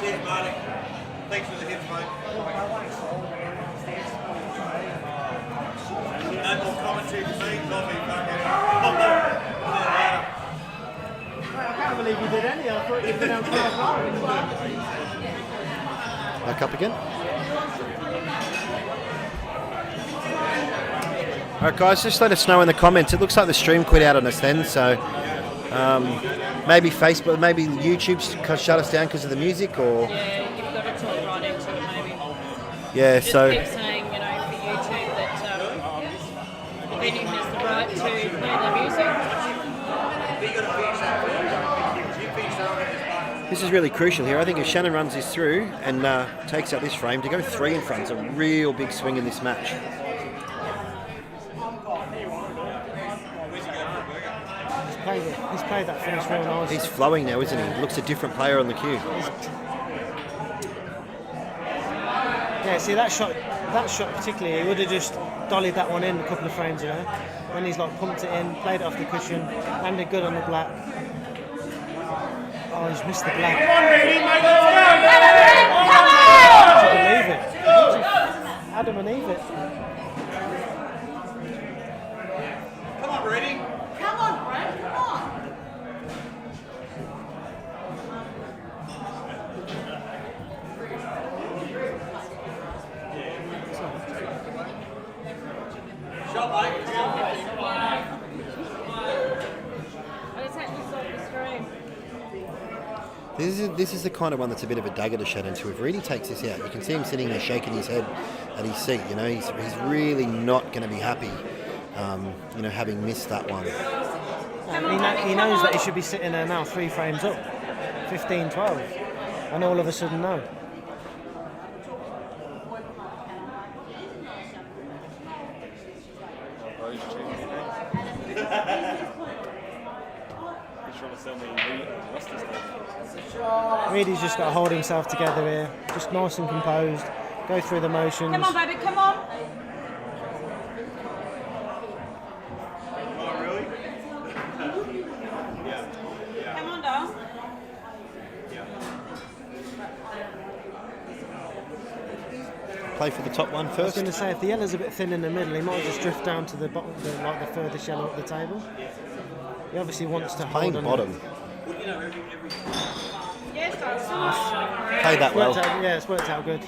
Cheers, Marty. Thanks for the hits, mate. No more commentary for me, coffee, I can't believe you did any. I thought you'd been out Back up again. Alright guys, just let us know in the comments. It looks like the stream quit out on us then, so maybe Facebook, maybe YouTube shut us down because of the music, or... Yeah, you've got to talk right into it maybe. Yeah, Just so... keep saying, for YouTube that the venue has the right to play the music. This is really crucial here. I think if Shannon runs this through and takes out this frame, to go 3 in front is a real big swing in this match. He's played that finish real nice. He's flowing now, isn't he? Looks a different player on the cue. Yeah, see that shot particularly, he would have just dollied that one in a couple of frames, Then he's like pumped it in, played it off the cushion, landed good on the black. Oh, he's missed the black. Come on, Reedy, mate, let's go! Come on! Believe it. Adam and Eve it. Come on, Reedy. Come on, Brent, come on. Shot, mate. Come on. I just had to stop the stream. This is the kind of one that's a bit of a dagger to Shannon. So if Reedy takes this out, you can see him sitting there shaking his head at his seat. He's really not going to be happy, having missed that one. He knows that he should be sitting there now 3 frames up, 15-12, and all of a sudden no. Reedy's just got to hold himself together here, just nice and composed, go through the motions. Come on, baby, come on. Come on, doll. Play for the top one I was first. going to say, if the yellow's a bit thin in the middle, he might just drift down to the bottom, the furthest yellow up the table. He obviously wants to Playing hold on. bottom. Yes, darling. Played that well. It's worked out good.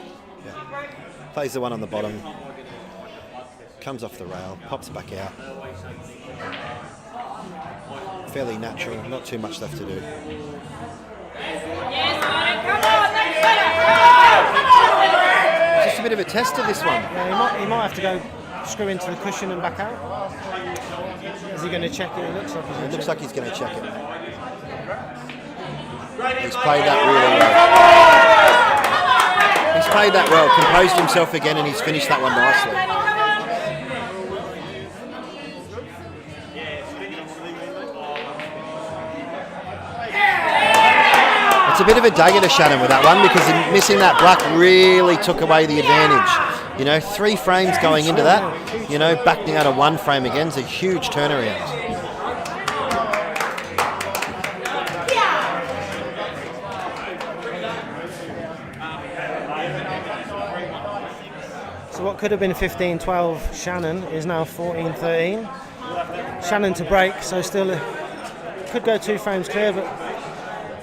Plays the one on the bottom. Comes off the rail, pops back out. Fairly natural, not too much left to do. Yes, darling, come on, let's go. Come on. Just a bit of a test of this one. Yeah, he might have to go screw into the cushion and back out. Is he going to check it? It looks like he's going to check It looks like he's going to check it. He's played that really well. He's played that well, composed himself again, and he's finished that one nicely. It's a bit of a dagger to Shannon with that one, because missing that black really took away the advantage. 3 frames going into that, backing out of 1 frame again is a huge turnaround. So what could have been 15-12 Shannon is now 14-13. Shannon to break, so still could go 2 frames clear, but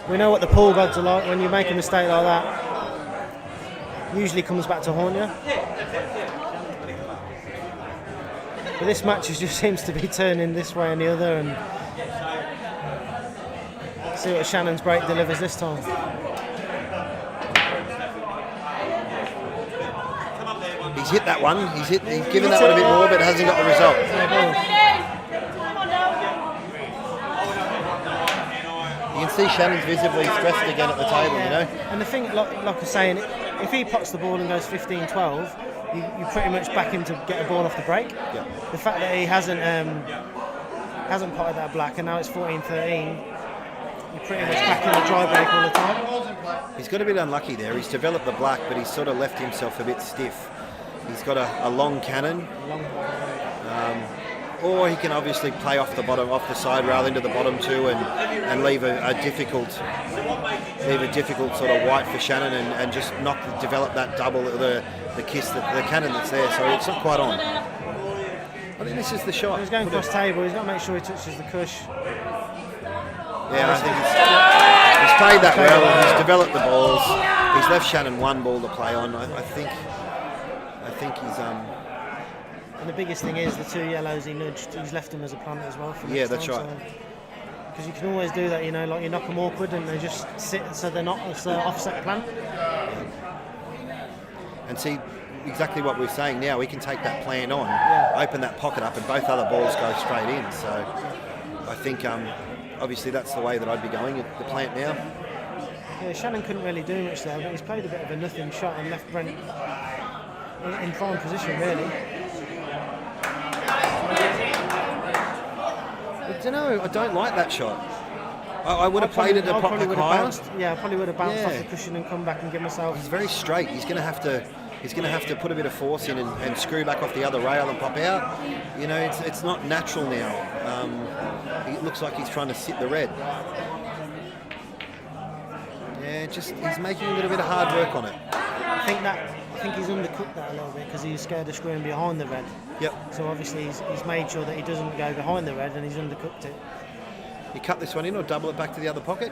we know what the pool gods are like. When you make a mistake like that, usually comes back to haunt you. But this match just seems to be turning this way and the other, and see what Shannon's break delivers this time. He's hit that one. He's given that one a bit more, but hasn't got the result. You can see Shannon's visibly stressed again at the table, And the thing, like I was saying, if he pots the ball and goes 15-12, you pretty much back him to get a ball off the break. Yeah. The fact that he hasn't potted that black, and now it's 14-13, you're pretty much back in the dry break all the time. He's got a bit unlucky there. He's developed the black, but he's sort of left himself a bit stiff. He's got a long cannon. Or he can obviously play off the side rail into the bottom two and leave a difficult sort of white for Shannon and just develop that double, the kiss, the cannon that's there. So it's not quite on. I think this is the shot. He's going cross table. He's got to make sure he touches the cush. Yeah, I think he's played that well and he's developed the balls. He's left Shannon one ball to play on. I think he's And the biggest thing is the 2 yellows he nudged. He's left them as a punt as well. For yeah, that's right. Because you can always do that, like you knock them awkward and they just sit so they're not it's an offset plant. And see exactly what we're saying now. We can take that plan on, open that pocket up, and both other balls go straight in. So I think obviously that's the way that I'd be going at the plant now. Yeah, Shannon couldn't really do much there, but he's played a bit of a nothing shot and left Brent in prime position really. I don't know. I don't like that shot. I would have played it a pocket higher. I probably would have bounced off the cushion and come back and give myself. He's very straight. He's going to have to put a bit of force in and screw back off the other rail and pop out. It's not natural now. It looks like he's trying to sit the red. Yeah, he's making a little bit of hard work on it. I think he's undercooked that a little bit because he's scared of screwing behind the red. Yep. So obviously he's made sure that he doesn't go behind the red and he's undercooked it. You cut this one in or double it back to the other pocket?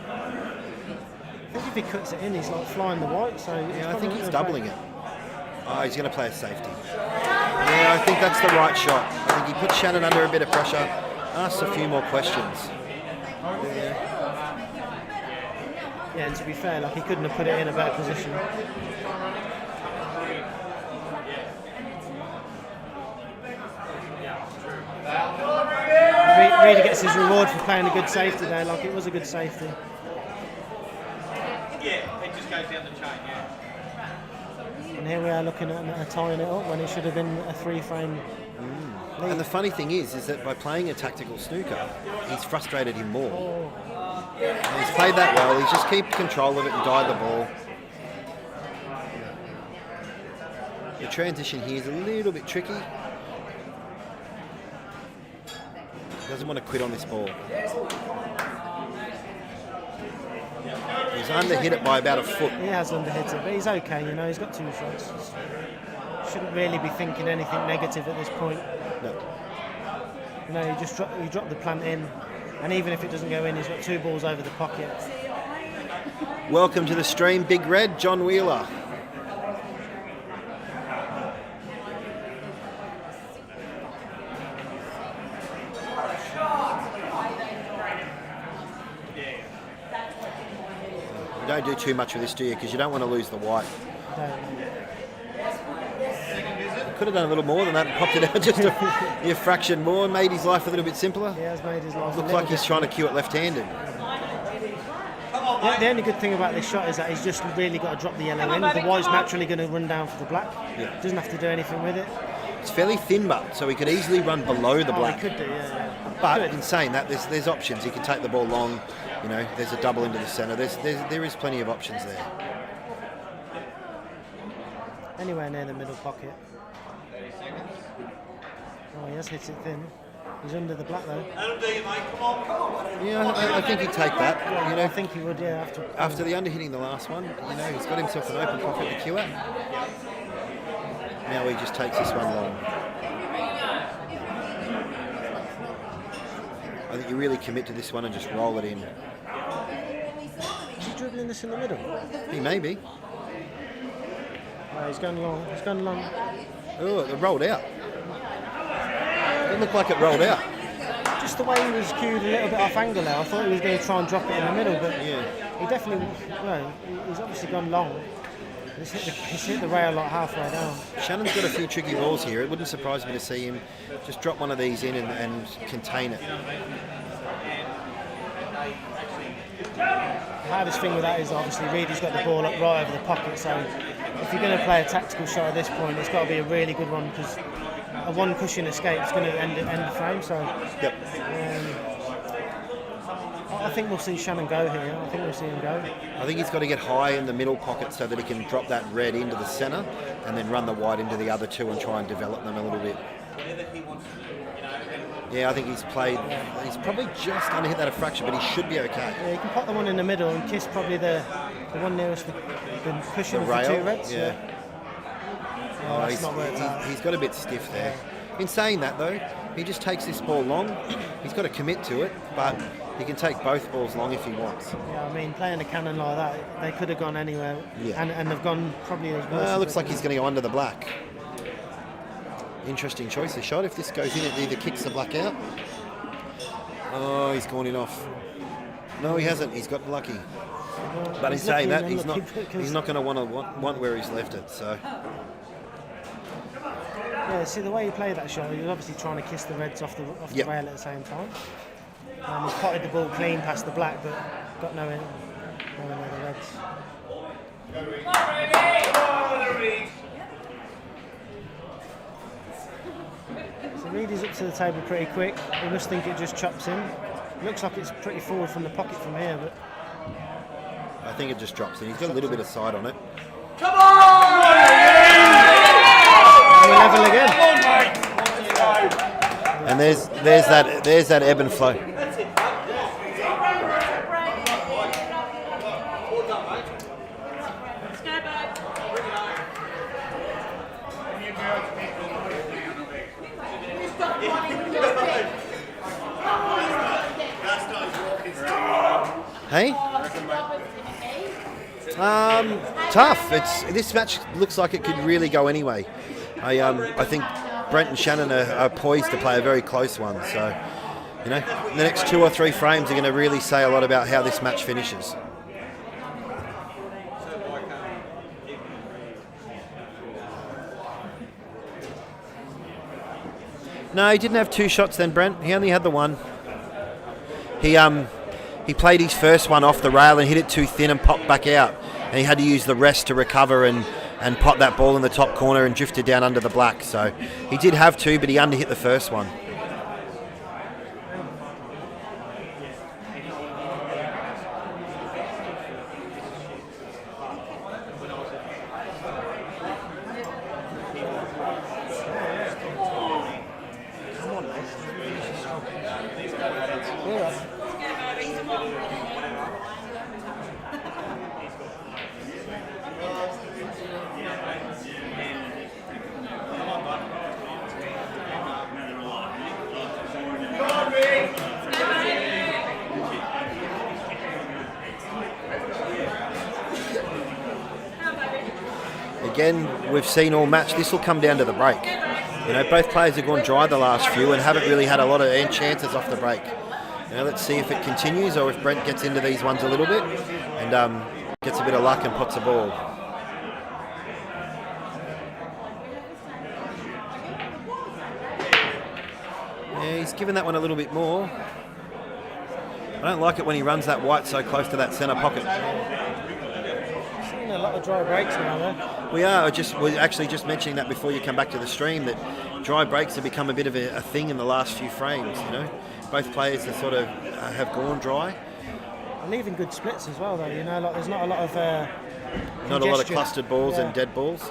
I think if he cuts it in, he's like flying the white. So yeah, I think he's doubling it. Oh, he's going to play a safety. Yeah, I think that's the right shot. I think he put Shannon under a bit of pressure, asked a few more questions. Yeah, and to be fair, he couldn't have put it in a better position. Really gets his reward for playing a good safety there. It was a good safety. Yeah, it just goes down the chain, yeah. And here we are looking at tying it up when it should have been a 3-frame lead. And the funny thing is that by playing a tactical snooker, he's frustrated him more. And he's played that well. He's just kept control of it and died the ball. The transition here is a little bit tricky. Doesn't want to quit on this ball. He's underhit it by about a foot. He has underhit it, but he's okay. He's got 2 shots. Shouldn't really be thinking anything negative at this point. No. You just drop the plant in, and even if it doesn't go in, he's got 2 balls over the pocket. Welcome to the stream, Big Red, John Wheeler. Don't do too much with this, do you? Because you don't want to lose the white. Could have done a little more than that and popped it out just a fraction more, made his life a little bit simpler. He has made his life Looks like he's trying to cue it left-handed. The only good thing about this shot is that he's just really got to drop the yellow in. The white's naturally going to run down for the black. Yeah. Doesn't have to do anything with it. It's fairly thin, but so he could easily run below the black. He could do, yeah. But in saying that, there's options. He can take the ball long. There's a double into the centre. There is plenty of options there. Anywhere near the middle pocket. Oh, he has hit it thin. He's under the black though. That'll do you, mate. Come on. Yeah, I think he'd take that. I think he would. Yeah, after the underhitting the last one, he's got himself an open pocket to cue at. Now he just takes this one long. I think you really commit to this one and just roll it in. Is he dribbling this in the middle? He may be. Oh, he's going long. He's going long. Oh, it rolled out. It looked like it rolled out. Just the way he was cued a little bit off angle there. I thought he was going to try and drop it in the middle, but he definitely, he's obviously gone long. He's hit the rail halfway down. Shannon's got a few tricky balls here. It wouldn't surprise me to see him just drop one of these in and contain it. The hardest thing with that is obviously Reedy's got the ball up right over the pocket, so if you're going to play a tactical shot at this point, it's got to be a really good one because a one cushion escape is going to end the frame. So yep. I think we'll see Shannon go here. I think we'll see him go. I think he's got to get high in the middle pocket so that he can drop that red into the centre and then run the white into the other 2 and try and develop them a little bit. whatever he wants to do, you know. And Yeah, I think he's played. He's probably just under hit that a fracture, but he should be okay. Yeah, you can pop the one in the middle and kiss probably the one nearest the cushion The of the rail, two reds. yeah. Oh, that's not worked out. He's got a bit stiff there. In saying that though, he just takes this ball long. He's got to commit to it, but he can take both balls long if he wants. Yeah, I mean, playing a cannon like that, they could have gone anywhere, Yeah. and they've gone probably as worse. Well, looks like he's going to go under the black. Interesting choice of shot. If this goes in, it either kicks the black out. Oh, he's gone in off. No, he hasn't. He's got lucky. But in saying that, he's not going to want where he's left it. So. Yeah, see the way he played that shot, he was obviously trying to kiss the reds off the Yep. rail at the same time. He's potted the ball clean past the black, but got no in the reds. So Reed is up to the table pretty quick. He must think it just chops in. Looks like it's pretty forward from the pocket from here, but I think it just drops in. He's got a little bit of side on it. we're level again. And there's that ebb and flow. Let's go, bud. Hey? Tough. This match looks like it could really go anyway. I think Brent and Shannon are poised to play a very close one. So, you know, the next 2 or 3 frames are going to really say a lot about how this match finishes. No, he didn't have 2 shots then, Brent. He only had the one. He played his first one off the rail and hit it too thin and popped back out. And he had to use the rest to recover and pot that ball in the top corner and drifted down under the black. So he did have 2, but he underhit the first one. Again, we've seen all match. This will come down to the break. You know, both players have gone dry the last few and haven't really had a lot of chances off the break. You know, let's see if it continues or if Brent gets into these ones a little bit and gets a bit of luck and puts a ball. Yeah, he's given that one a little bit more. I don't like it when he runs that white so close to that centre pocket. Seeing a lot of dry breaks now, though. We're actually just mentioning that before you come back to the stream, that dry breaks have become a bit of a thing in the last few frames. You know, both players have sort of have gone dry. And even good splits as well, though. You know, like there's not a lot of not a lot of congestion. clustered balls Yeah. and dead balls.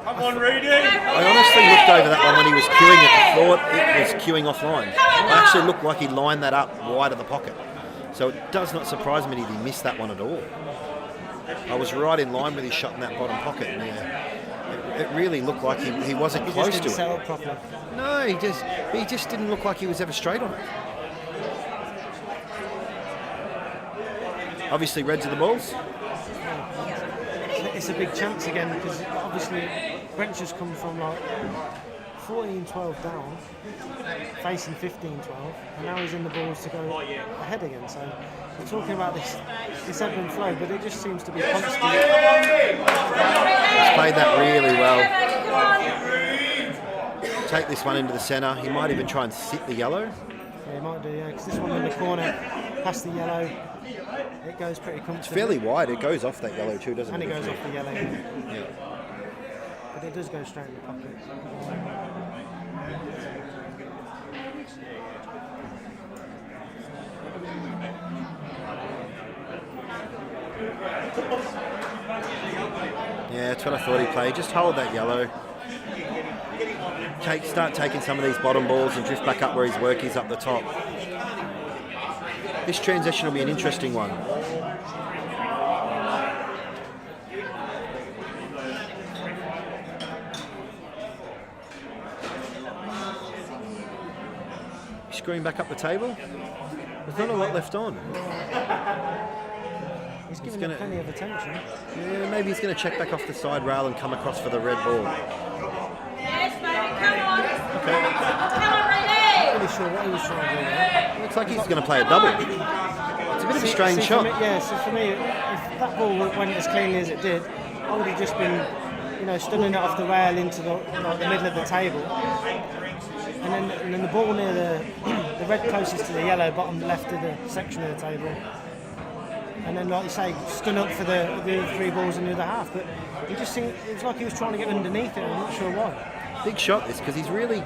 Come on, Reedy! I honestly looked over that one when he was queuing it, thought it was queuing offline. It actually looked like he lined that up wide of the pocket. So it does not surprise me that he missed that one at all. I was right in line with his shot in that bottom pocket. And yeah, it really looked like he wasn't He close just didn't to set it. up properly. No, he just didn't look like he was ever straight on it. Obviously, reds are the balls. It's a big chance again because obviously Brent's just come from like 14-12 down, facing 15-12, and now he's in the balls to go ahead again. So we're talking about this ebb and flow, but it just seems to be constant. He's played that really well. Take this one into the centre. He might even try and sit the yellow. Yeah, he might do, yeah, because this one in the corner, past the yellow, it goes pretty comfortably. It's fairly wide. It goes off that yellow too, doesn't And it? it goes off the yellow, Yeah. but it does go straight in the pocket. Yeah, that's what I thought he'd play. Just hold that yellow. Start taking some of these bottom balls and drift back up where his work is up the top. This transition will be an interesting one. Screwing back up the table. There's not a lot left on. He's giving it plenty of attention. Yeah, maybe he's going to check back off the side rail and come across for the red ball. Yes, baby, come on. Okay. Come on, ready. I'm not really sure what he was trying to do there. Looks like he's going to play a double. It's a bit of a strange shot. For me, if that ball went as cleanly as it did, I would have just been, stunning it off the rail into the middle of the table. And then the ball near the red closest to the yellow, bottom left of the section of the table. And then, like you say, stun up for the other 3 balls in the other half. But it was like he was trying to get underneath it. I'm not sure why. Big shot this, because he's really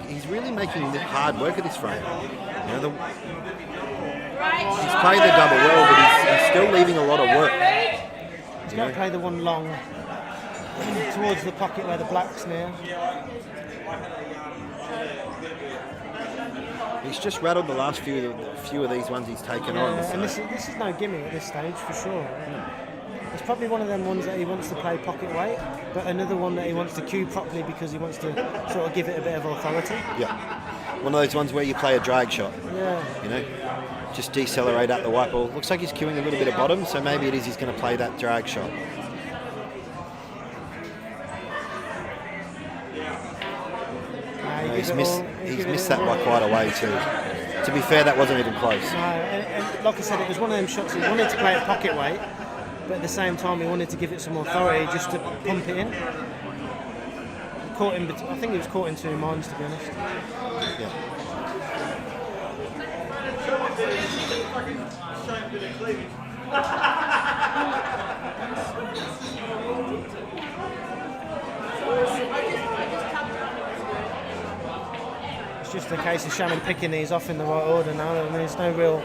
making hard work of this frame. He's played the double well, but he's still leaving a lot of work. He's got to play the one long towards the pocket where the black's near. He's just rattled the last few of these ones he's taken on. So. And this is no gimme at this stage for sure. It's probably one of them ones that he wants to play pocket weight, but another one that he wants to cue properly because he wants to sort of give it a bit of authority. Yeah, one of those ones where you play a drag shot. Yeah. Just decelerate out the white ball. Looks like he's cueing a little bit of bottom, so maybe it is he's going to play that drag shot. He's missed that by quite a way too. To be fair, that wasn't even close. No, and like I said, it was one of them shots he wanted to play at pocket weight, but at the same time he wanted to give it some authority just to pump it in. I think he was caught in 2 minds, to be honest. Yeah. It's just a case of Shannon picking these off in the right order now. I mean, there's no real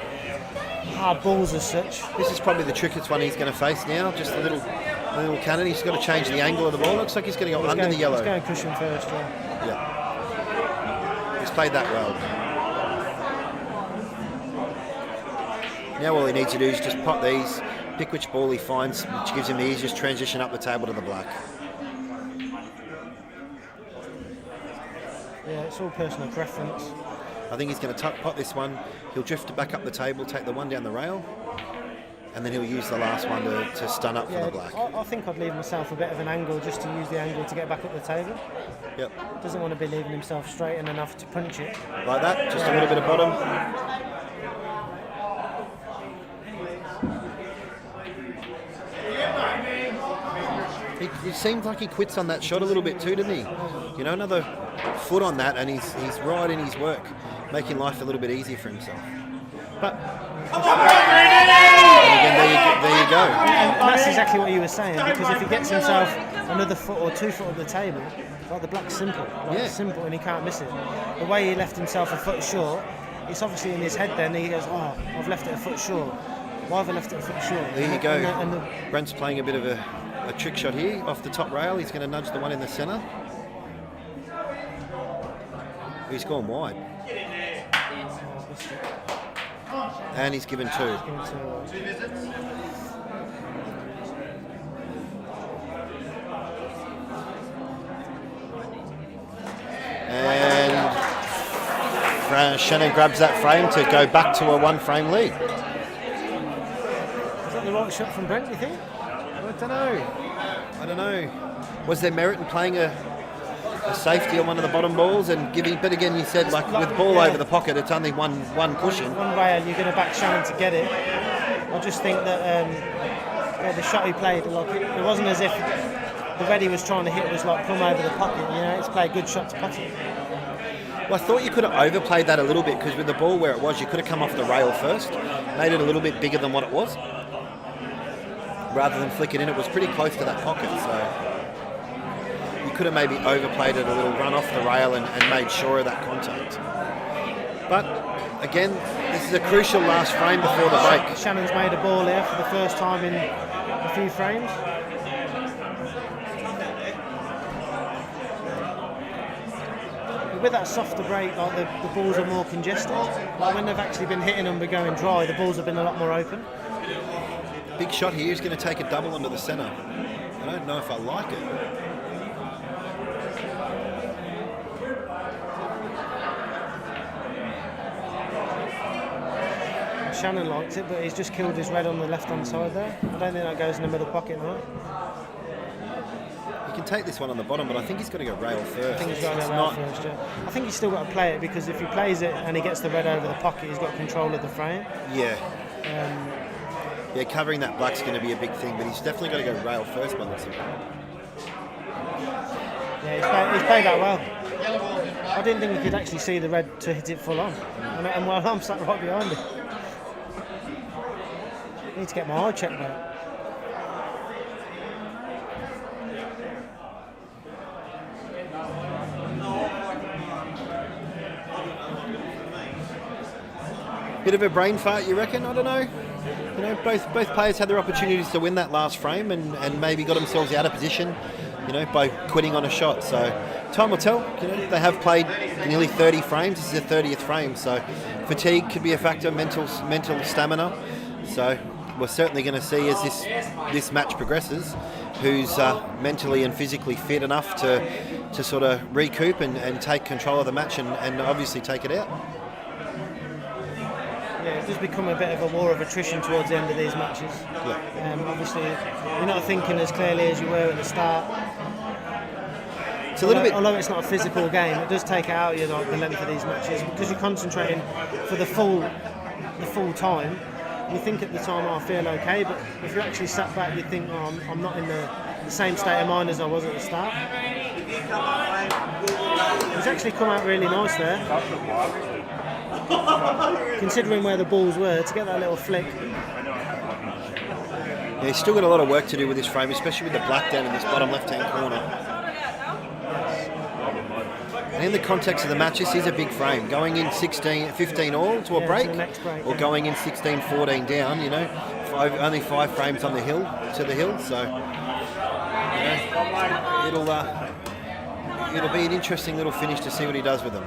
hard balls as such. This is probably the trickiest one he's going to face now. Just a little cannon. He's got to change the angle of the ball. Looks like he's going to go under the yellow. He's going cushion first, Yeah. He's played that well. Now all he needs to do is just pot these, pick which ball he finds, which gives him the easiest transition up the table to the black. Yeah, it's all personal preference. I think he's going to pot this one. He'll drift it back up the table, take the one down the rail, and then he'll use the last one to stun up for the black. I think I'd leave myself a bit of an angle just to use the angle to get back up the table. Yep. Doesn't want to be leaving himself straight and enough to punch it. Like that, just a little bit of bottom. He seemed like he quits on that shot a little bit too, didn't he? Another foot on that, and he's right in his work, making life a little bit easier for himself. But again, there you go. And that's exactly what you were saying, because if he gets himself another foot or 2 foot on the table, like the black's simple. It's simple, and he can't miss it. The way he left himself a foot short, it's obviously in his head then. He goes, I've left it a foot short. Why have I left it a foot short? There you go. Brent's playing a bit of a trick shot here off the top rail. He's going to nudge the one in the centre. He's gone wide. And he's given 2. And Shannon grabs that frame to go back to a 1-frame lead. Is that the right shot from Brent, do you think? I don't know. Was there merit in playing a safety on one of the bottom balls and giving? But again, you said with ball over the pocket, it's only one cushion. One rail, you're going to back Shannon to get it. I just think that the shot he played, it wasn't as if the red he was trying to hit was like plumb over the pocket. It's played a good shot to pot it. Well, I thought you could have overplayed that a little bit, because with the ball where it was, you could have come off the rail first, made it a little bit bigger than what it was. Rather than flick it in, it was pretty close to that pocket, so you could have maybe overplayed it a little, run off the rail and made sure of that contact. But again, this is a crucial last frame before the break. Shannon's made a ball here for the first time in a few frames. with that softer break, like the balls are more congested. Like when they've actually been hitting them but going dry, the balls have been a lot more open. Big shot here. He's going to take a double onto the centre. I don't know if I like it. Shannon likes it, but he's just killed his red on the left-hand side there. I don't think that goes in the middle pocket now. He can take this one on the bottom, but I think he's got to go rail first. I think he's got to go rail first, yeah. I think he's still got to play it, because if he plays it and he gets the red over the pocket, he's got control of the frame. Yeah. Yeah, covering that black's going to be a big thing, but he's definitely got to go rail first by the looks of it. Yeah, he's played that well. I didn't think he could actually see the red to hit it full on. And while I'm sat right behind him. I need to get my eye checked out. Bit of a brain fart, you reckon? I don't know. You know, both players had their opportunities to win that last frame and maybe got themselves out of position, you know, by quitting on a shot. So time will tell. You know, they have played nearly 30 frames. This is their 30th frame, so fatigue could be a factor, mental stamina. So we're certainly going to see as this match progresses, who's mentally and physically fit enough to sort of recoup and take control of the match and obviously take it out. Yeah, it does become a bit of a war of attrition towards the end of these matches. Yeah. Obviously, you're not thinking as clearly as you were at the start. It's a little bit. Although it's not a physical game, it does take out the length of these matches, because you're concentrating for the full time. You think at the time, I feel okay, but if you actually sat back, you think, I'm not in the same state of mind as I was at the start. It's actually come out really nice there. Considering where the balls were, to get that little flick. Yeah, he's still got a lot of work to do with this frame, especially with the black down in this bottom left-hand corner. And in the context of the match, this is a big frame. Going in 15 all to a break, or going in 16-14 down, you know, only 5 frames on the hill, so you know, it'll be an interesting little finish to see what he does with them.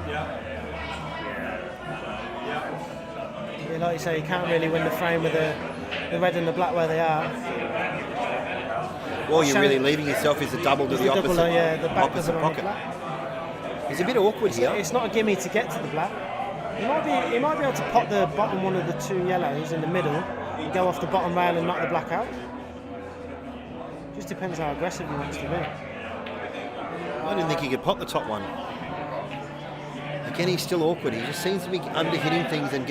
Yeah, like you say, you can't really win the frame with the red and the black where they are. Well, you're really leaving yourself as a double to the opposite, the back opposite pocket. He's a bit awkward here. It's not a gimme to get to the black. He might be able to pop the bottom one of the 2 yellows in the middle and go off the bottom rail and knock the black out. Just depends how aggressive he wants to be. I didn't think he could pop the top one. Again, he's still awkward. He just seems to be under-hitting things and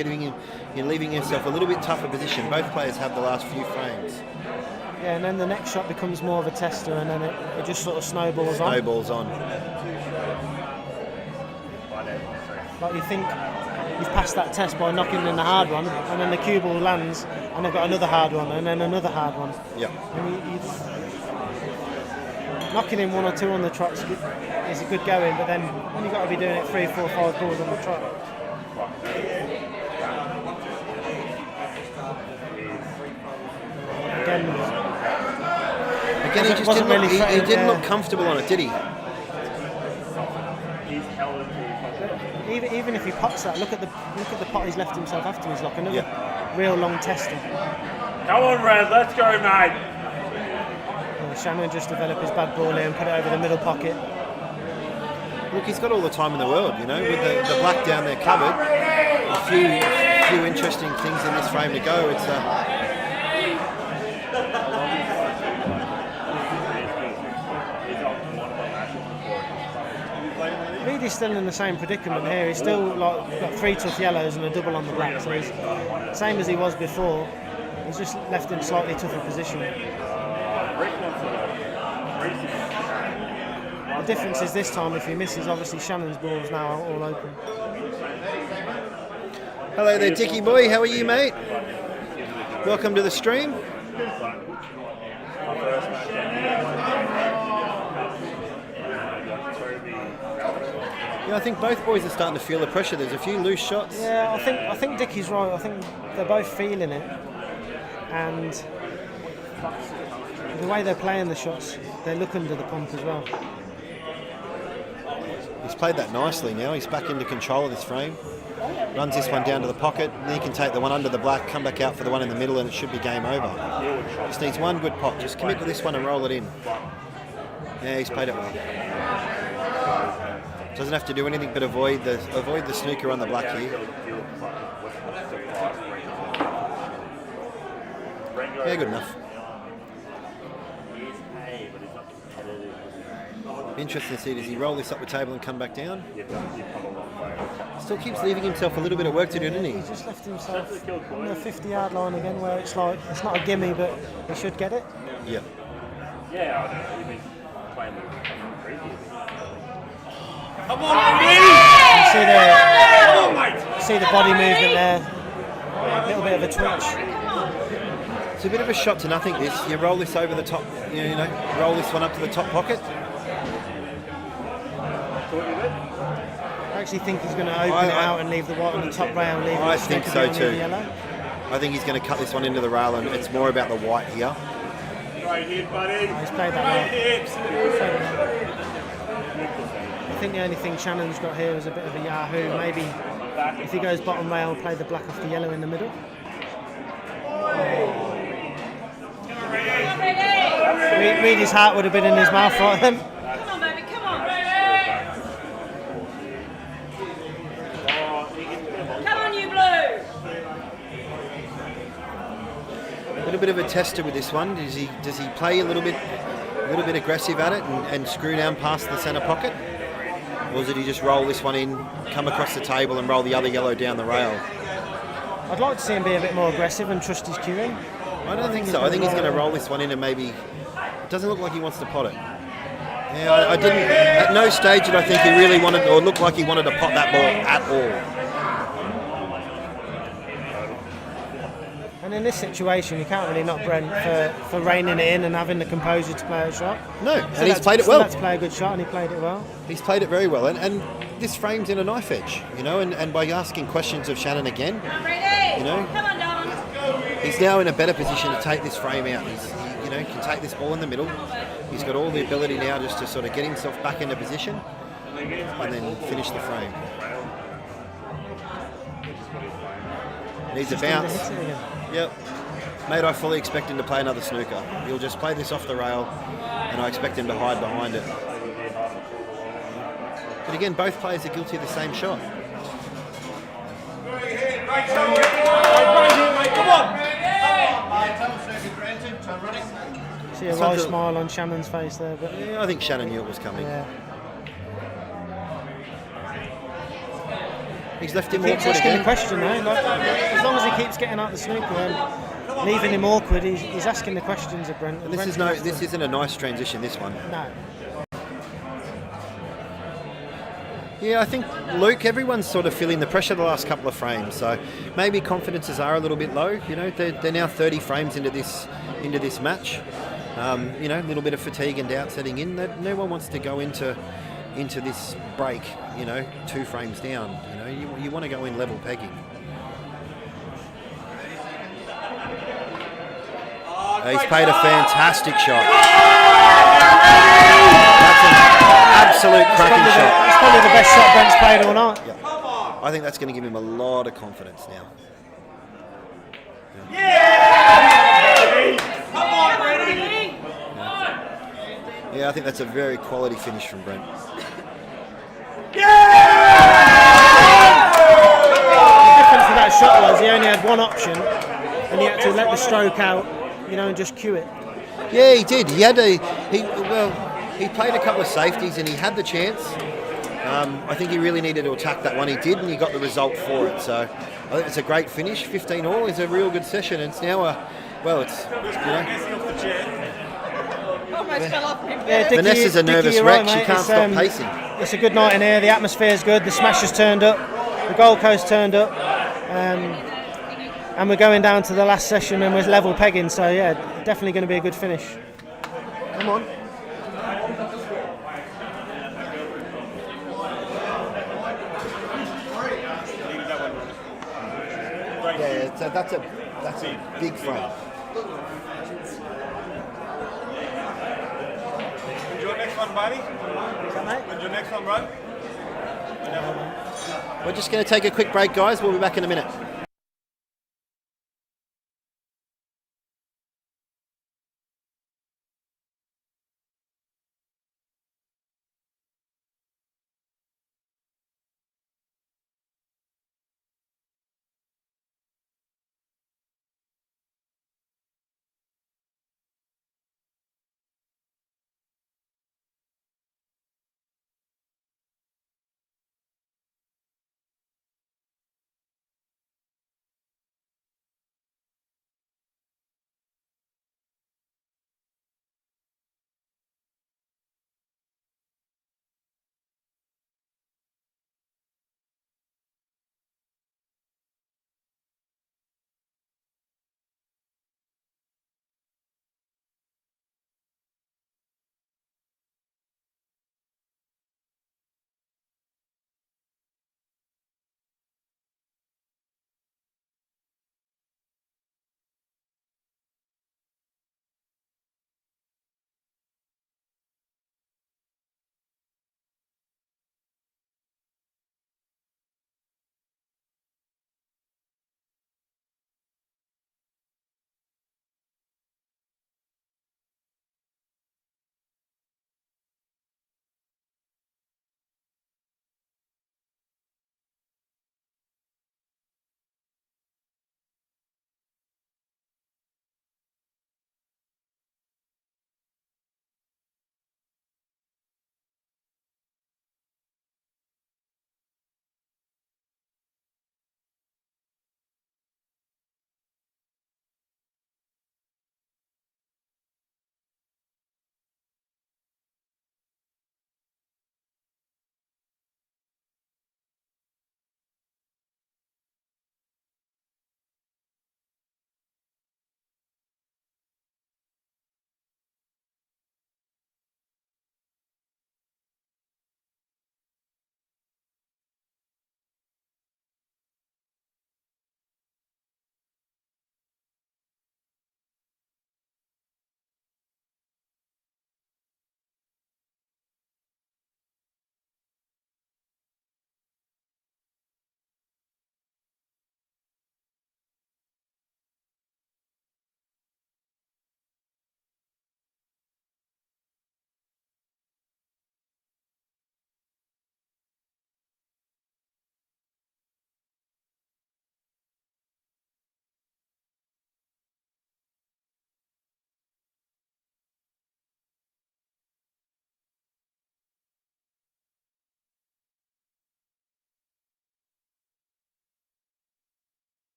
leaving himself a little bit tougher position. Both players have the last few frames. Yeah, and then the next shot becomes more of a tester, and then it just sort of snowballs on. Like you think you've passed that test by knocking in the hard one, and then the cue ball lands, and they've got another hard one, and then another hard one. Yeah. And knocking in 1 or 2 on the trot is a good going, but then when you've got to be doing it 3, 4, 5 balls on the trot. Again, he just didn't look comfortable on it, did he? Even if he pots that, look at the pot he's left himself after. He's like another real long tester. Come on, Red, let's go, mate. Shannon just developed his bad ball here and put it over the middle pocket. Look, he's got all the time in the world, you know, with the black down there covered. A few interesting things in this frame to go. It's Reedy's still in the same predicament here. He's still got 3 tough yellows and a double on the black, so he's same as he was before. He's just left in a slightly tougher position. The difference is this time, if he misses, obviously Shannon's ball is now all open. Hello there, Dickie boy. How are you, mate? Welcome to the stream. Yeah, I think both boys are starting to feel the pressure. There's a few loose shots. Yeah, I think Dickie's right. I think they're both feeling it, and the way they're playing the shots, they look under the pump as well. He's played that nicely now. He's back into control of this frame. Runs this one down to the pocket. Then he can take the one under the black, come back out for the one in the middle, and it should be game over. Just needs one good pot. Just commit to this one and roll it in. Yeah, he's played it well. Doesn't have to do anything but avoid the snooker on the black here. Yeah, good enough. Interesting to see, does he roll this up the table and come back down? Still keeps leaving himself a little bit of work to do, doesn't he? He's just left himself on the 50-yard line again, where it's like, it's not a gimme, but he should get it. Yeah. Yeah, I know. You've been playing with Come You see the body movement there. A little bit of a twitch. It's a bit of a shot to nothing, this. You roll this over the top, you know, roll this one up to the top pocket. I actually think he's going to open it out and leave the white on the top rail. I think so too. I think he's going to cut this one into the rail, and it's more about the white here. Right hit, buddy. He's played that well. I think the only thing Shannon's got here is a bit of a yahoo. Maybe if he goes bottom rail, play the black off the yellow in the middle. Read his heart would have been in his mouth right then. Come on, baby, come on. Come on, you blue. A little bit of a tester with this one. Does he play a little bit aggressive at it and screw down past the centre pocket? Or did he just roll this one in, come across the table and roll the other yellow down the rail? I'd like to see him be a bit more aggressive and trust his cueing. I don't think so. I think he's going to roll this one in and maybe... It doesn't look like he wants to pot it. Yeah, I didn't... At no stage did I think he really wanted, or looked like he wanted to pot that ball at all. And in this situation, you can't really knock Brent for reining it in and having the composure to play a shot. No, and he's played it well. That's play a good shot, and he played it well. He's played it very well, and this frame's in a knife edge, you know, and by asking questions of Shannon again, you know, Come on, darling. he's now in a better position to take this frame out. He can take this ball in the middle. He's got all the ability now just to sort of get himself back into position and then finish the frame. Needs a bounce. Yep. Mate, I fully expect him to play another snooker. He'll just play this off the rail, and I expect him to hide behind it. But again, both players are guilty of the same shot. See a wry smile on Shannon's face there, but Yeah, I think Shannon knew it was coming. yeah. He's left him Keeps awkward asking the again. question though. Like, as long as he keeps getting out the snooker and leaving him awkward, he's asking the questions of Brent. And this isn't a nice transition, this one. No. Yeah, I think, Luke, everyone's sort of feeling the pressure the last couple of frames, so maybe confidences are a little bit low. You know, they're now 30 frames into this match. You know, a little bit of fatigue and doubt setting in. No one wants to go into this break, you know, 2 frames down. You know, you want to go in level pegging. He's played a fantastic shot. That's an absolute cracking shot. It's probably the best shot Brent's played all night. Yeah. I think that's going to give him a lot of confidence now. Yeah, I think that's a very quality finish from Brent. The difference with that shot was he only had one option, and he had to let the stroke out, you know, and just cue it. Yeah, he did. He played a couple of safeties and he had the chance. I think he really needed to attack that one. He did, and he got the result for it. So I think it's a great finish. 15 all is a real good session. And it's now Almost fell off him. Yeah, Dickie, Vanessa's a nervous you're wreck. right, She mate. can't stop pacing. It's a good night in here. The atmosphere's good. The Smashers turned up. The Gold Coast turned up. And we're going down to the last session and we're level pegging. So yeah, definitely going to be a good finish. Come on. Yeah, so that's a big frame. When's your next one, buddy? Is that, mate? When's your next one, bro? We're just going to take a quick break, guys. We'll be back in a minute.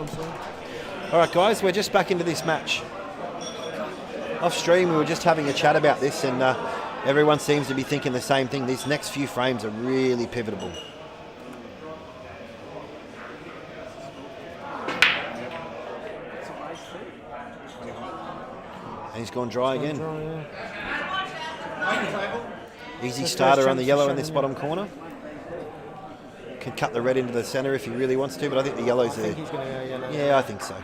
sometime soon. All right, guys, we're just back into this match. Off stream, we were just having a chat about this, and everyone seems to be thinking the same thing. These next few frames are really pivotal. And he's gone dry again. Easy starter on the yellow in this bottom corner. Can cut the red into the centre if he really wants to, but I think the yellow's there. He's going to go yellow. Yeah, I think so.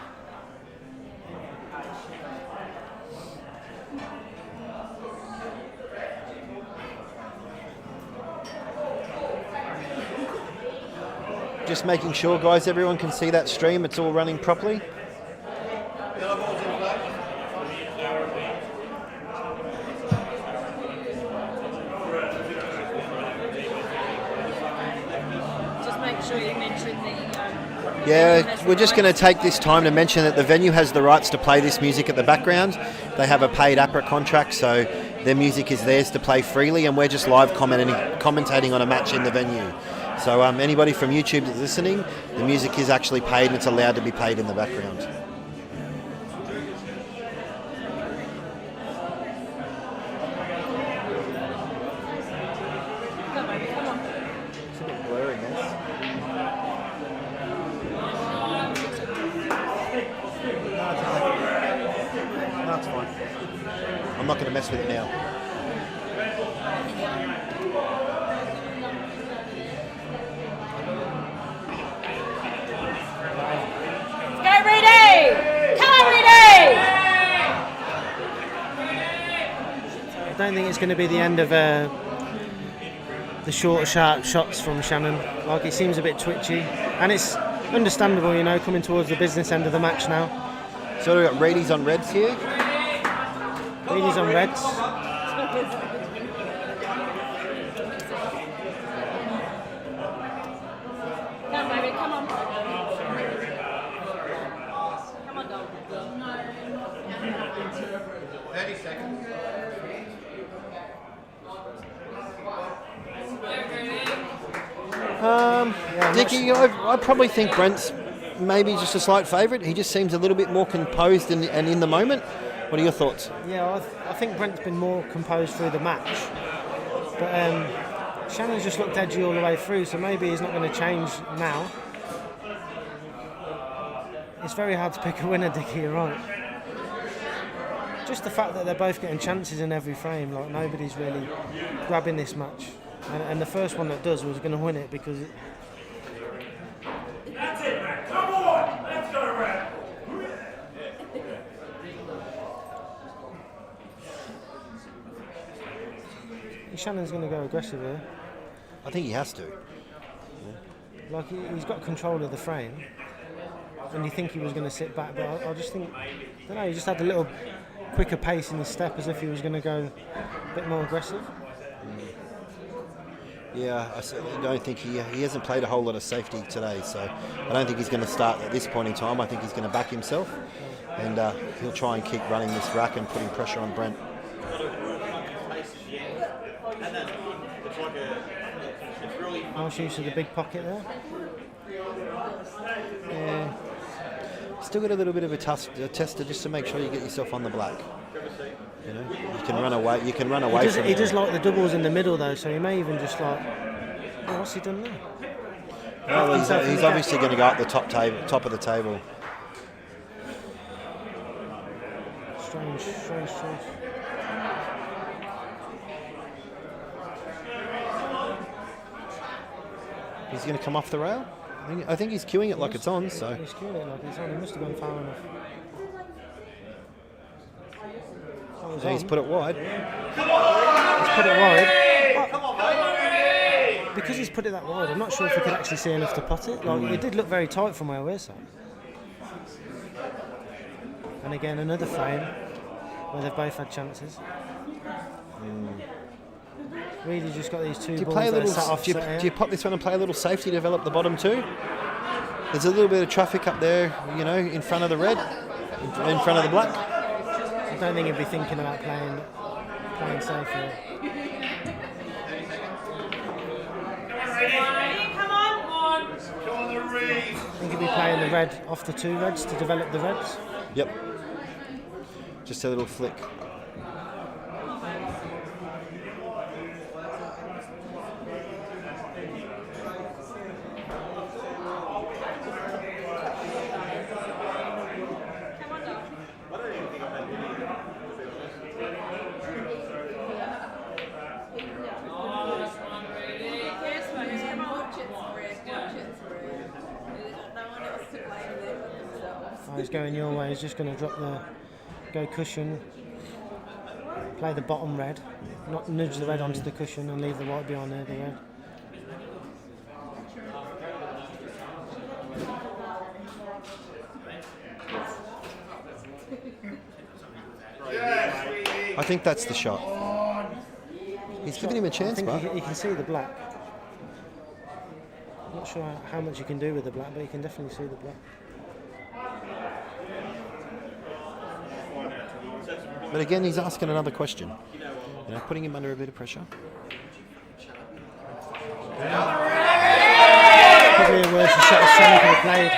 Just making sure, guys, everyone can see that stream. It's all running properly. Just make sure you mention the. Yeah, we're just going to take this time to mention that the venue has the rights to play this music at the background. They have a paid APRA contract, so their music is theirs to play freely, and we're just live commentating on a match in the venue. So anybody from YouTube that's listening, the music is actually paid and it's allowed to be played in the background. It's a bit blurry, yes. No, it's fine. I'm not going to mess with it now. I don't think it's going to be the end of the shorter, sharp shots from Shannon. Like, he seems a bit twitchy, and it's understandable, you know, coming towards the business end of the match now. So we've got Reedies on reds here. Reedies on reds. Come, baby, come on. Come on, dog. 30 seconds. Dickie, I probably think Brent's maybe just a slight favourite. He just seems a little bit more composed and in the moment. What are your thoughts? Yeah, I think Brent's been more composed through the match. But Shannon's just looked edgy all the way through, so maybe he's not going to change now. It's very hard to pick a winner, Dickie, you're right. Just the fact that they're both getting chances in every frame, like nobody's really grabbing this match. And the first one that does was going to win it because... That's it, man. Come on. Let's go, Red. Shannon's going to go aggressive here. I think he has to. Like, he's got control of the frame. And you think he was going to sit back, but I just think... I don't know, he just had a little quicker pace in his step as if he was going to go a bit more aggressive. Yeah, I certainly don't think he hasn't played a whole lot of safety today, so I don't think he's going to start at this point in time. I think he's going to back himself, and he'll try and keep running this rack and putting pressure on Brent. Nice use of the big pocket there. Yeah. Still got a little bit of a tester just to make sure you get yourself on the black. You know, you can run away. You can run away from it. He does like the doubles in the middle though, so he may even just like. Oh, what's he done there? Well, he's obviously going to go up the top of the table. Strange choice. He's going to come off the rail. I think he's queuing it like it's on. So he's queuing it like it's on. He must have gone far enough. Yeah, he's put it wide. He's put it wide. Because he's put it that wide, I'm not sure if he could actually see enough to pot it. Like, it did look very tight from where we're sat. And again, another frame where they've both had chances. Really just got these two balls that are sat off. Do you pop this one and play a little safety to develop the bottom two? There's a little bit of traffic up there, you know, in front of the red, in front of the black. I don't think he'd be thinking about playing safe here. Come on. I think he'd be playing the red off the 2 reds to develop the reds. Yep. Just a little flick. Oh, he's going your way. He's just going to drop go cushion, play the bottom red, not nudge the red onto the cushion and leave the white behind there, the red. I think that's the shot. He's giving him a chance, I but think you can see the black. Not sure how much you can do with the black, but you can definitely see the black. But again, he's asking another question. You know, putting him under a bit of pressure. Probably a worse shot as Shannon could have played.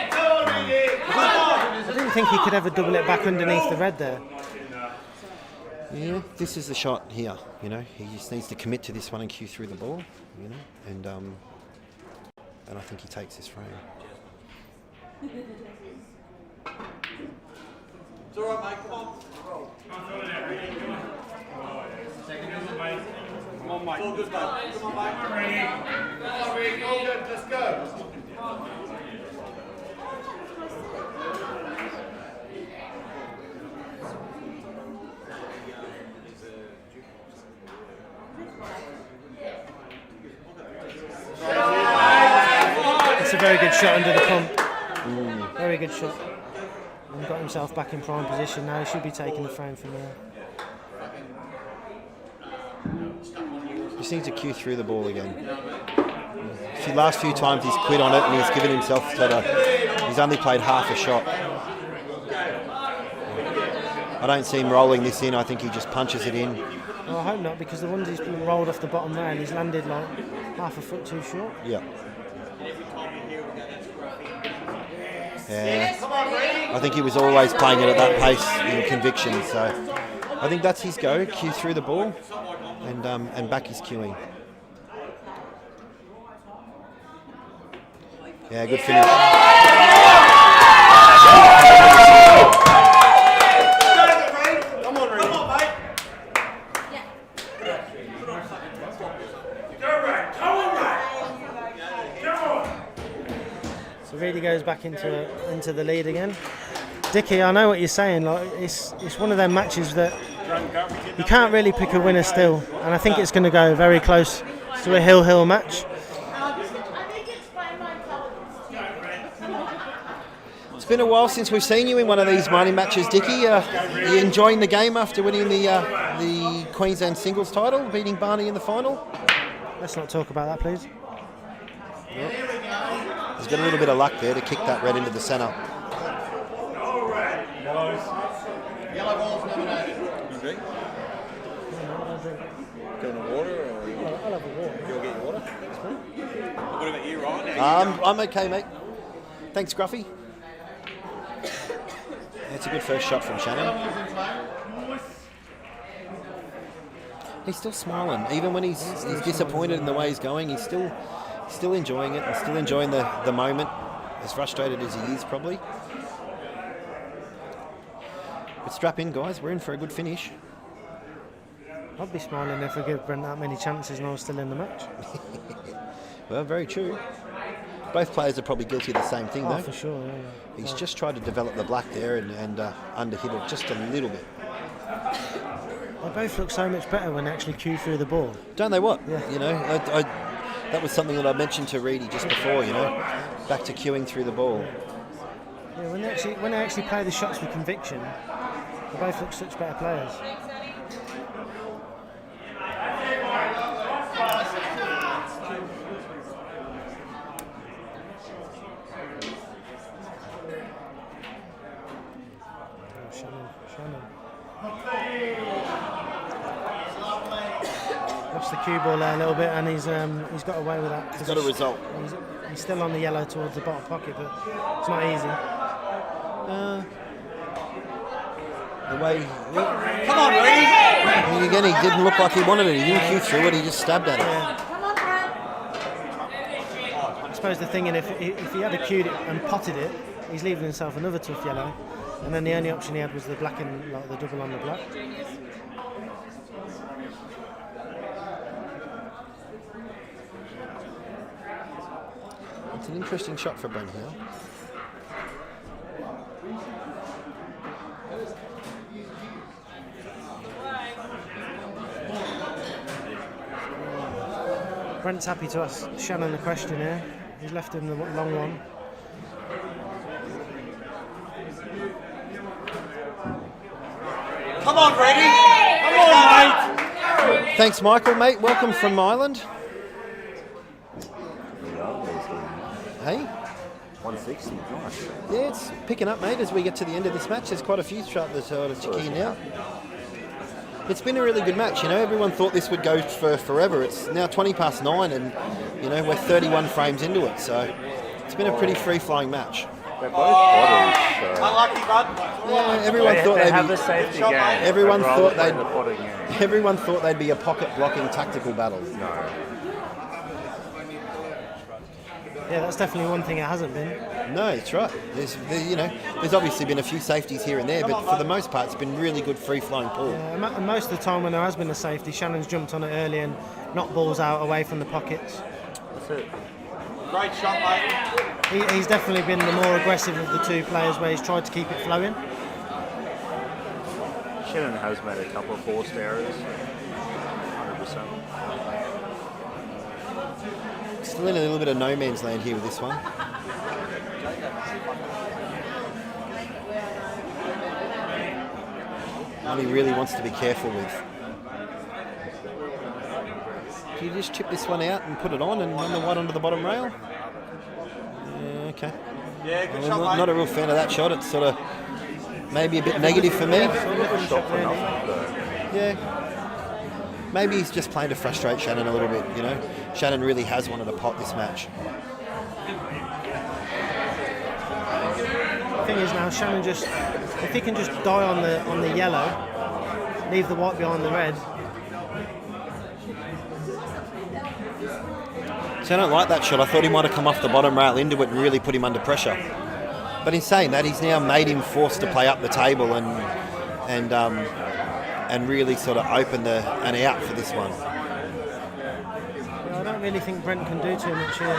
I didn't think he could ever double it back underneath the red there. Yeah, this is the shot here. You know, he just needs to commit to this one and cue through the ball. You know, and I think he takes this frame. It's all right, mate. Come on. Come on, mate. It's all good, mate. Come on, mate. Come on, Reedy. Come on, Reedy. All good. Let's go. It's a very good shot under the pump. Very good shot. And got himself back in prime position now. He should be taking the frame from there. Just needs to cue through the ball again. The last few times he's quit on it and he's given himself he's only played half a shot. I don't see him rolling this in. I think he just punches it in. Well, I hope not, because the ones he's rolled off the bottom rail, he's landed like half a foot too short. Yeah. Yeah. I think he was always playing it at that pace in conviction, so I think that's his go. Cue through the ball and back his cueing. Yeah, good finish. Come on, Reedy. Come on, mate. So Reedy goes back into the lead again. Dickie, I know what you're saying. Like it's one of them matches that you can't really pick a winner still, and I think it's going to go very close to a hill match. It's been a while since we've seen you in one of these mining matches, Dickie. Are you enjoying the game after winning the Queensland singles title, beating Barney in the final? Let's not talk about that, please. Yep. He's got a little bit of luck there to kick that red into the centre. Yellow ball's nominated. You drink? Get on the water, or I'll have a water. you'll get your water? What about you, Ryan? I'm okay, mate. Thanks, Gruffy. That's a good first shot from Shannon. He's still smiling, even when he's disappointed in the way he's going. He's still enjoying it and still enjoying the moment, as frustrated as he is probably. But strap in, guys. We're in for a good finish. I'd be smiling if we give Brent that many chances and I was still in the match. Well, very true. Both players are probably guilty of the same thing, though. Oh, for sure, yeah. He's just tried to develop the black there and underhit it just a little bit. They both look so much better when they actually cue through the ball. Don't they what? Yeah. You know, that was something that I mentioned to Reedy just before, you know, back to cueing through the ball. Yeah, when they actually play the shots with conviction, they both look such better players. Shannon. watched the cue ball there a little bit, and he's got away with that. He's got a result. He's still on the yellow towards the bottom pocket, but it's not easy. The way Come on, Reedy. again, he didn't look like he wanted it. He didn't cue through it. He just stabbed at it. Yeah. I suppose the thing, if he had cued it and potted it, he's leaving himself another tough yellow, and then the only option he had was the black and like the double on the black. It's an interesting shot for Brent here. Brent's happy to ask Shannon a question here. He's left him the long one. Come on, Reedy. Come on, mate. Thanks, Michael, mate. Welcome from Ireland. Hey? 160, nice. Yeah, it's picking up, mate, as we get to the end of this match. There's quite a few shots that are ticking now. It's been a really good match, you know. Everyone thought this would go for forever. It's now 20 past 9 and, you know, we're 31 frames into it. So it's been a pretty free-flowing match. They're both potters, so... Unlucky, bud. Yeah, everyone thought they they'd have be... a safety game. Everyone I'd rather thought play they'd... the potting game. Everyone thought they'd be a pocket-blocking tactical battle. No. Yeah, that's definitely one thing it hasn't been. No, that's right. There's obviously been a few safeties here and there, but for the most part, it's been really good free-flowing pool. Yeah, and most of the time when there has been a safety, Shannon's jumped on it early and knocked balls out away from the pockets. That's it. Great shot, mate. He's definitely been the more aggressive of the two players, where he's tried to keep it flowing. Shannon has made a couple of forced errors. 100%. Still in a little bit of no man's land here with this one. One he really wants to be careful with. Do you just chip this one out and put it on and run the white onto the bottom rail? Yeah, okay. Yeah, good I'm shot, mate. not a real fan of that shot. It's sort of maybe a bit negative for me. Shot for nothing, though. Yeah. Maybe he's just playing to frustrate Shannon a little bit, you know. Shannon really has wanted to pot this match. The thing is now, Shannon if he can just die on the yellow, leave the white behind the red. So I don't like that shot. I thought he might have come off the bottom rail into it and really put him under pressure. But in saying that, he's now made him forced to play up the table and really sort of open an out for this one. Yeah, I don't really think Brent can do too much here.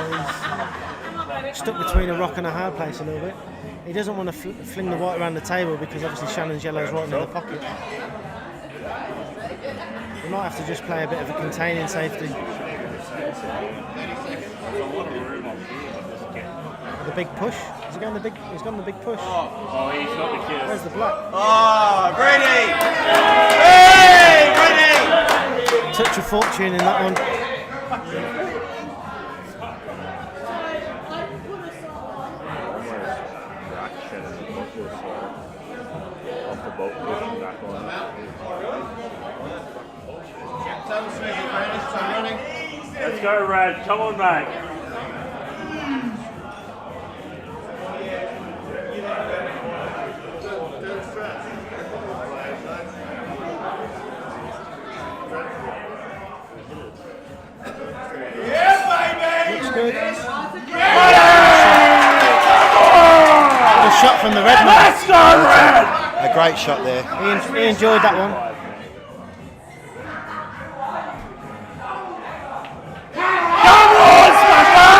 He's stuck between a rock and a hard place a little bit. He doesn't want to fling the white around the table because obviously Shannon's yellow's right in the pocket. He might have to just play a bit of a containing safety. The big push. Is he going the big? He's gone the big push. Oh, he's not the kid. Where's the black? Oh, Reedy. Hey, Reedy. Touch of fortune in that one. Off the boat, pushing back on. Let's go, Rad. Come on, mate. Looks good. A shot from the red man. Let's go, Rad. A great shot there. He enjoyed that one. Come on, Smasher!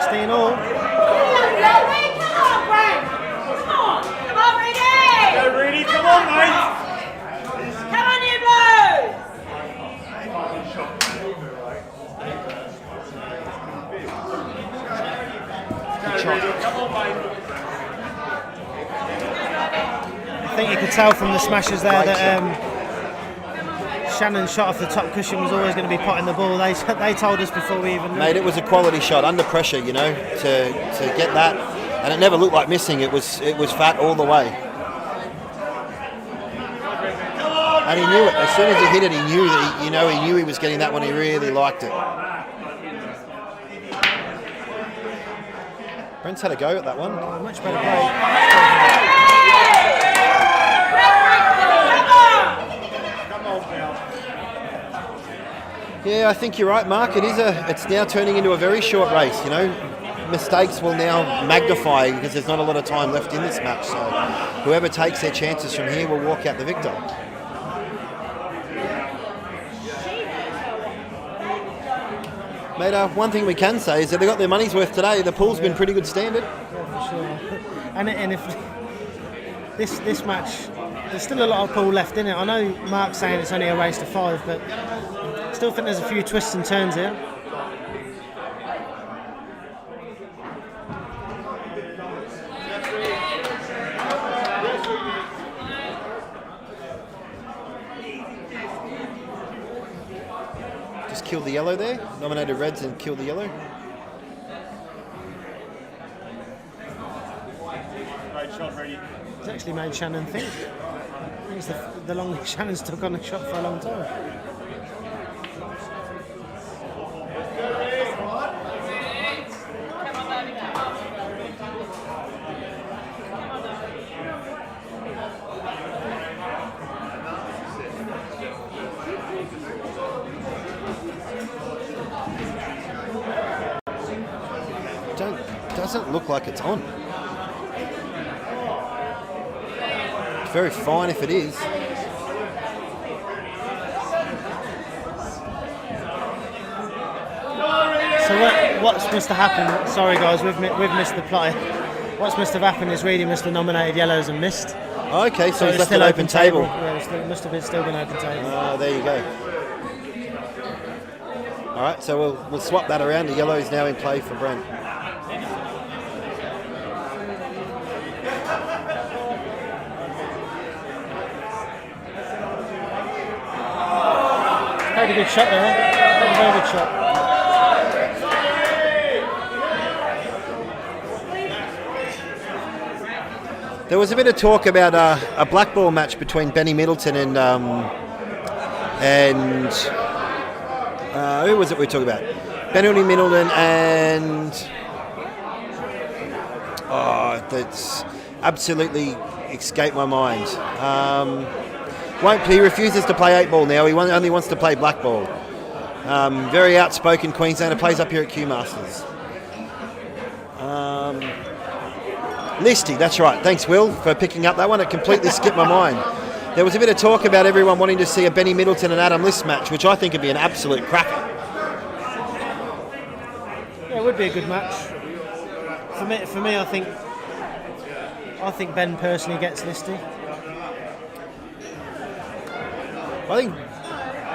16 all. Go, Reedy. Come on, mate. I think you could tell from the smashes there that Shannon's shot off the top cushion was always going to be potting the ball. They told us before we even knew. Mate, it was a quality shot under pressure, you know, to get that, and it never looked like missing. It was fat all the way. And he knew it. As soon as he hit it, he knew that he knew he was getting that one. He really liked it. Brent's had a go at that one. Oh, much better play. Yeah, I think you're right, Mark. It's now turning into a very short race. Mistakes will now magnify because there's not a lot of time left in this match. So whoever takes their chances from here will walk out the victor. Mate, one thing we can say is that they got their money's worth today. The pool's been pretty good standard. Yeah, for sure. And if this match, there's still a lot of pool left in it. I know Mark's saying it's only a race to 5, but I still think there's a few twists and turns here. Killed the yellow there. Nominated reds and killed the yellow. Right, shot ready. It's actually made Shannon think. I think it's the longest Shannon's took on a shot for a long time. Doesn't look like it's on. It's very fine if it is. So what's must have happened? Sorry guys, we've missed the play. What's must have happened is Reedy must have nominated yellows and missed. Okay, so he's it's left still an open table. Yeah, it must have still been open table. There you go. All right, so we'll swap that around. The yellow is now in play for Brent. Played a good shot there. Played a very good shot. There was a bit of talk about a black ball match between Benny Middleton and who was it we were talking about? Benny Middleton and that's absolutely escaped my mind. He refuses to play 8 ball now. He only wants to play black ball. Very outspoken Queenslander, plays up here at Q Masters. Listy, that's right. Thanks, Will, for picking up that one. It completely skipped my mind. There was a bit of talk about everyone wanting to see a Benny Middleton and Adam List match, which I think would be an absolute cracker. Yeah, it would be a good match. For me, I think Ben personally gets Listy. I think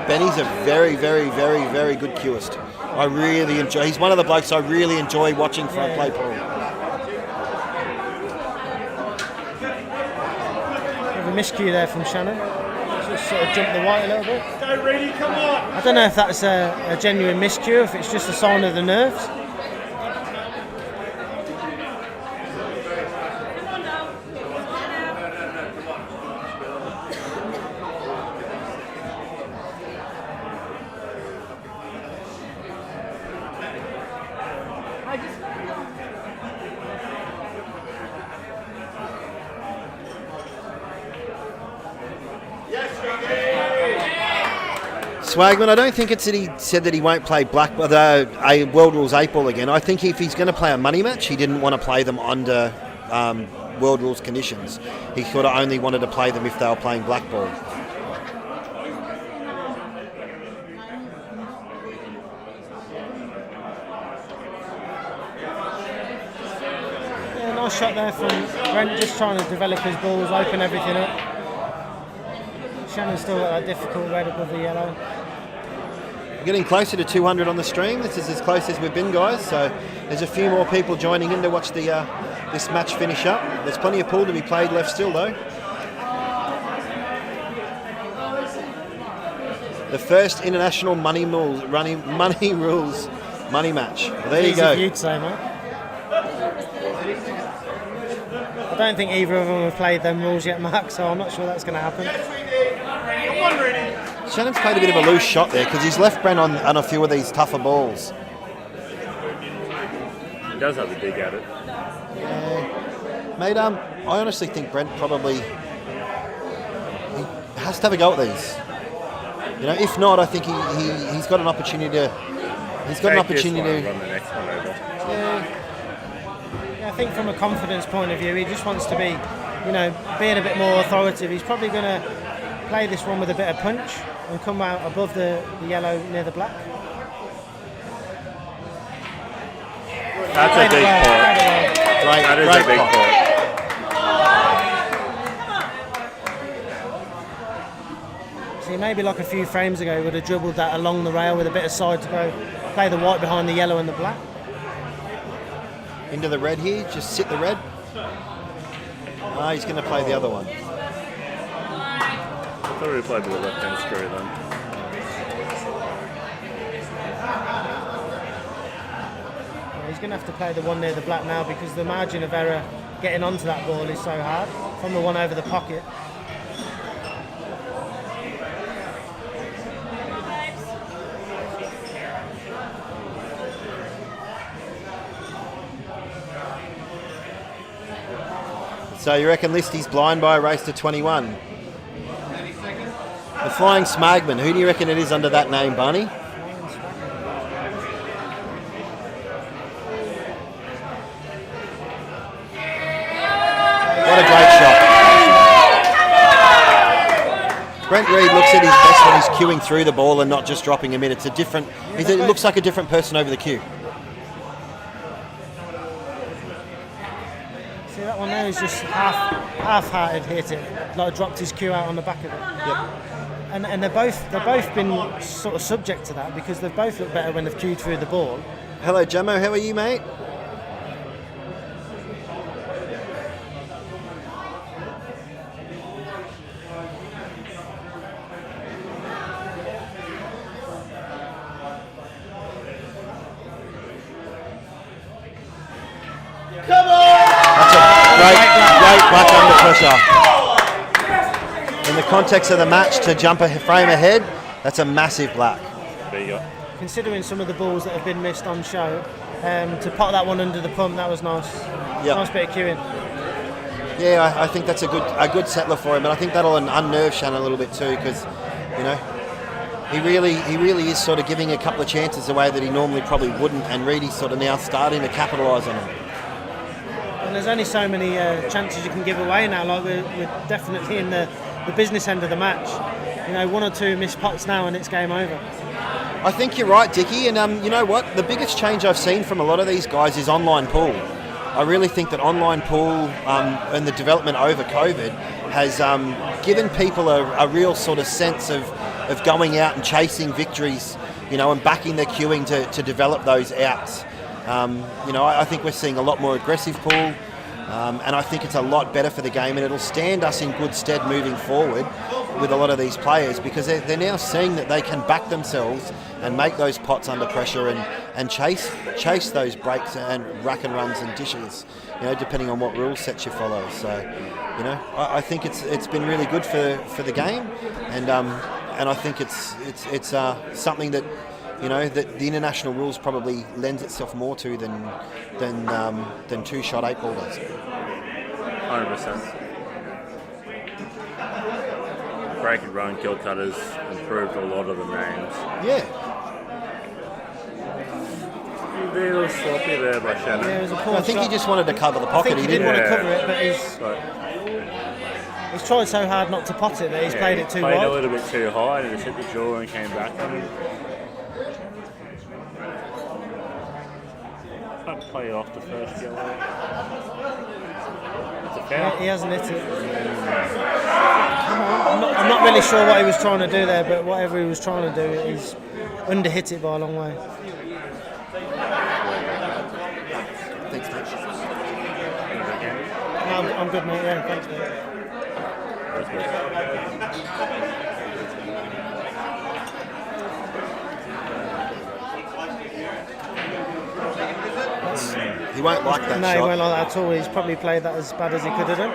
Benny's a very, very, very, very good cueist. I really enjoy. He's one of the blokes I really enjoy watching front play pool. Have a miscue there from Shannon. Just sort of jumped the white a little bit. Go, Reedy, come on! I don't know if that's a genuine miscue, if it's just a sign of the nerves. Swagman, I don't think it's that he said that he won't play a World Rules 8 ball again. I think if he's going to play a money match, he didn't want to play them under World Rules conditions. He sort of only wanted to play them if they were playing black ball. Yeah, nice shot there from Brent, just trying to develop his balls, open everything up. Shannon's still got that difficult red above the yellow. We're getting closer to 200 on the stream. This is as close as we've been, guys. So there's a few more people joining in to watch this match finish up. There's plenty of pool to be played left still, though. The first international money rules match. Well, there you go. You'd say, mate. I don't think either of them have played them rules yet, Mark, so I'm not sure that's going to happen. Shannon's played a bit of a loose shot there because he's left Brent on a few of these tougher balls. He does have a dig at it. Yeah. Mate, I honestly think Brent probably he has to have a go at these. You know, if not, I think he's got an opportunity to. He's got an opportunity to run the next one over. Yeah, I think from a confidence point of view, he just wants to be, you know, being a bit more authoritative. He's probably going to play this one with a bit of punch and come out above the yellow near the black. That's a big pot. That is a big pot. See, maybe like a few frames ago, he would have dribbled that along the rail with a bit of side to go, play the white behind the yellow and the black. into the red here, just sit the red. He's going to play the other one. I thought he played with the left-hand screw then. He's going to have to play the one near the black now because the margin of error getting onto that ball is so hard from the one over the pocket. So you reckon Listy's blind by a race to 21? The Flying Smagman. Who do you reckon it is under that name, Barney? What a great shot. Brent Reid looks at his best when he's queuing through the ball and not just dropping him in. It's a different. It looks like a different person over the queue. See, that one there is just half-hearted hit it, like dropped his cue out on the back of it. Yep. And they've both been sort of subject to that because they've both looked better when they've queued through the ball. Hello, Jamo. How are you, mate? Great black under pressure. In the context of the match, to jump a frame ahead, that's a massive black. There you go. Considering some of the balls that have been missed on show, to pot that one under the pump, that was nice. Yep. Nice bit of queuing. Yeah, I think that's a good settler for him, and I think that'll unnerve Shannon a little bit too, because you know he really is sort of giving a couple of chances away that he normally probably wouldn't, and Reedy's sort of now starting to capitalise on them. And there's only so many chances you can give away now. Like we're definitely in the business end of the match. You know, one or two missed pots now and it's game over. I think you're right, Dickie, and you know what? The biggest change I've seen from a lot of these guys is online pool. I really think that online pool and the development over COVID has given people a real sort of sense of going out and chasing victories, you know, and backing their queuing to develop those outs. You know, I think we're seeing a lot more aggressive pool, and I think it's a lot better for the game, and it'll stand us in good stead moving forward with a lot of these players because they're now seeing that they can back themselves and make those pots under pressure and chase those breaks and rack and runs and dishes, you know, depending on what rule sets you follow. So, you know, I think it's been really good for the game, and I think it's something that, you know, that the international rules probably lends itself more to than two-shot 8-ball does. 100%. Break and run, kill cutters improved a lot of the names. Yeah. A little sloppy there by Shannon. Yeah, it was a poor I think shot. he just wanted to cover the pocket. I think he didn't want to cover it, but But he's tried so hard not to pot it that he's played it too played wide. a little bit too high and just hit the jaw and came back on him. Can't play off the first yellow. It's a foul. He hasn't hit it. I'm not really sure what he was trying to do there, but whatever he was trying to do, he's under-hit it by a long way. Thanks, mate. No, I'm good, mate. Yeah, thanks, mate. He won't like that No, shot. he won't like that at all. He's probably played that as bad as he could have done.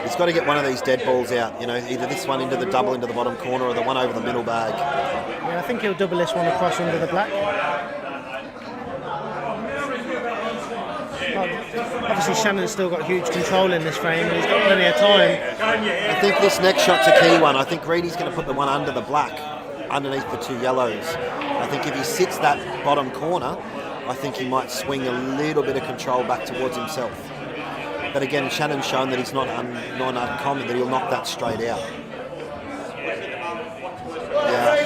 He's got to get one of these dead balls out, you know, either this one into the double into the bottom corner or the one over the middle bag. Yeah, I think he'll double this one across under the black. Obviously Shannon's still got huge control in this frame and he's got plenty of time. I think this next shot's a key one. I think Reedy's going to put the one under the black, underneath the 2 yellows. I think if he sits that bottom corner, I think he might swing a little bit of control back towards himself. But again, Shannon's shown that he's not uncommon, that he'll knock that straight out. Yeah.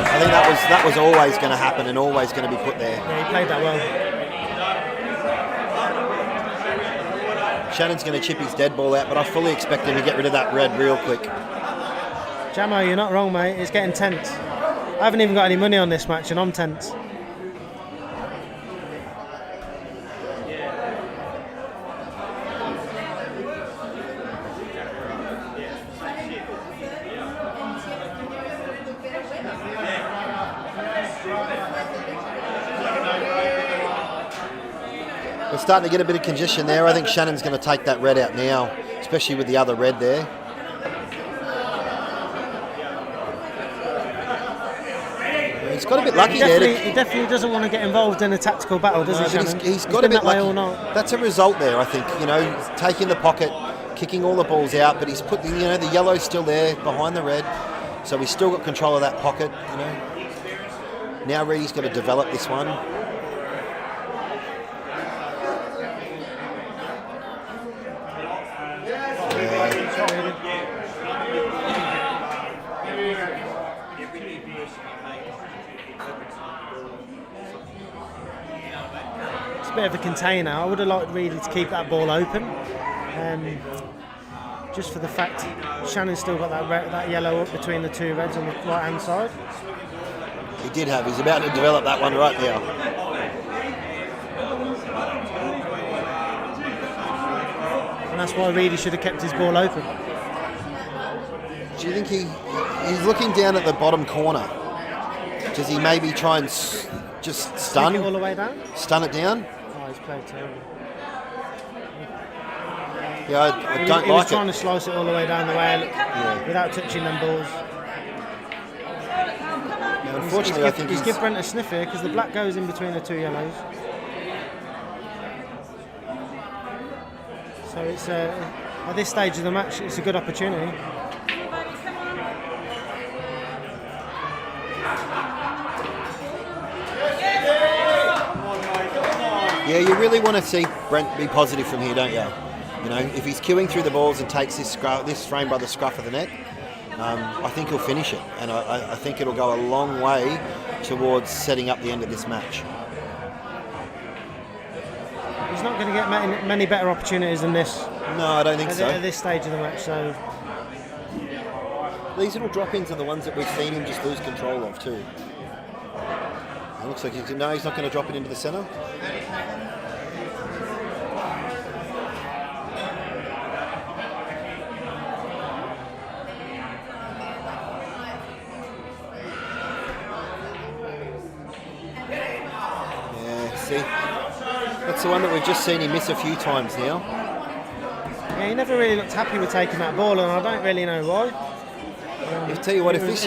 I think that was always going to happen and always going to be put there. Yeah, he played that well. Shannon's going to chip his dead ball out, but I fully expect him to get rid of that red real quick. Jamo, you're not wrong, mate. It's getting tense. I haven't even got any money on this match and I'm tense. We're starting to get a bit of congestion there. I think Shannon's going to take that red out now, especially with the other red there. He's got a bit lucky there. He definitely doesn't want to get involved in a tactical battle, does he, Shannon? He's got a bit that way lucky. all night. That's a result there, I think. You know, taking the pocket, kicking all the balls out, but he's put, you know, the yellow's still there behind the red, so he's still got control of that pocket. You know. Now Reedy's got to develop this one. It's a bit of a container. I would have liked Reedy to keep that ball open, just for the fact Shannon's still got that yellow up between the 2 reds on the right hand side. He did have. He's about to develop that one right now. And that's why Reedy should have kept his ball open. Do you think he's looking down at the bottom corner? Does he maybe try and just stun? Take it all the way down? Stun it down? Oh, he's played terrible. Yeah, I don't He was like trying it. to slice it all the way down the way without touching them balls. Now, unfortunately, I think he's give Brent a sniff here because the black goes in between the 2 yellows. So it's at this stage of the match, it's a good opportunity. Yeah, you really want to see Brent be positive from here, don't you? You know, if he's queuing through the balls and takes this frame by the scruff of the neck, I think he'll finish it, and I think it'll go a long way towards setting up the end of this match. He's not going to get many better opportunities than this. No, I don't think so. At this stage of the match, so these little drop-ins are the ones that we've seen him just lose control of too. It looks like he's not going to drop it into the centre. See, that's the one that we've just seen him miss a few times now. Yeah, he never really looked happy with taking that ball, and I don't really know why. I tell you what, if this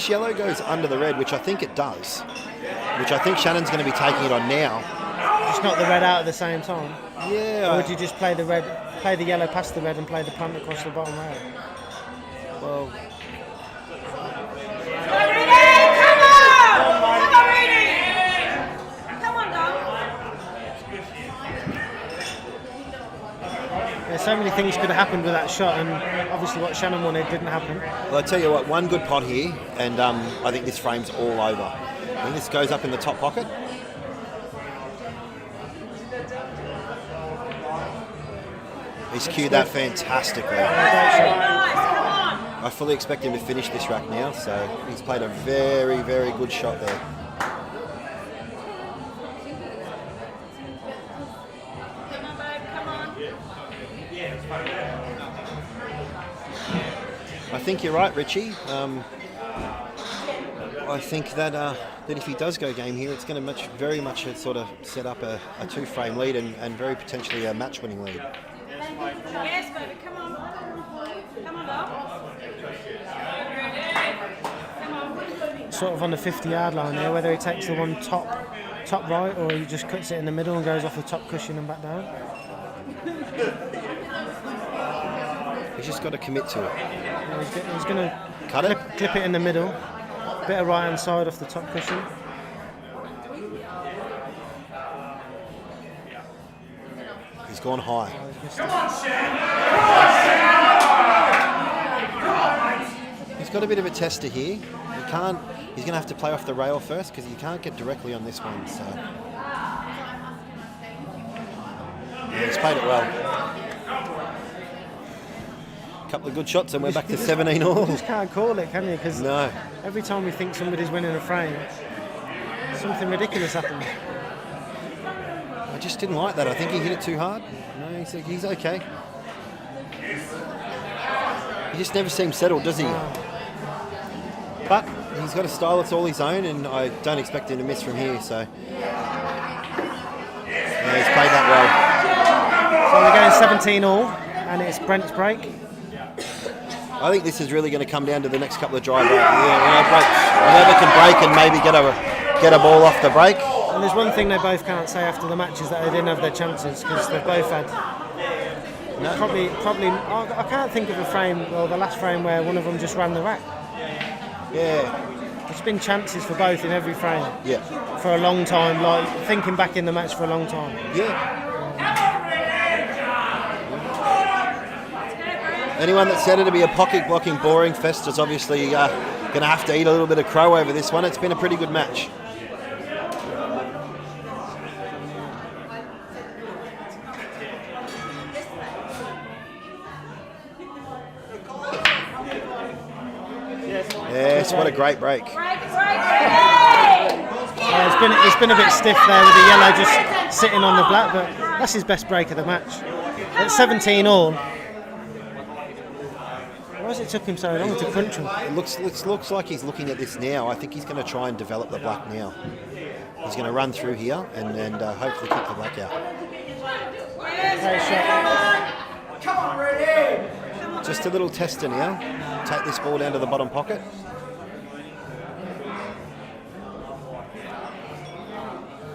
yellow goes under the red, which I think it does, which I think Shannon's going to be taking it on now. Just not the red out at the same time. Yeah. Or would you just play the yellow past the red and play the punt across the bottom rail? Well. There's so many things could have happened with that shot, and obviously what Shannon wanted didn't happen. Well, I tell you what, one good pot here, and I think this frame's all over. I think this goes up in the top pocket. He's cued that fantastically. I fully expect him to finish this rack now, so he's played a very, very good shot there. I think you're right, Richie. I think that if he does go game here, it's going to very much sort of set up a 2-frame lead and very potentially a match-winning lead. Yes, baby, come on. Come on, dog. Come on. Sort of on the 50-yard line there, whether he takes the one top right or he just cuts it in the middle and goes off the top cushion and back down. He's just got to commit to it. Yeah, he's going to Cut it. clip it in the middle, bit of right hand side off the top cushion. He's gone high. He's got a bit of a tester here. He's going to have to play off the rail first because he can't get directly on this one. So yeah, he's played it well. A couple of good shots and we're back to 17 all. You just can't call it, can you? Because No. every time we think somebody's winning a frame, something ridiculous happens. I just didn't like that. I think he hit it too hard. No, he's okay. He just never seems settled, does he? But he's got a style that's all his own, and I don't expect him to miss from here. So yeah, he's played that So we're going 17 all, and it's Brent's break. well. I think this is really going to come down to the next couple of drive breaks. Whoever can break and maybe get a ball off the break. And there's one thing they both can't say after the match is that they didn't have their chances because they've both had. Probably. I can't think of a frame, the last frame where one of them just ran the rack. Yeah. There's been chances for both in every frame. Yeah. For a long time, like thinking back in the match for a long time. Yeah. Anyone that said it'd be a pocket blocking boring fest is obviously going to have to eat a little bit of crow over this one. It's been a pretty good match. Yes, what a great break. It's been a bit stiff there with the yellow just sitting on the black, but that's his best break of the match. At 17 all. Why has it took him so long to crunch him? It looks like he's looking at this now. I think he's going to try and develop the black now. He's going to run through here and hopefully kick the black out. Great shot. Come on, ready! Just a little tester now. Take this ball down to the bottom pocket.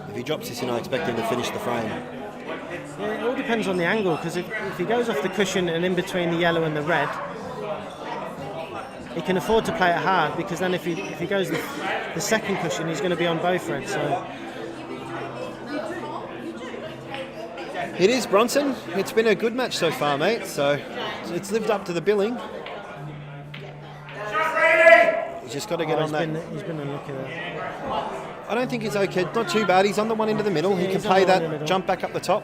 If he drops this in, I expect him to finish the frame. Yeah, it all depends on the angle, because if he goes off the cushion and in between the yellow and the red, he can afford to play it hard, because then if he goes the second cushion, he's going to be on both reds. So It is Bronson. It's been a good match so far, mate. So it's lived up to the billing. He's just got to get on that. He's been unlucky there. I don't think he's okay. Not too bad. He's on the one end of the middle. He can he's on play the one in the that, middle. jump back up the top.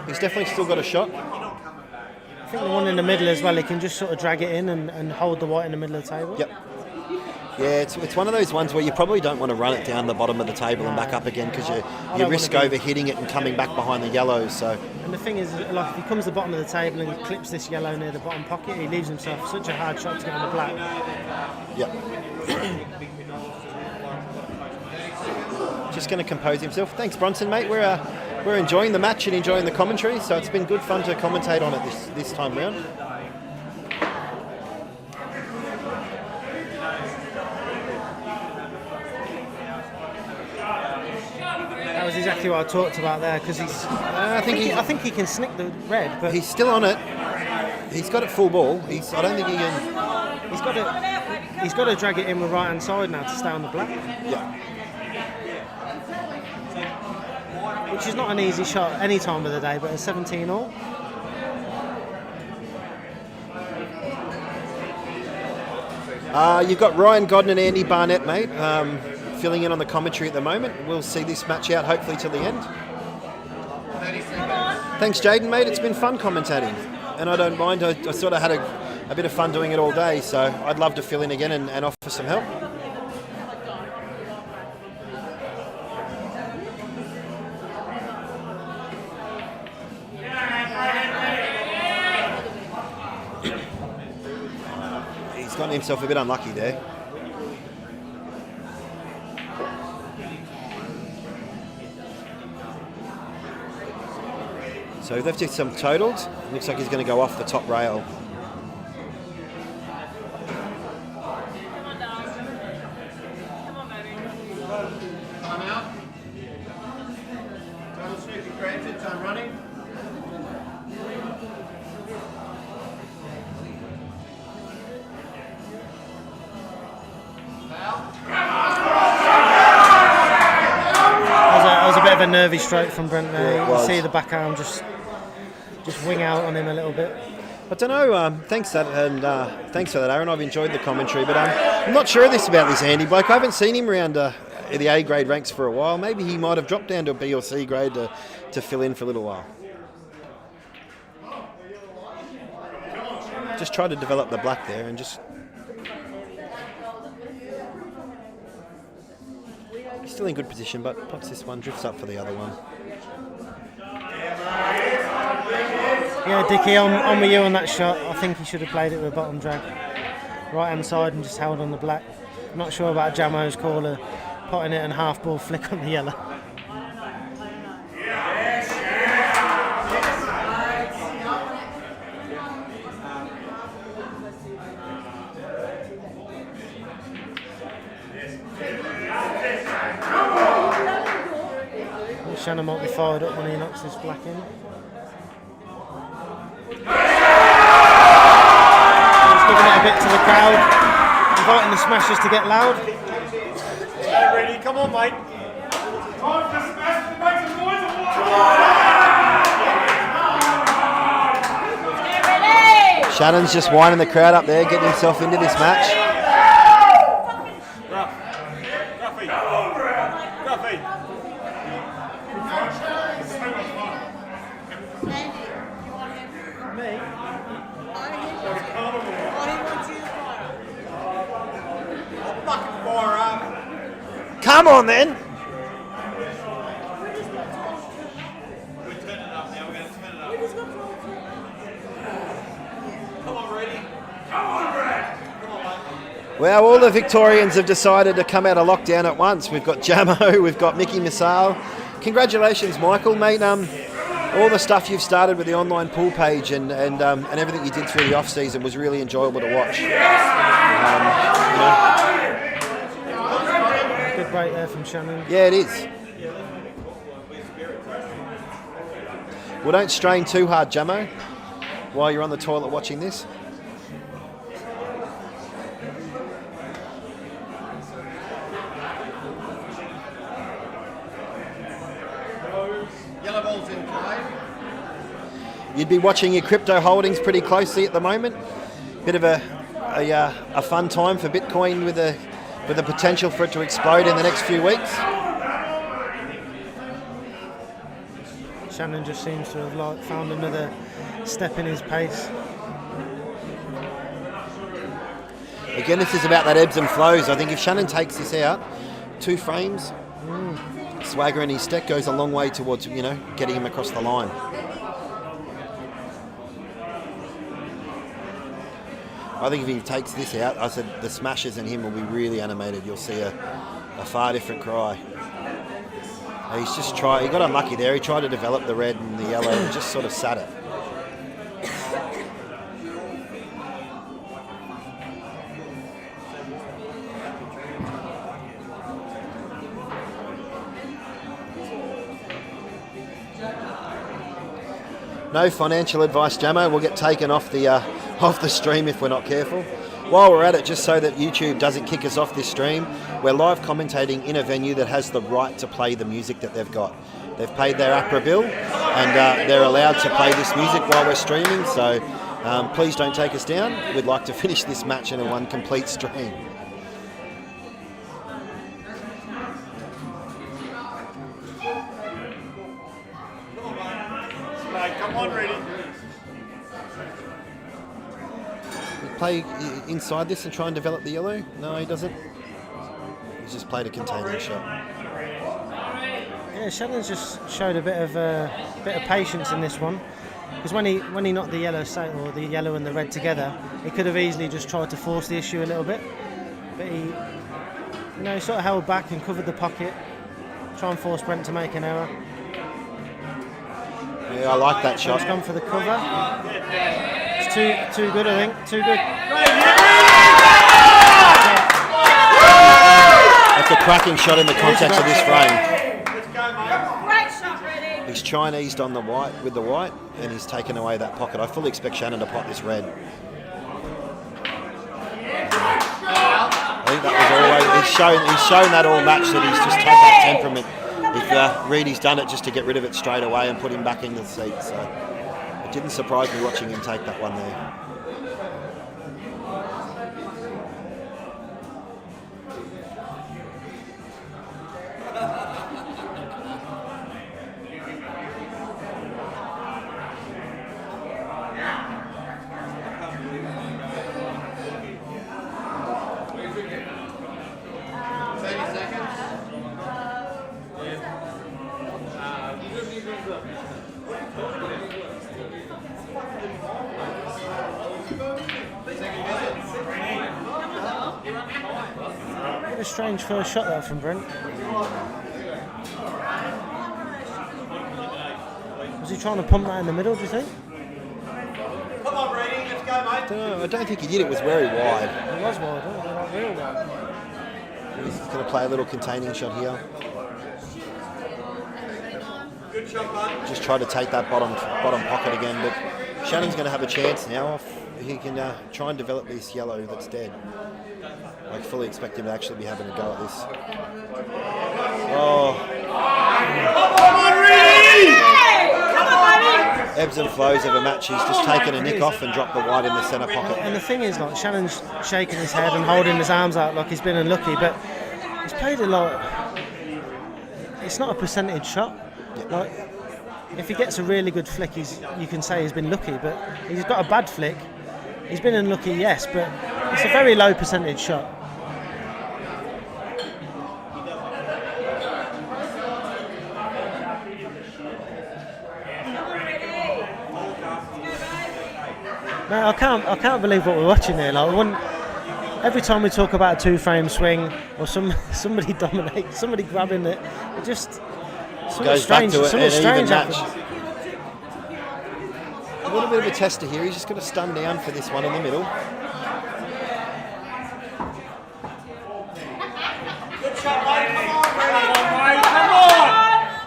He's definitely still got a shot. I think the one in the middle as well, he can just sort of drag it in and hold the white in the middle of the table. Yep. Yeah, it's one of those ones where you probably don't want to run it down the bottom of the table and back up again, because you risk overhitting it and coming back behind the yellows. So And the thing is, like, if he comes to the bottom of the table and he clips this yellow near the bottom pocket, he leaves himself such a hard shot to get on the black. yep. Just going to compose himself. Thanks, Bronson, mate. We're enjoying the match and enjoying the commentary, so it's been good fun to commentate on it this time round. That was exactly what I talked about there, because I think he can snick the red, but He's still on it. He's got it full ball. I don't think he can. he's got to drag it in with right hand side now to stay on the black, Yeah. which is not an easy shot any time of the day, but at 17 all. You've got Ryan Godden and Andy Barnett, mate, filling in on the commentary at the moment. We'll see this match out hopefully till the end. Thanks, Jaden, mate. It's been fun commentating, and I don't mind. I sort of had a bit of fun doing it all day, so I'd love to fill in again and offer some help. He's gotten himself a bit unlucky there. So they've just some totaled. Looks like he's going to go off the top rail. Time out. Total sweeping granted. Time running. That was a bit of a nervy stroke from Brent there. Yeah, it You was. can see the back arm just wing out on him a little bit. I don't know. Thanks for that, Aaron. I've enjoyed the commentary, but I'm not sure about this Andy bloke. I haven't seen him around the A grade ranks for a while. Maybe he might have dropped down to a B or C grade to fill in for a little while. Just try to develop the black there and just. He's still in good position, but pops this one, drifts up for the other one. Yeah, Dickie, I'm with you on that shot. I think he should have played it with a bottom drag. Right hand side and just held on the black. I'm not sure about Jamo's call of potting it and half ball flick on the yellow. Shannon might be fired up when he knocks this black in. He's giving it a bit to the crowd, inviting the smashers to get loud. Get ready, come on, mate. Time to smash and make some noise and walk. Shannon's just winding the crowd up there, getting himself into this match. Gruffy. Gruffy. Come on then. We're turning it up now. We're going to turn it up. Come on, Reedy. Come on, Brent. Well, all the Victorians have decided to come out of lockdown at once. We've got Jamo, we've got Mickey Missile. Congratulations, Michael, mate. All the stuff you've started with the online pool page and everything you did through the off season was really enjoyable to watch. Good break there from Shannon. Yeah, it is. Well, don't strain too hard, Jamo, while you're on the toilet watching this. Yellow ball's in play. You'd be watching your crypto holdings pretty closely at the moment. Bit of a fun time for Bitcoin with the potential for it to explode in the next few weeks. Shannon just seems to have found another step in his pace. Again, this is about that ebbs and flows. I think if Shannon takes this out, 2 frames, swagger in his step goes a long way towards, getting him across the line. I think if he takes this out, I said the smashers and him will be really animated. You'll see a far different cry. He's just he got unlucky there. He tried to develop the red and the yellow and just sort of sat it. No financial advice, Jamo. We'll get taken off the stream if we're not careful. While we're at it, just so that YouTube doesn't kick us off this stream, we're live commentating in a venue that has the right to play the music that they've got. They've paid their APRA bill and they're allowed to play this music while we're streaming, so please don't take us down. We'd like to finish this match in a one complete stream. Come on, Reedy. Play inside this and try and develop the yellow? No, he doesn't. He's just played a containing shot. Yeah, Shannon's just showed a bit of patience in this one, because when he knocked the yellow or the yellow and the red together, he could have easily just tried to force the issue a little bit, but he sort of held back and covered the pocket, try and force Brent to make an error. Yeah, I like that He's shot. gone for the cover. It's too good, I think. Too good. That's a cracking shot in the context of this frame. Great shot, Ready. He's Chinesed on the white with the white, and he's taken away that pocket. I fully expect Shannon to pot this red. I think that was always he's shown that all match that he's just had that temperament. If Reedy's done it just to get rid of it straight away and put him back in the seat, so it didn't surprise me watching him take that one there. Bit of a strange first shot there from Brent. Was he trying to pump that in the middle, do you think? Come on, Brady, let's go, mate. I don't think he did. It was very wide. It was wide, wasn't it? Like real wide. He's going to play a little containing shot here. Good shot, bud. Just try to take that bottom pocket again, but Shannon's going to have a chance now. He can try and develop this yellow that's dead. I fully expect him to actually be having a go at this. Oh, Come on, Reedy! Come on, baby. ebbs and flows of a match. He's just taken a nick off and dropped the white in the centre pocket. And the thing is, like, Shannon's shaking his head and holding his arms out like he's been unlucky, but he's played a lot. It's not a percentage shot. Like, if he gets a really good flick, you can say he's been lucky, but he's got a bad flick. He's been unlucky, yes, but it's a very low percentage shot. No, I can't believe what we're watching here. Like, every time we talk about a two-frame swing or somebody dominates, somebody grabbing it, it just Goes back to an even match. happens. A little bit of a tester here. He's just got to stun down for this one in the middle. Good shot, mate. Come on, Brady. Come on.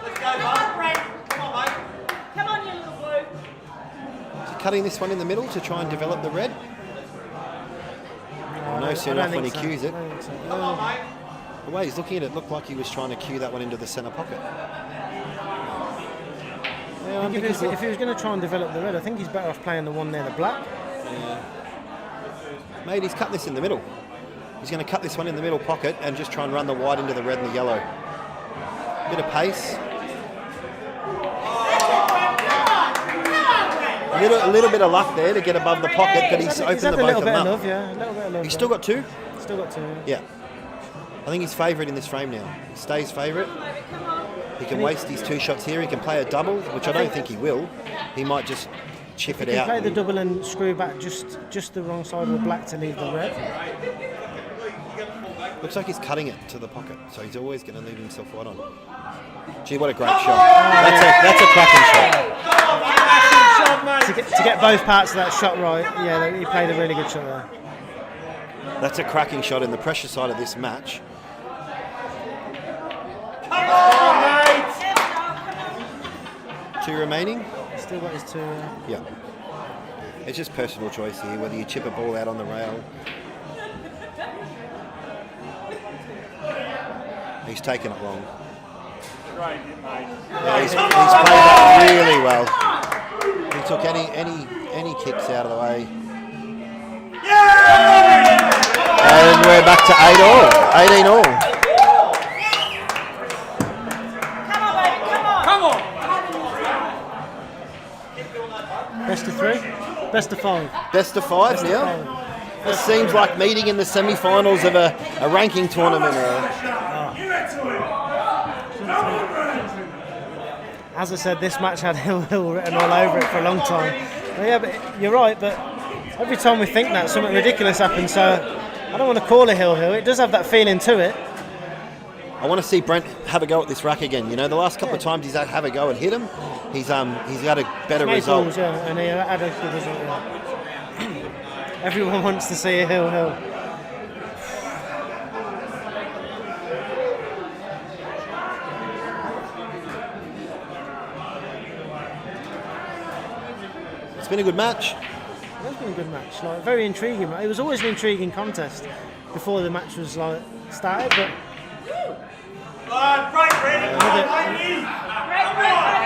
Let's go, bud. Come on, mate. Come on, you little blue. Is he cutting this one in the middle to try and develop the red? No soon enough when he cues it. Come on, mate. The way he's looking at it looked like he was trying to cue that one into the centre pocket. Yeah, If he was going to try and develop the red, I think he's better off playing the one near the black. Mate, he's cut this in the middle. He's going to cut this one in the middle pocket and just try and run the white into the red and the yellow. Bit of pace. A little bit of luck there to get above the pocket, but he's opened the both of them up. A little bit of love. He's still got two? Still got two. Yeah. I think he's favourite in this frame now. He stays favourite. He can waste these two shots here. He can play a double, which I don't think he will. He might just chip it He can out. play the double and screw back just the wrong side of the black to leave the red. Looks like he's cutting it to the pocket, so he's always going to leave himself white on. Gee, what a great shot. That's a cracking shot. To get both parts of that shot right, yeah, he played a really good shot there. That's a cracking shot in the pressure side of this match. Come on, mate. Two remaining. Still got his two. Yeah. It's just personal choice here, whether you chip a ball out on the rail. He's taken it long. Great, mate. Yeah, he's played that really well. He took any kicks out of the way. And we're back to 18 all. Come on, baby. Come on. Best of three? Best of five. Best of five now. This seems like meeting in the semi-finals of a ranking tournament. As I said, this match had Hill written all over it for a long time. But yeah, but you're right, but every time we think that, something ridiculous happens, so I don't want to call it Hill. It does have that feeling to it. I I want to see Brent have a go at this rack again. You know, the last couple of times he's had have a go and hit him, he's got a better Made result. balls, yeah, and he had a good result. Yeah. Everyone wants to see a hill. It's been a good match. It's been a good match, like very intriguing. It was always an intriguing contest before the match was like started, but Break, ready. Come on, mate.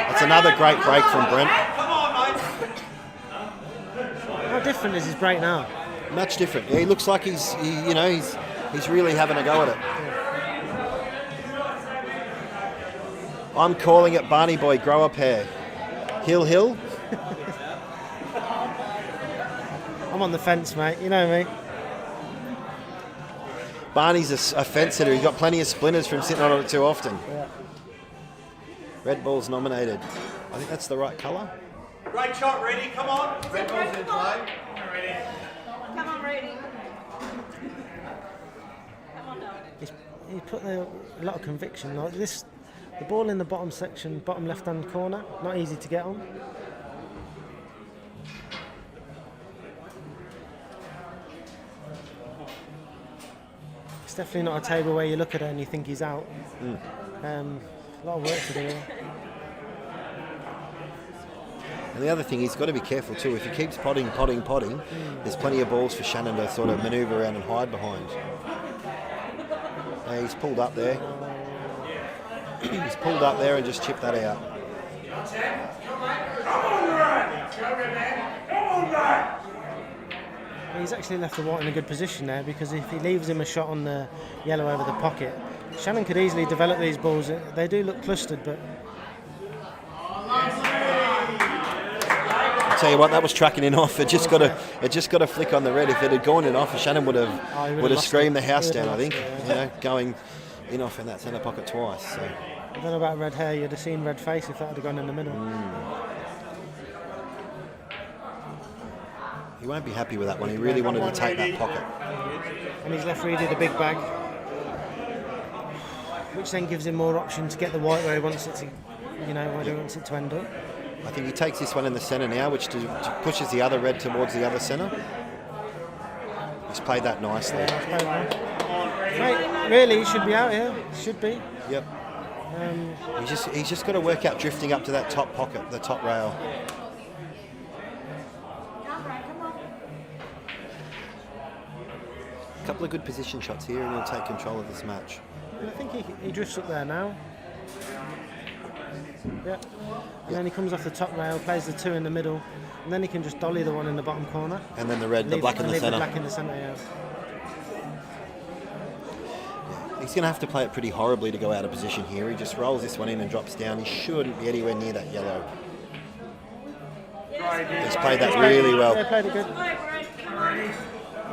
It's another great break from Brent. Come on, mate. how different is his break now? Much different. Yeah, he looks like he's really having a go at it. I'm calling it Barney Boy grow up hair. Hill. I'm on the fence, mate. You know me. Barney's a fence hitter. He's got plenty of splinters from sitting on it too often. Yeah. Red Bull's nominated. I think that's the right colour. Great shot, ready. Come on. Red Bull's in play. Come on, Rudy. Come on, dog. He put a lot of conviction. Like this, the ball in the bottom section, bottom left-hand corner, not easy to get on. It's definitely not a table where you look at it and you think he's out. A lot of work to do here. And the other thing, he's got to be careful too. If he keeps potting, there's plenty of balls for Shannon to sort of manoeuvre around and hide behind. He's pulled up there. He's pulled up there and just chipped that out. He's actually left the white in a good position there, because if he leaves him a shot on the yellow over the pocket, Shannon could easily develop these balls. They do look clustered, but I'll tell you what, that was tracking in off. It just got a flick on the red. If it had gone in off, Shannon would have screamed the house down. I think, going in off in that centre pocket twice. So. I don't know about red hair. You'd have seen red face if that had gone in the middle. He won't be happy with that one. He really wanted to take that pocket. And he's left Reedy the big bag, which then gives him more option to get the white where he wants it to, where he wants it to end up. I think he takes this one in the centre now, which pushes the other red towards the other centre. He's played that nicely. Mate, really, he should be out here. Should be. Yep. He's just got to work out drifting up to that top pocket, the top rail. A couple of good position shots here, and he'll take control of this match. I think he drifts up there now. Yeah. And then he comes off the top rail, plays the two in the middle, and then he can just dolly the one in the bottom corner. And then the black in the centre. Black in the centre, yeah. He's going to have to play it pretty horribly to go out of position here. He just rolls this one in and drops down. He shouldn't be anywhere near that yellow. He's played that really well. Yeah, played it good.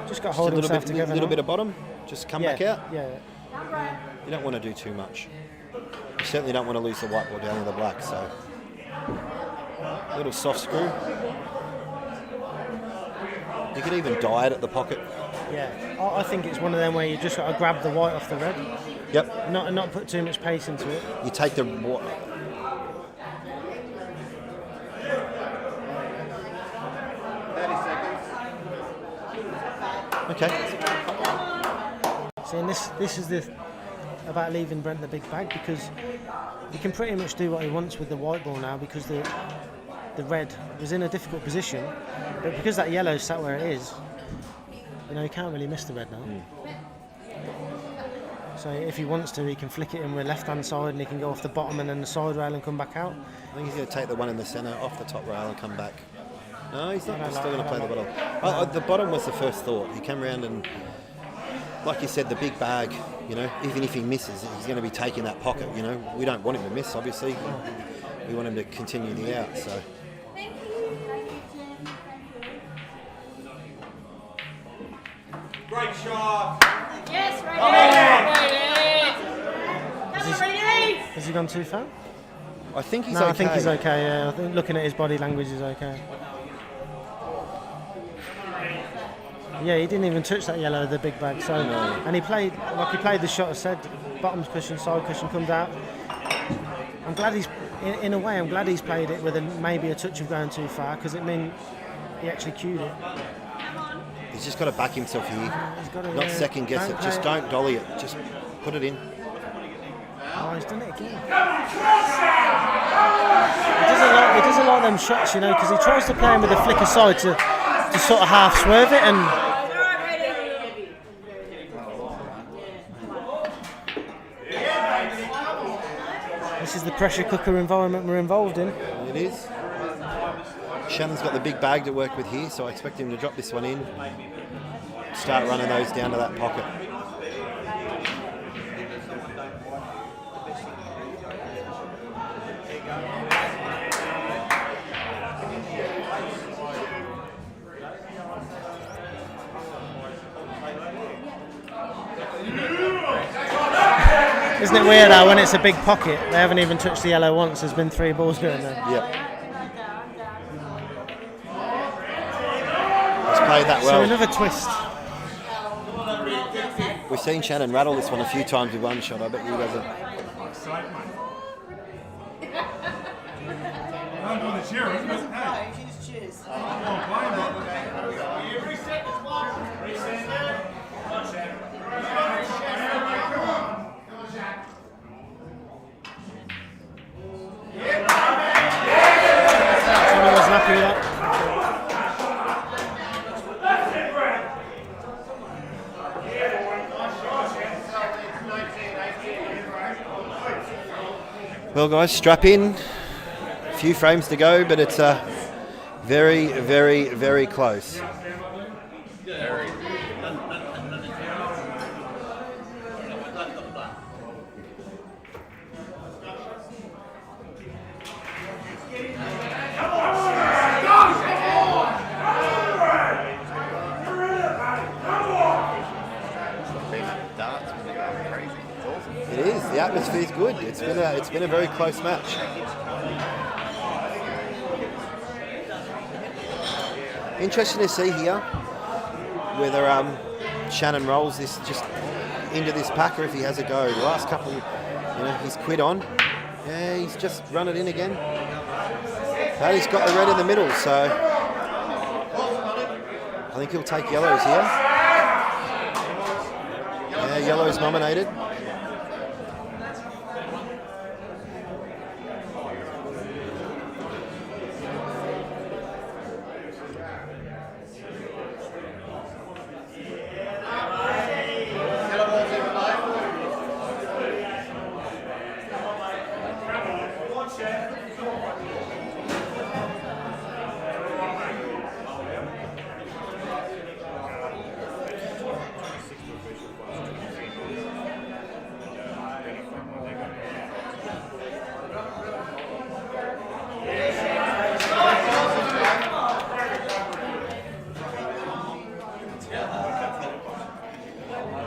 Just got to hold himself together. A little bit of bottom, just come back out. Yeah. You don't want to do too much. You certainly don't want to lose the white ball down to the black, so. A little soft screw. You could even die it at the pocket. Yeah, I think it's one of them where you just got to grab the white off the red. Yep. Not put too much pace into it. You take the... Okay. See, and this is about leaving Brent the big bag, because he can pretty much do what he wants with the white ball now, because the red was in a difficult position, but because that yellow sat where it is, he can't really miss the red now. So if he wants to, he can flick it in with left hand side, and he can go off the bottom and then the side rail and come back out. I think he's going to take the one in the centre off the top rail and come back. No, he's not. He's still going to play the bottom. The bottom was the first thought. He came around and, like you said, the big bag, even if he misses, he's going to be taking that pocket, We don't want him to miss, obviously. We want him to continue the out, so. Great shot. Yes, Rudy. Come on, Rudy. Has he gone too far? I think he's no, okay. I think he's okay, yeah. I think looking at his body language is okay. Yeah, he didn't even touch that yellow, the big bag. So, and he played the shot I said. bottoms cushion, side cushion comes out. I'm glad in a way, I'm glad he's played it with maybe a touch of going too far, because it meant he actually cued it. He's just got to back himself here. He's got to, Not second guess it. Just don't dolly it. Just put it in. Oh, he's done it again. He does a lot of them shots, you know, because he tries to play him with a flicker side to sort of half swerve it, and this is the pressure cooker environment we're involved in. It is. Shannon's got the big bag to work with here, so I expect him to drop this one in. Start running those down to that pocket. Isn't it weird how when it's a big pocket, they haven't even touched the yellow once, there's been 3 balls going there. Yep. He's played that well. So another twist. We've seen Shannon rattle this one a few times with one shot. I bet he doesn't. I'm doing the cheer, isn't it? Hey. Someone was happy with that. Well, guys, strap in. A few frames to go, but it's very, very, very close. It is. The atmosphere's good. It's been a very close match. Interesting to see here whether Shannon rolls this just into this pack or if he has a go. The last couple, he's quit on. Yeah, he's just run it in again. But he's got the red in the middle, so I think he'll take yellows here. Yeah, yellow's nominated.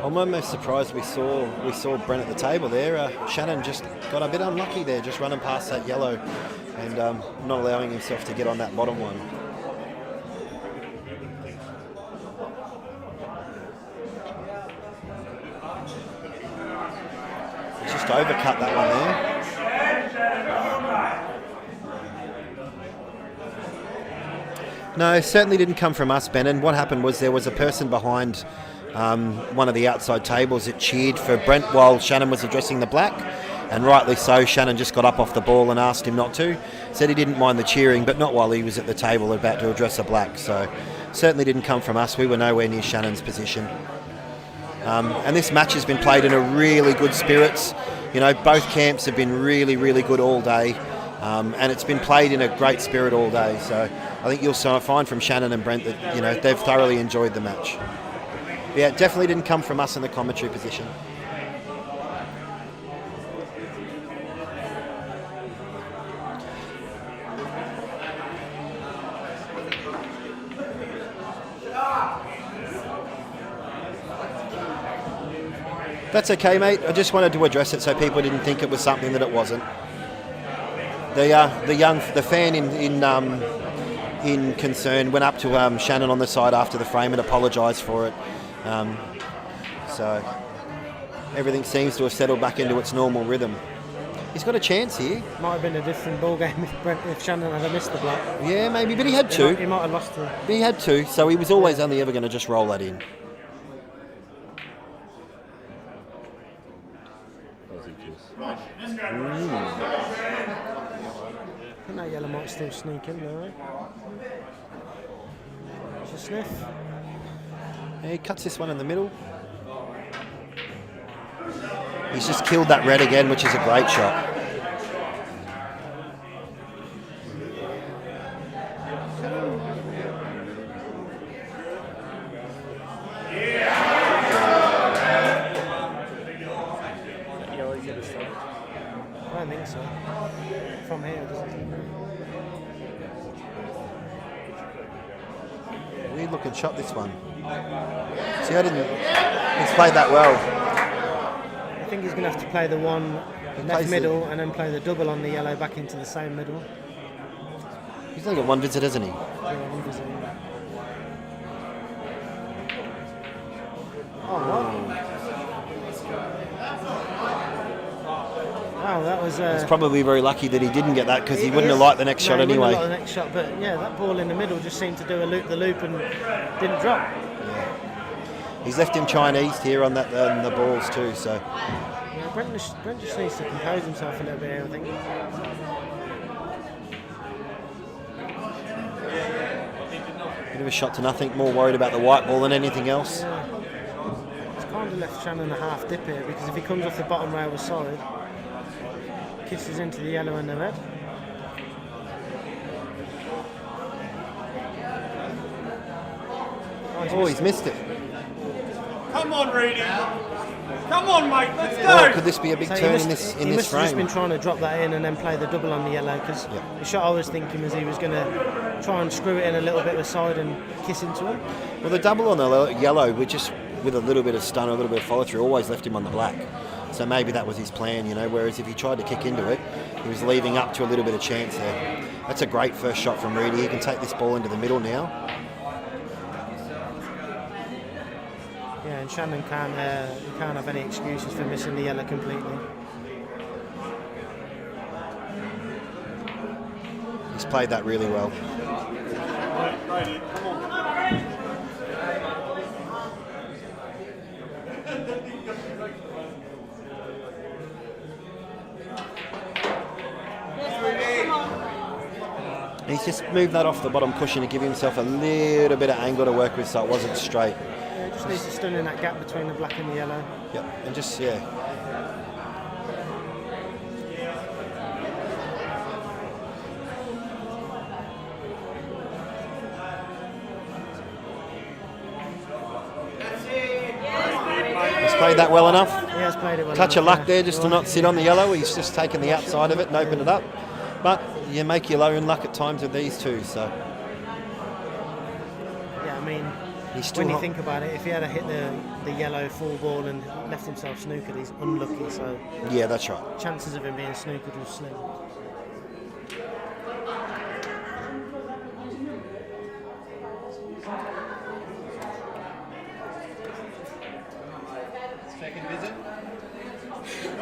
I'm almost surprised we saw Brent at the table there. Shannon just got a bit unlucky there, just running past that yellow and not allowing himself to get on that bottom one. He's just overcut that one there. No, certainly didn't come from us, Ben. And what happened was there was a person behind one of the outside tables that cheered for Brent while Shannon was addressing the black, and rightly so. Shannon just got up off the ball and asked him not to. Said he didn't mind the cheering, but not while he was at the table about to address a black. So certainly didn't come from us. We were nowhere near Shannon's position. And this match has been played in a really good spirits. Both camps have been really, really good all day, and it's been played in a great spirit all day. So I think you'll find from Shannon and Brent that they've thoroughly enjoyed the match. Yeah, it definitely didn't come from us in the commentary position. That's okay, mate. I just wanted to address it so people didn't think it was something that it wasn't. The fan in concern went up to Shannon on the side after the frame and apologised for it. So everything seems to have settled back into its normal rhythm. He's got a chance here. Might have been a different ball game if Shannon had missed the block. Yeah, maybe, but he had two. He might have lost two. But he had two, so he was always only ever going to just roll that in. I think that yellow might still sneak in though. It's a sniff. Yeah, he cuts this one in the middle. He's just killed that red again, which is a great shot. I don't think so. From here, doesn't it? Weird looking shot, this one. See, he's played that well. I think he's going to have to play the one left plays middle and then play the double on the yellow back into the same middle. He's only got one visit, hasn't he? Yeah, one visit. Oh, what? Wow, that was... He's probably very lucky that he didn't get that, because he wouldn't have liked the next shot anyway. He wouldn't have liked the next shot, but yeah, that ball in the middle just seemed to do a loop-the-loop and didn't drop. Yeah. He's left him Chinese here on that the balls too, so... Yeah, Brent just needs to compose himself a little bit here, I think. Bit of a shot to nothing, more worried about the white ball than anything else. Yeah. It's kind of left Shannon a half dip here, because if he comes off the bottom rail with solid, kisses into the yellow and the red. Oh, he's missed it. Come on, Reedy. Come on, mate. Let's go. Oh, could this be a big So turn he in this must have just frame? been trying to drop that in and then play the double on the yellow, because the shot I was thinking was he was going to try and screw it in a little bit with side and kiss into it. Well, the double on the yellow, with a little bit of stun, a little bit of follow through, always left him on the black. So maybe that was his plan, you know, whereas if he tried to kick into it, he was leaving up to a little bit of chance there. That's a great first shot from Reedy. He can take this ball into the middle now. Yeah, and Shannon can't have any excuses for missing the yellow completely. He's played that really well. Reedy, come on. He's just moved that off the bottom cushion to give himself a little bit of angle to work with, so it wasn't straight. Yeah, just needs to stun in that gap between the black and the yellow. Yep, and just, yeah. He's played that well enough. He has played it well. Touch of enough, luck there just to not sit on the yellow. He's just taken the outside of it and opened it up. But you make your own luck at times with these two, so. Yeah, I mean, He's still when you not- think about it, if he had hit the yellow full ball and left himself snookered, he's unlucky, so Yeah, that's right. chances of him being snookered was slim.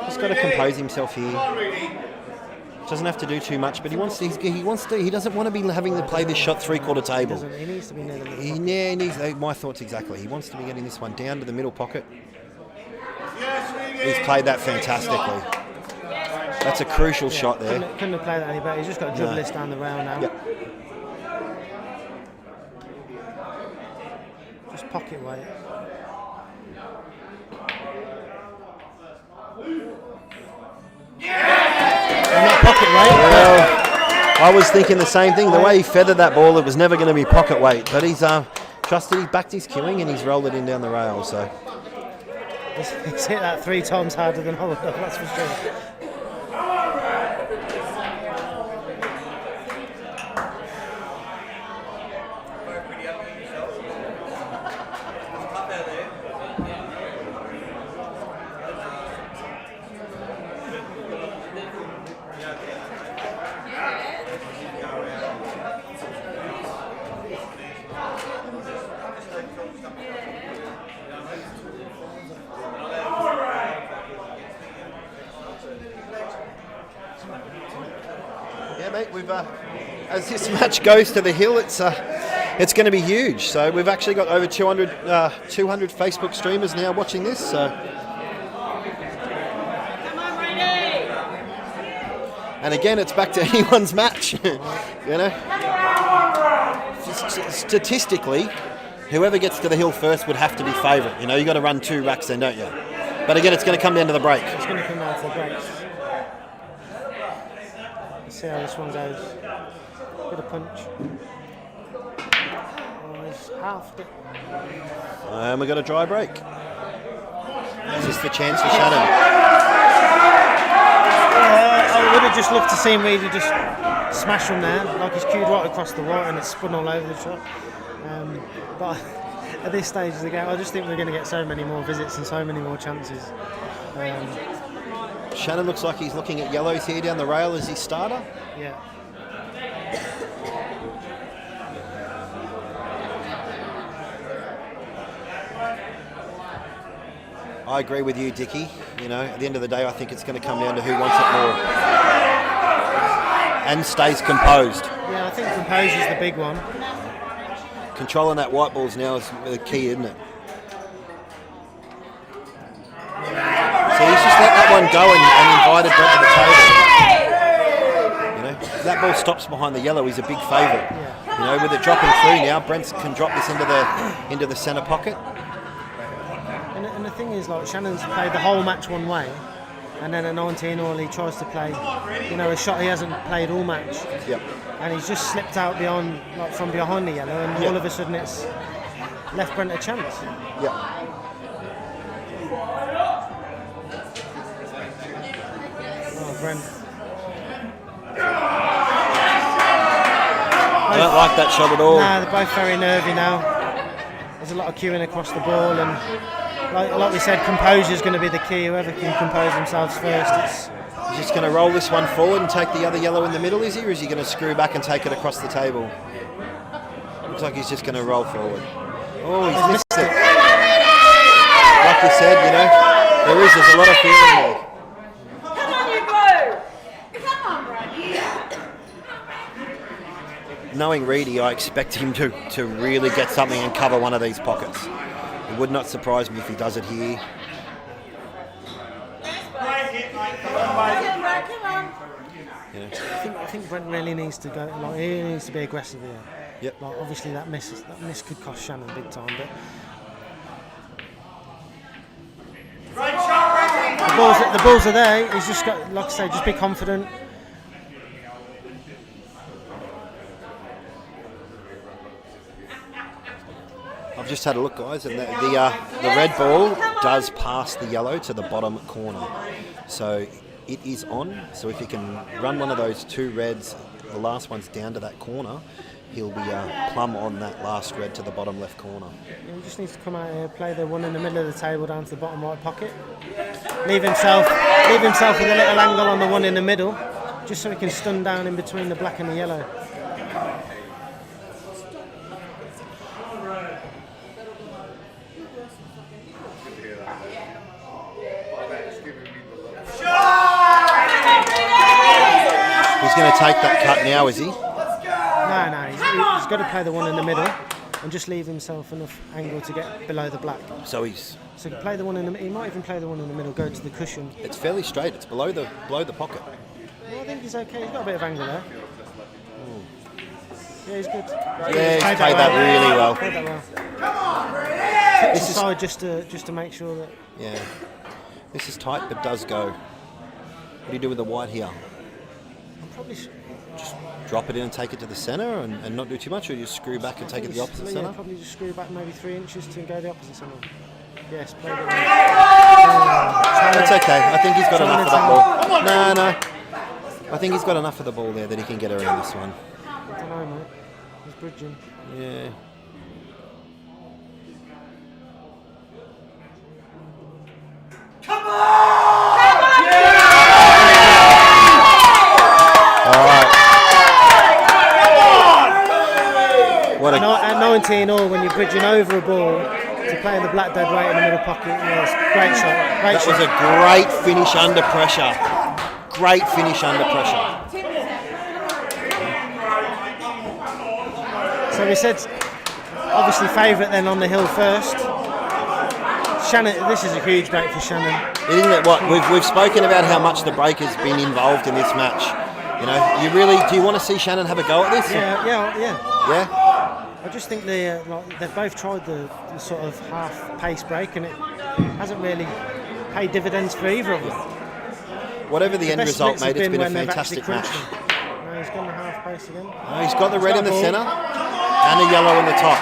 He's got to compose himself here. Doesn't have to do too much, but he doesn't want to be having to play this shot three-quarter table. He needs to be near the middle. He needs, my thoughts exactly. He wants to be getting this one down to the middle pocket. He's played that fantastically. That's a crucial shot there. Couldn't have played that any better. He's just got to dribble this down the rail now. Yep. Just pocket weight. Not pocket weight. Well, I was thinking the same thing. The way he feathered that ball, it was never going to be pocket weight. But he's trusted, he backed his queuing and he's rolled it in down the rail. So He's hit that 3 times harder than I would have, that's for sure. mate. We've as this match goes to the hill, it's going to be huge. So we've actually got over 200 Facebook streamers now watching this. So. And again, it's back to anyone's match. Statistically, whoever gets to the hill first would have to be favourite. You got to run 2 racks then, don't you? But again, it's going to come down to the break. It's going to come down to the breaks. Let's see how this one goes. Bit of punch. He's halved it. And we've got a dry break. Is this the chance for Shannon? I would have just loved to see him really just smash from there. Like he's queued right across the white and it's spun all over the shot. But at this stage of the game, I just think we're going to get so many more visits and so many more chances. Shannon looks like he's looking at yellows here down the rail as his starter. Yeah. I agree with you, Dickie. At the end of the day, I think it's going to come down to who wants it more and stays composed. Yeah, I think composure is the big one. Controlling that white balls now is the key, isn't it? So he's just let that one go and invited Brent to the table. If that ball stops behind the yellow, he's a big favourite. Yeah. With it dropping through now, Brent can drop this into the centre pocket. And the thing is, like, Shannon's played the whole match one way, and then at 19 all he tries to play, a shot he hasn't played all match. Yep. And he's just slipped out from behind the yellow, and all of a sudden it's left Brent a chance. Yep. Oh, Brent. I don't like that shot at all. Nah, they're both very nervy now. There's a lot of queuing across the ball, and like we said, composure is going to be the key. Whoever can compose themselves first. He's just going to roll this one forward and take the other yellow in the middle, is he? Or is he going to screw back and take it across the table? Looks like he's just going to roll forward. Oh, he's missed it. Like you said, there's a lot of feeling there. Come on, you blue! Come on, Brent. Knowing Reedy, I expect him to really get something and cover one of these pockets. It would not surprise me if he does it here. I think Brent really needs to go. He needs to be aggressive here. Yep. Obviously that miss could cost Shannon big time, but the balls are there. He's just got, like I say, just be confident. I've just had a look, guys, and the red ball does pass the yellow to the bottom corner. So it is on. So if he can run one of those 2 reds, the last one's down to that corner, he'll be plumb on that last red to the bottom left corner. He just needs to come out here, play the one in the middle of the table down to the bottom right pocket. Leave himself with a little angle on the one in the middle, just so he can stun down in between the black and the yellow. He's going to take that cut now, is he? No, he's got to play the one in the middle and just leave himself enough angle to get below the black. So play the one in the. He might even play the one in the middle, go to the cushion. It's fairly straight. It's below the pocket. No, I think he's okay. He's got a bit of angle there. Yeah, he's good. Yeah, he's played that really well. Played that well. This side just to make sure that. Yeah, this is tight, but does go. What do you do with the white here? I'm probably just drop it in and take it to the centre and not do too much, or you screw back and take it the opposite centre? Yeah, probably just screw back maybe 3 inches to go the opposite centre. Yes, play it. That's okay. I think he's got enough of that ball. No. I think he's got enough of the ball there that he can get around this one. I don't know, mate. He's bridging. Yeah. Come on! All right. What a At 19 all, when you're bridging over a ball to play in the black dead right in the middle pocket, yes, great shot. That was a great finish under pressure. Great finish under pressure. So we said, obviously favourite then on the hill first. Shannon, this is a huge break for Shannon. Isn't it? What we've spoken about how much the break has been involved in this match. You know, do you want to see Shannon have a go at this? Yeah. I just think they've both tried the sort of half-pace break, and it hasn't really paid dividends for either of them. Whatever the end result, mate, it's been a fantastic match. No, he's gone the half-pace again. Oh, he's got the red in the centre and the yellow in the top.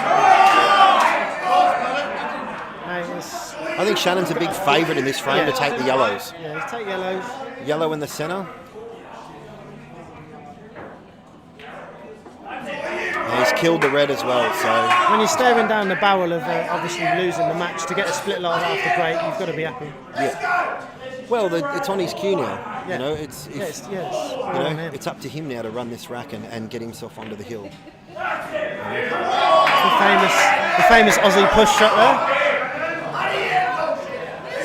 I think Shannon's a big favourite in this frame to take the yellows. Yeah, let's take yellows. Yellow in the centre. And he's killed the red as well. So when you're staring down the barrel of obviously losing the match, to get a split like that after break, you've got to be happy. Yeah. Well, it's on his cue now. Yeah. You know, it's up to him now to run this rack and get himself onto the hill. The famous Aussie push shot there.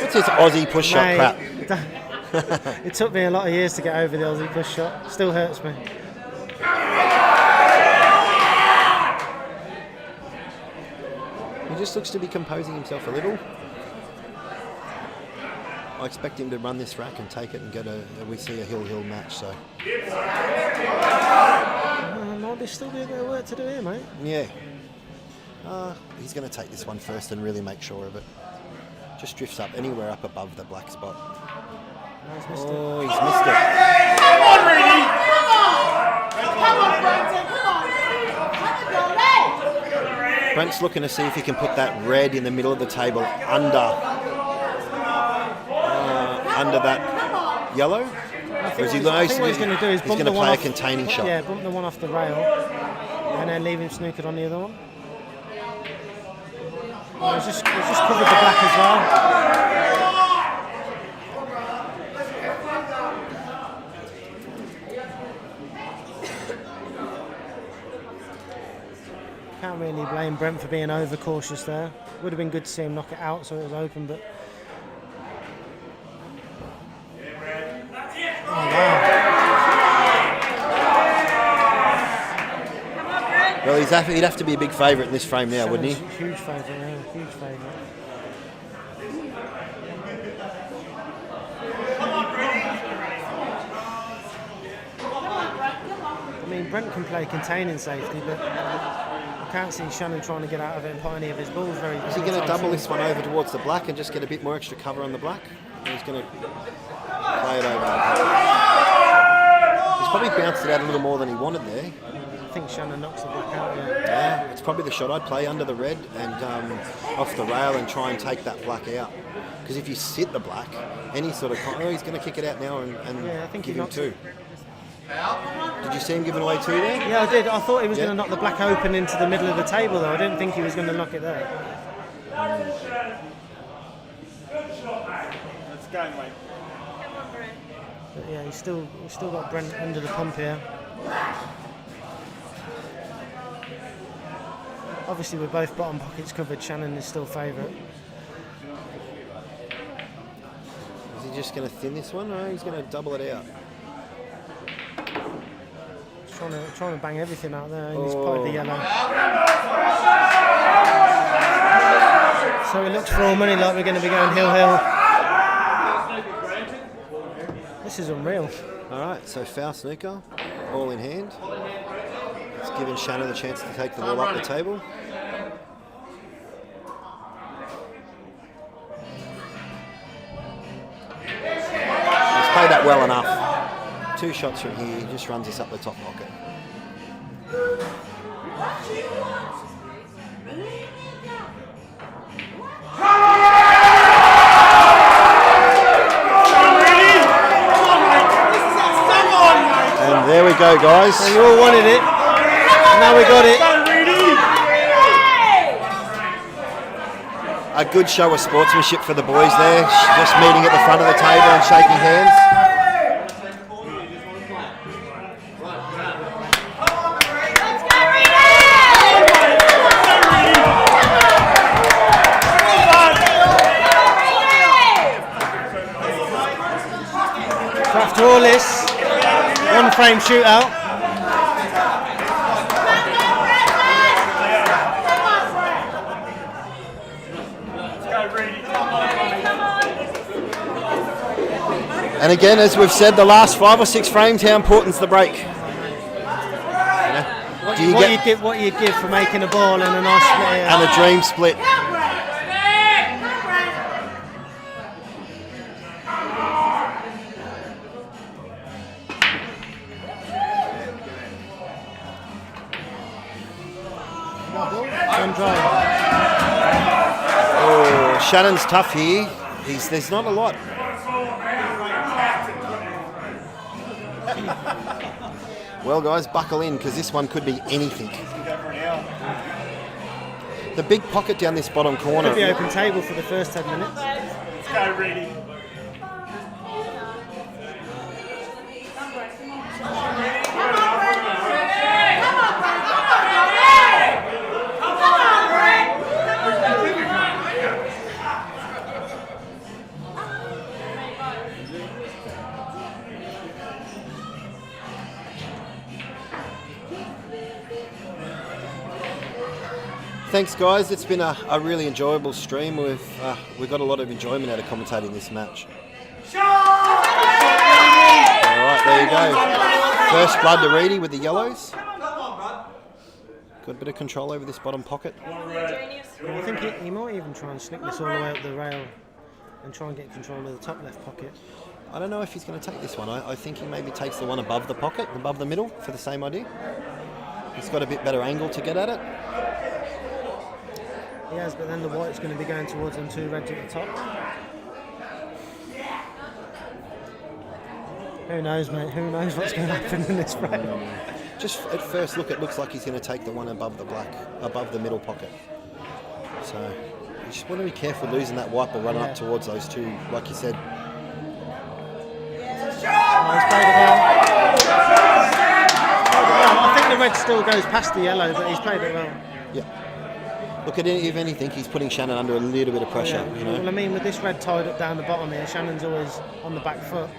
What's this Aussie push shot crap? It took me a lot of years to get over the Aussie push shot. Still hurts me. He just looks to be composing himself a little. I expect him to run this rack and take it and we see a hill match. So might be still be a bit of work to do here, mate. Yeah. He's going to take this one first and really make sure of it. Just drifts up anywhere up above the black spot. No, he's missed it. He's missed it. Come on, Reedy! Come on, Brenton, come on. Brent's looking to see if he can put that red in the middle of the table under that yellow. What he's going to do is he's going to play a containing shot. Yeah, bump the one off the rail and then leave him snookered on the other one. He's just covered the black as well. Can't really blame Brent for being overcautious there. Would have been good to see him knock it out so it was open, but oh wow. Well, he'd have to be a big favourite in this frame now, wouldn't he? Huge favourite, yeah, huge favourite. I mean, Brent can play containing safety, but I can't see Shannon trying to get out of it and put any of his balls very. Is he going to double this one over towards the black and just get a bit more extra cover on the black? Or he's going to play it over. He's probably bounced it out a little more than he wanted there. I think Shannon knocks the black out. Yeah, it's probably the shot I'd play under the red and off the rail and try and take that black out. Because if you sit the black, any sort of he's going to kick it out now and I think give he him two. Did you see him giving away two there? Yeah, I did. I thought he was going to knock the black open into the middle of the table, though. I didn't think he was going to knock it there. Let's go, mate. But yeah, he's still got Brent under the pump here. Obviously, with both bottom pockets covered, Shannon is still favourite. Is he just going to thin this one, or he's going to double it out? Trying to bang everything out there, and he's potted the yellow. So it looks for all money like we're going to be going hill. This is unreal. All right, so foul snooker, all in hand. It's giving Shannon the chance to take the ball up the table. He's played that well enough. Two shots from here, he just runs this up the top pocket. And there we go, guys. So you all wanted it, and now we got it. A good show of sportsmanship for the boys there, just meeting at the front of the table and shaking hands. So after all this, one frame shootout. And again, as we've said, the last 5 or 6 frames, how important's the break? What you give for making a ball and a nice split here. And a dream split. Oh, Shannon's tough here. There's not a lot. Well, guys, buckle in because this one could be anything. The big pocket down this bottom corner. Could be open table for the first 10 minutes. Let's go, Reedy. Thanks, guys. It's been a really enjoyable stream. We've got a lot of enjoyment out of commentating this match. All right, there you go. First blood to Reedy with the yellows. Got a bit of control over this bottom pocket. I think he might even try and snick this all the way up the rail and try and get control of the top left pocket. I don't know if he's going to take this one. I think he maybe takes the one above the pocket, above the middle, for the same idea. He's got a bit better angle to get at it. He has, but then the white's going to be going towards them 2 reds at the top. Who knows, mate? Who knows what's going to happen in this frame? Just at first look, it looks like he's going to take the one above the black, above the middle pocket. So you just want to be careful losing that white ball running up towards those 2, like you said. He's played it well. I think the red still goes past the yellow, but he's played it well. Yeah. Look, if anything, he's putting Shannon under a little bit of pressure. You know? Well, I mean, with this red tied up down the bottom here, Shannon's always on the back foot.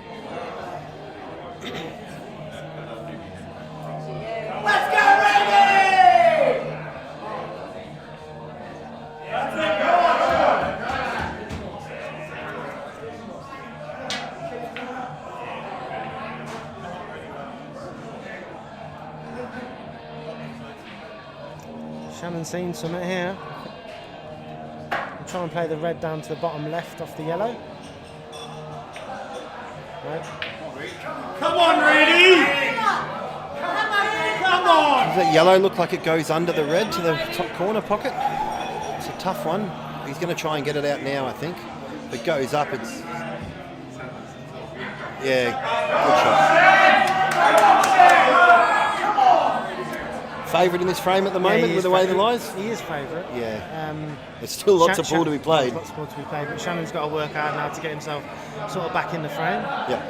Let's go, Reedy! Shannon's seen something here. I'll try and play the red down to the bottom left off the yellow. Right. Come on, Reedy! Come on! Does that yellow look like it goes under the red to the top corner pocket? It's a tough one. He's going to try and get it out now, I think. If it goes up, it's... Yeah, good shot. Favourite in this frame at the moment with the way the lies? He is favourite. Yeah. There's still lots of ball to be played. Lots of ball to be played, but Shannon's got to work hard now to get himself sort of back in the frame. Yeah.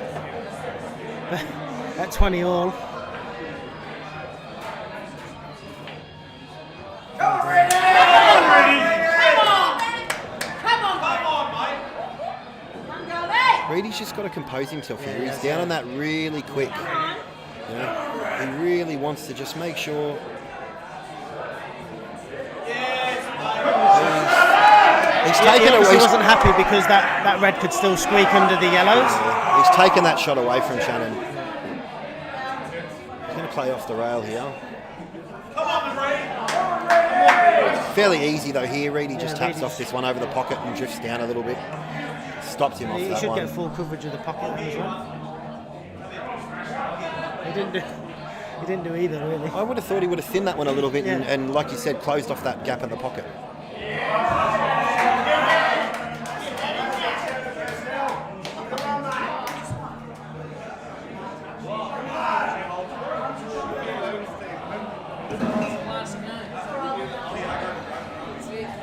At 20 all. Reedy's just got to compose himself here. He's down on that really quick. You know, he really wants to just make sure. He's taken it. He wasn't happy because that red could still squeak under the yellows. He's taken that shot away from Shannon. He's going to play off the rail here. Fairly easy though here. Reedy just taps off this one over the pocket and drifts down a little bit. Stops him off that one. He should get full coverage of the pocket as well. He didn't do either, really. I would have thought he would have thinned that one a little bit and like you said, closed off that gap in the pocket.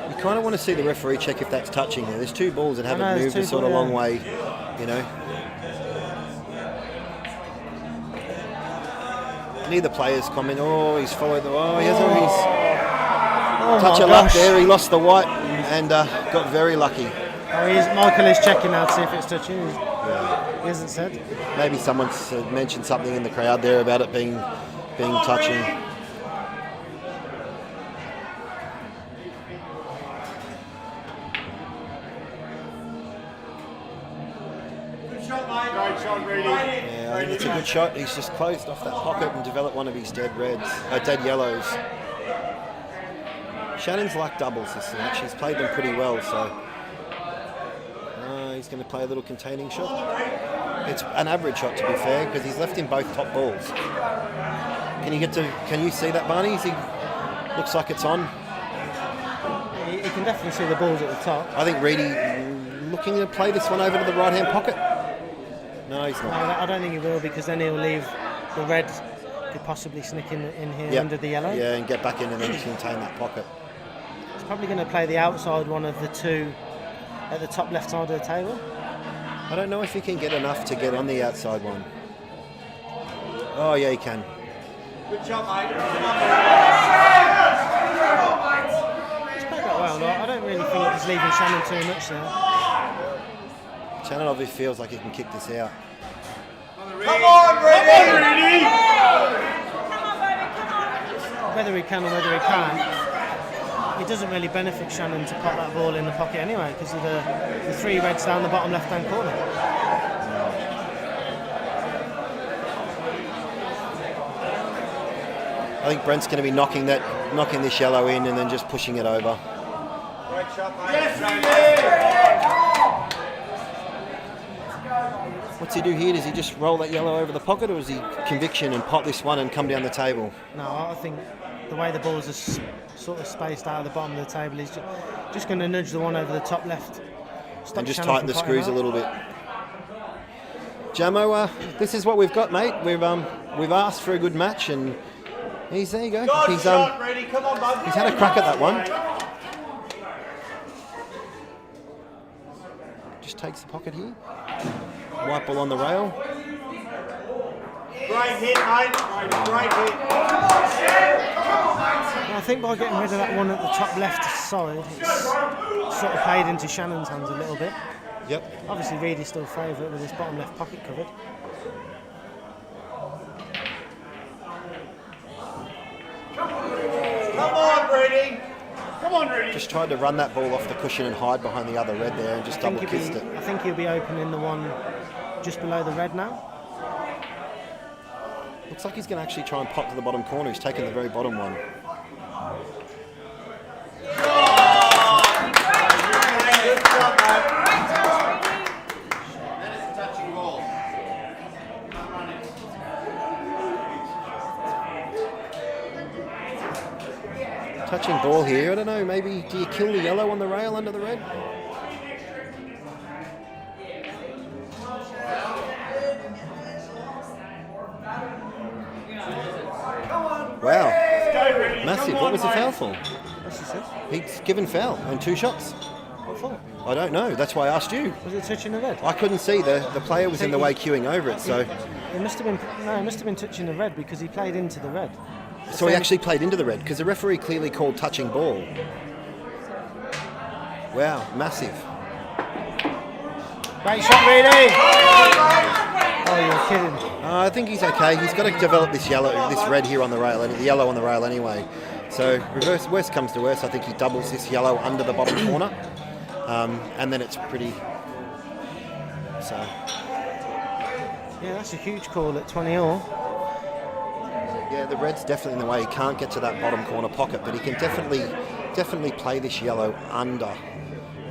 You kind of want to see the referee check if that's touching there. There's 2 balls that haven't moved a sort of long way, you know. Neither players comment, oh, he's followed the, he hasn't, he's touch of luck there, he lost the white and got very lucky. Michael is checking now to see if it's touching. He hasn't said. Maybe someone's mentioned something in the crowd there about it being touching. Good shot, mate. Great shot. It's a good shot. He's just closed off that pocket and developed one of his dead yellows. Shannon's like doubles this match. He's played them pretty well, so he's going to play a little containing shot. It's an average shot, to be fair, because he's left in both top balls. Can you see that, Barney? Looks like it's on. You can definitely see the balls at the top. I think Reedy looking to play this one over to the right-hand pocket. No, he's not. No, I don't think he will, because then he'll leave the red, could possibly sneak in here under the yellow. Yeah, and get back in and then contain that pocket. He's probably going to play the outside one of the two at the top left side of the table. I don't know if he can get enough to get on the outside one. Oh, yeah, he can. Good job, mate. He's played that well. I don't really think he's leaving Shannon too much there. Shannon obviously feels like he can kick this out. Come on, Brady! Whether he can or whether he can't, it doesn't really benefit Shannon to pop that ball in the pocket anyway, because of the three reds down the bottom left-hand corner. I think Brent's going to be knocking this yellow in and then just pushing it over. Great shot, mate. What's he do here? Does he just roll that yellow over the pocket, or is he conviction and pop this one and come down the table? No, I think the way the balls are sort of spaced out of the bottom of the table, he's just going to nudge the one over the top left. And just tighten the screws a little bit. Jamo, this is what we've got, mate. We've asked for a good match, and there you go. He's shot, Brady. Come on, bud. He's had a crack at that one. Just takes the pocket here. White ball on the rail. Great hit, mate. Great hit. I think by getting rid of that one at the top left side, it's sort of played into Shannon's hands a little bit. Yep. Obviously, Reedy's still favourite with his bottom left pocket covered. Come on, Brady. Come on, Brady. Just tried to run that ball off the cushion and hide behind the other red there and just double kissed it. I think he'll be opening the one just below the red now. Looks like he's going to actually try and pop to the bottom corner. He's taken the very bottom one. Good job, mate. Touching ball here. I don't know, maybe do you kill the yellow on the rail under the red? Wow. Massive. What was the foul for? He's given foul and 2 shots. What for? I don't know. That's why I asked you. Was it touching the red? I couldn't see. The player was in the way queuing over it, so... It must have been touching the red because he played into the red. So he actually played into the red because the referee clearly called touching ball. Wow, massive. Great shot, Reedy! Oh, you're kidding. I think he's okay. He's got to develop this red here on the rail, the yellow on the rail anyway. So worst comes to worst, I think he doubles this yellow under the bottom corner, and then it's pretty. So. Yeah, that's a huge call at 20-all. Yeah, the red's definitely in the way. He can't get to that bottom corner pocket, but he can definitely play this yellow under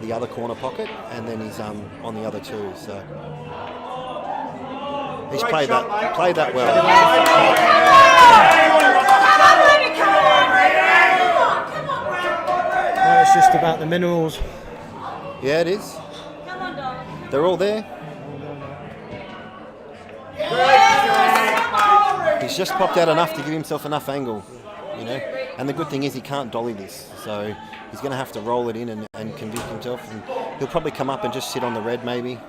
the other corner pocket, and then he's on the other two. So he's played that well. Now it's just about the minerals. Yeah, it is. They're all there. He's just popped out enough to give himself enough angle, you know. And the good thing is he can't dolly this, so he's going to have to roll it in and convince himself. And he'll probably come up and just sit on the red, maybe.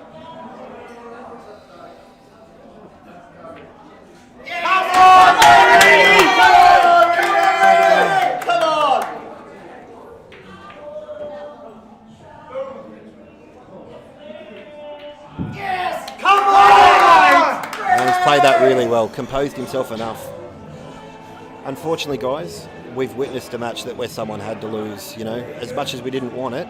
Played that really well, composed himself enough. Unfortunately, guys, we've witnessed a match that where someone had to lose. You know, as much as we didn't want it,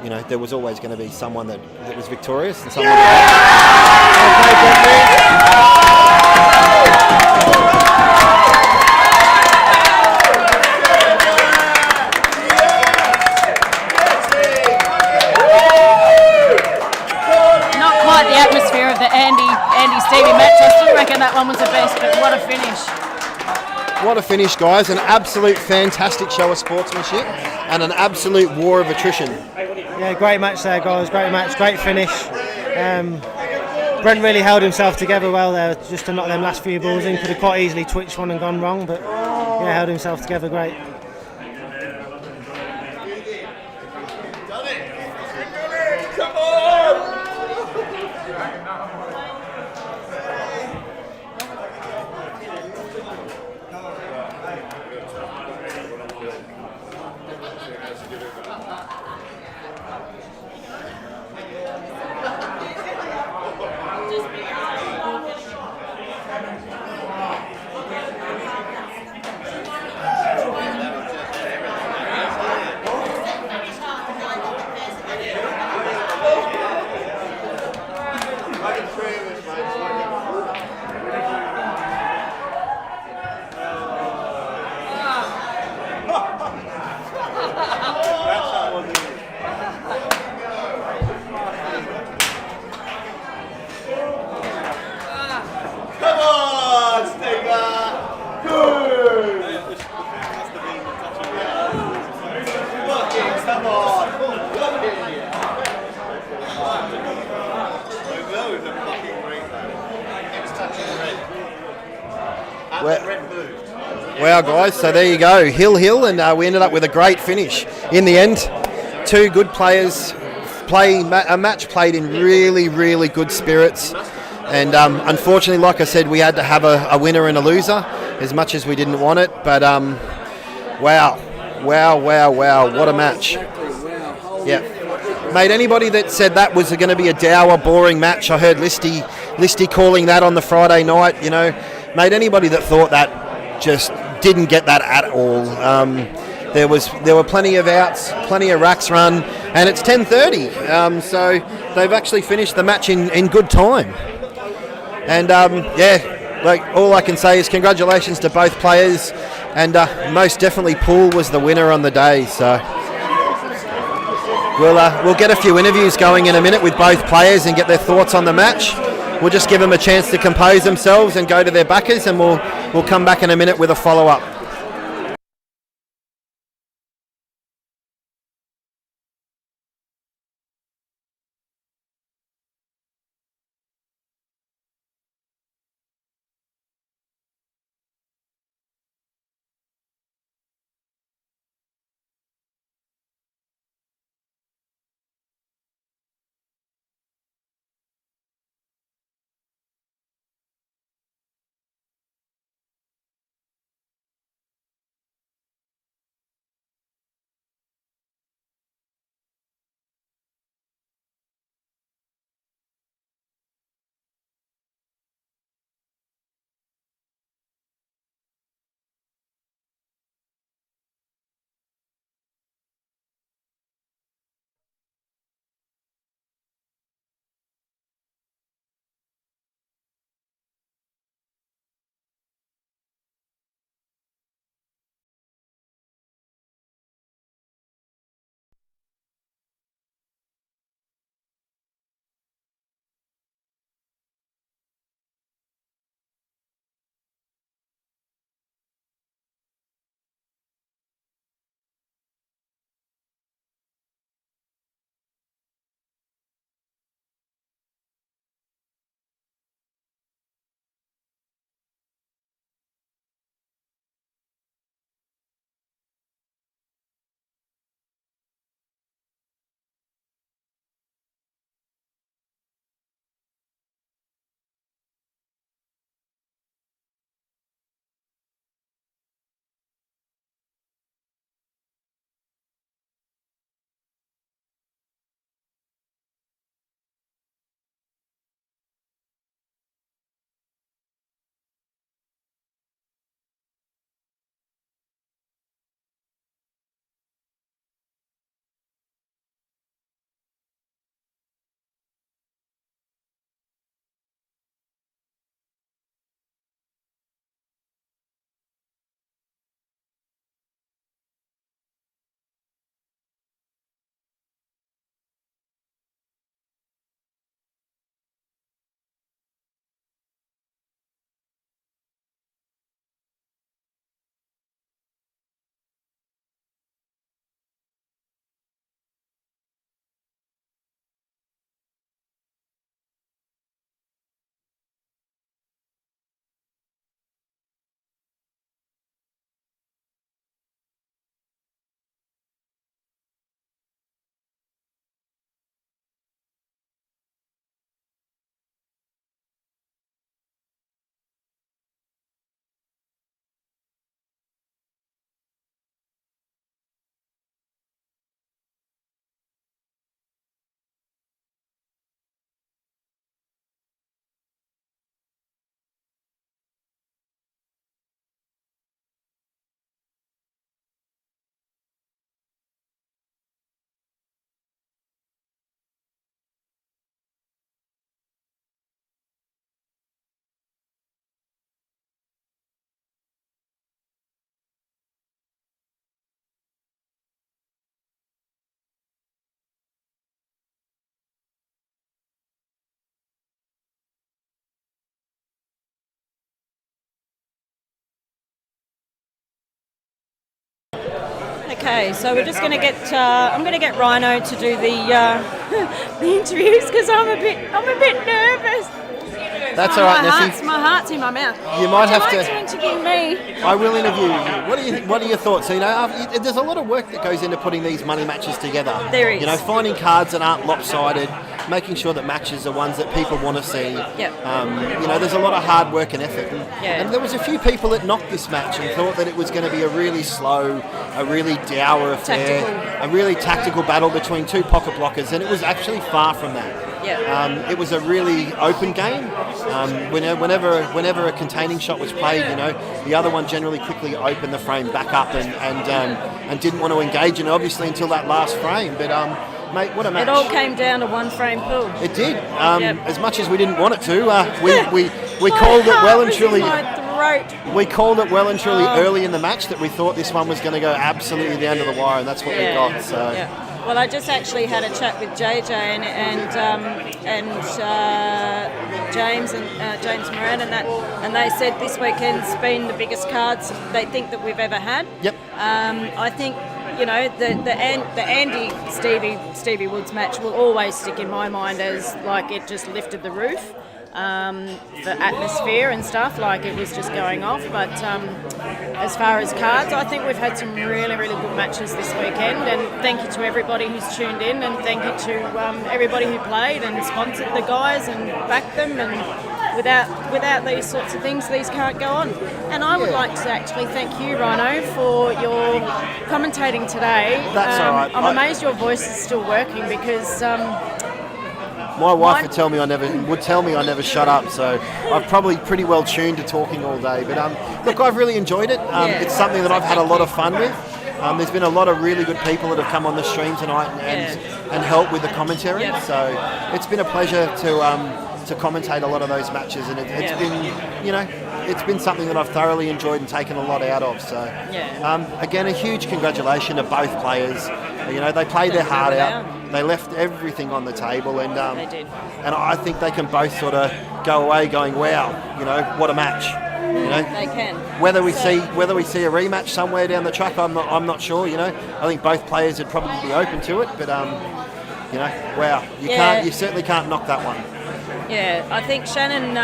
you know, there was always going to be someone that was victorious and someone. What a finish, guys. An absolute fantastic show of sportsmanship and an absolute war of attrition. Yeah, great match there, guys. Great match, great finish. Brent really held himself together well there, just to knock them last few balls in. Could have quite easily twitched one and gone wrong, but yeah, held himself together great. Wow, guys, so there you go, Hill, and we ended up with a great finish. In the end, two good players, a match played in really, really good spirits, and unfortunately, like I said, we had to have a winner and a loser, as much as we didn't want it, but wow, what a match. Yeah. Mate, anybody that said that was going to be a dour, boring match, I heard Listy calling that on the Friday night, you know, mate, anybody that thought that just didn't get that at all. There were plenty of outs, plenty of racks run, and it's 10:30, so they've actually finished the match in good time. And yeah, like all I can say is congratulations to both players, and most definitely Poole was the winner on the day. So we'll get a few interviews going in a minute with both players and get their thoughts on the match. We'll just give them a chance to compose themselves and go to their backers, and we'll come back in a minute with a follow-up. Okay, so we're just going to get. I'm going to get Rhino to do the the interviews because I'm a bit nervous. That's all right, Nessie. My heart's in my mouth. You might have Would you to. like to interview me. I will interview you. What are your thoughts? So, there's a lot of work that goes into putting these money matches together. There is. Finding cards that aren't lopsided, making sure that matches are ones that people want to see. Yep. There's a lot of hard work and effort. Yeah. And there was a few people that knocked this match and thought that it was going to be a really slow, a really dour affair, a really tactical battle between two pocket blockers, and it was actually far from that. Yeah. It was a really open game. Whenever a containing shot was played, the other one generally quickly opened the frame back up and didn't want to engage in it, obviously, until that last frame. But mate, what a match! It all came down to one frame pull. It did. As much as we didn't want it to, we called it well and truly. We called it well and truly early in the match that we thought this one was going to go absolutely down to the wire, and that's what we got. So. Yeah. Well, I just actually had a chat with JJ and James Moran and they said this weekend's been the biggest cards they think that we've ever had. Yep. I think the Andy Stevie Woods match will always stick in my mind as like it just lifted the roof. The atmosphere and stuff, like it was just going off. But as far as cards, I think we've had some really, really good matches this weekend. And thank you to everybody who's tuned in, and thank you to everybody who played and sponsored the guys and backed them. And without these sorts of things, these can't go on. And I would like to actually thank you, Rhino, for your commentating today. That's all right. I'm amazed your voice is still working because. My wife would tell me I never shut up, so I'm probably pretty well tuned to talking all day. But look, I've really enjoyed it. It's something that I've had a lot of fun with. There's been a lot of really good people that have come on the stream tonight and helped with the commentary. Yeah. So it's been a pleasure to commentate a lot of those matches, and it's been it's been something that I've thoroughly enjoyed and taken a lot out of. So again, a huge congratulations to both players. They played their heart out. They left everything on the table, and they did. And I think they can both sort of go away going, wow, what a match. They can. Whether we see a rematch somewhere down the track, I'm not sure. I think both players would probably be open to it, but wow, you certainly can't knock that one. Yeah, I think Shannon,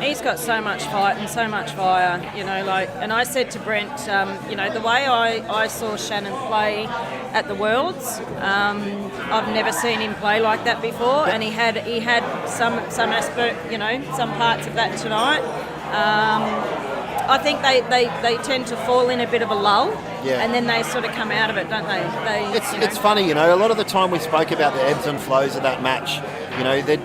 he's got so much fight and so much fire, and I said to Brent, the way I saw Shannon play at the Worlds, I've never seen him play like that before, and he had some aspect, some parts of that tonight. I think they tend to fall in a bit of a lull, and then they sort of come out of it, don't they? It's funny, a lot of the time we spoke about the ebbs and flows of that match.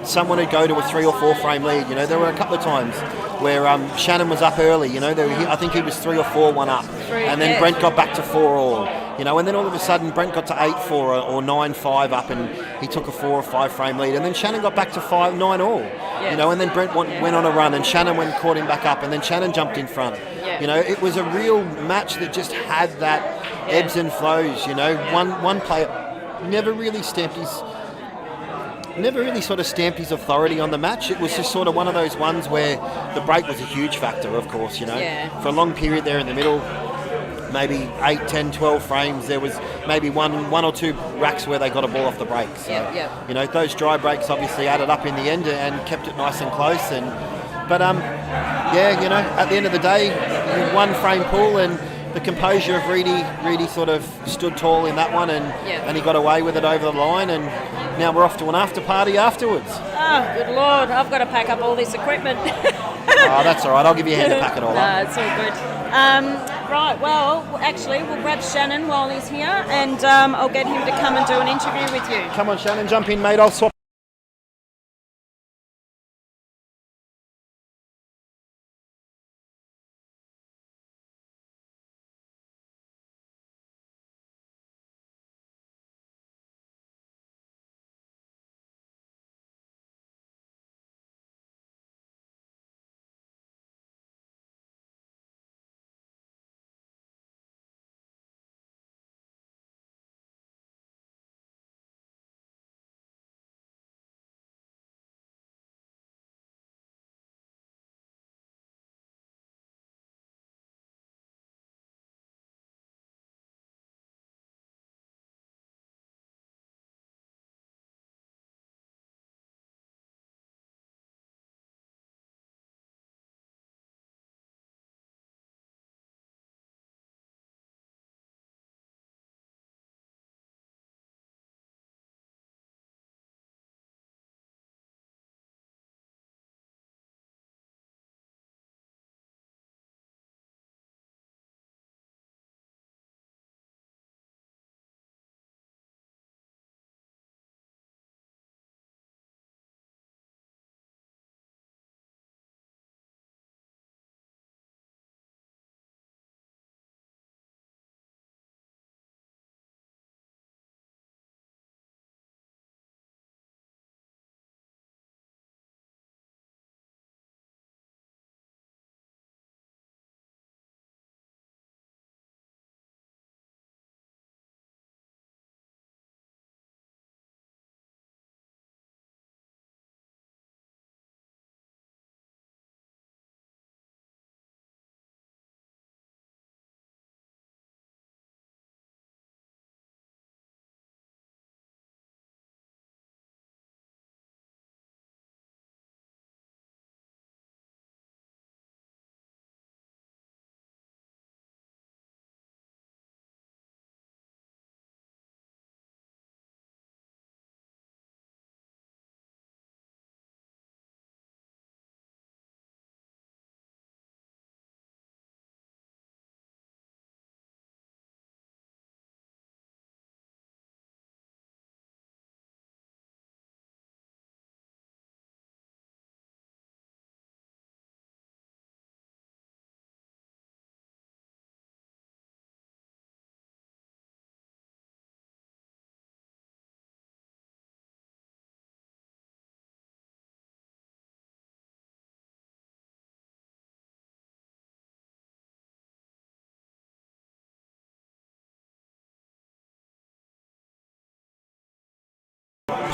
Someone would go to a 3 or 4 frame lead. There were a couple of times where Shannon was up early. I think he was 3 or 4-1 up, and then Brent got back to 4 all. And then all of a sudden Brent got to 8-4 or 9-5 up, and he took a 4 or 5 frame lead, and then Shannon got back to 9 all. And then Brent went on a run, and Shannon caught him back up, and then Shannon jumped in front. It was a real match that just had that ebbs and flows. One player never really sort of stamped his authority on the match. It was just sort of one of those ones where the break was a huge factor, of course. For a long period there in the middle, maybe 8, 10, 12 frames, there was maybe one or 2 racks where they got a ball off the break. So, those dry breaks obviously added up in the end and kept it nice and close. But at the end of the day, 1 frame pull, and the composure of Reedy sort of stood tall in that one, and he got away with it over the line, and now we're off to an after party afterwards. Oh, good Lord, I've got to pack up all this equipment. That's all right, I'll give you a hand to pack it all up. No, it's all good. Right, well, actually, we'll grab Shannon while he's here, and I'll get him to come and do an interview with you. Come on, Shannon, jump in, mate. I'll swap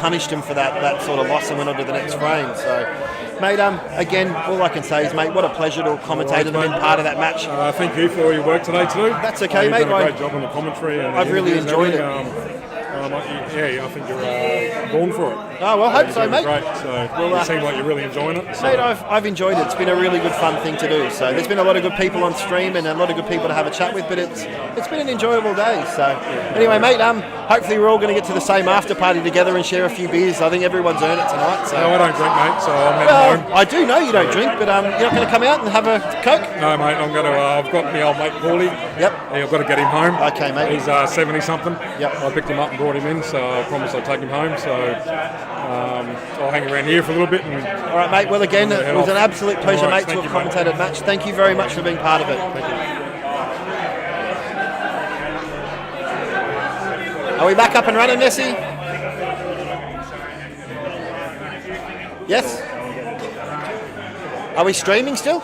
punished him for that sort of loss and went on to the next frame. So, mate, again, all I can say is, mate, what a pleasure to commentate and been part of that match. Thank you for all your work today too. That's okay, you've mate. done a great job on the commentary. And I've really enjoyed it. I think you're born for it. Oh, well, I hope so, mate. Great. So you seem like you're really enjoying it. So. Mate, I've enjoyed it. It's been a really good fun thing to do. So there's been a lot of good people on stream and a lot of good people to have a chat with, but it's been an enjoyable day. So anyway, mate, hopefully we're all going to get to the same after party together and share a few beers. I think everyone's earned it tonight. So. No, I don't drink, mate, so I'm heading home. I do know you don't drink, but you're not going to come out and have a Coke? No, mate, I'm going to. I've got my old mate Paulie. Yep. I've got to get him home. Okay, mate. He's 70-something. Yep. I picked him up and brought him in, so I promised I'd take him home. So I'll hang around here for a little bit. All right, mate. Well, again, it was an absolute pleasure, mate, to have commentated match. Thank you very much for being part of it. Thank you. Are we back up and running, Nessie? Yes? Are we streaming still?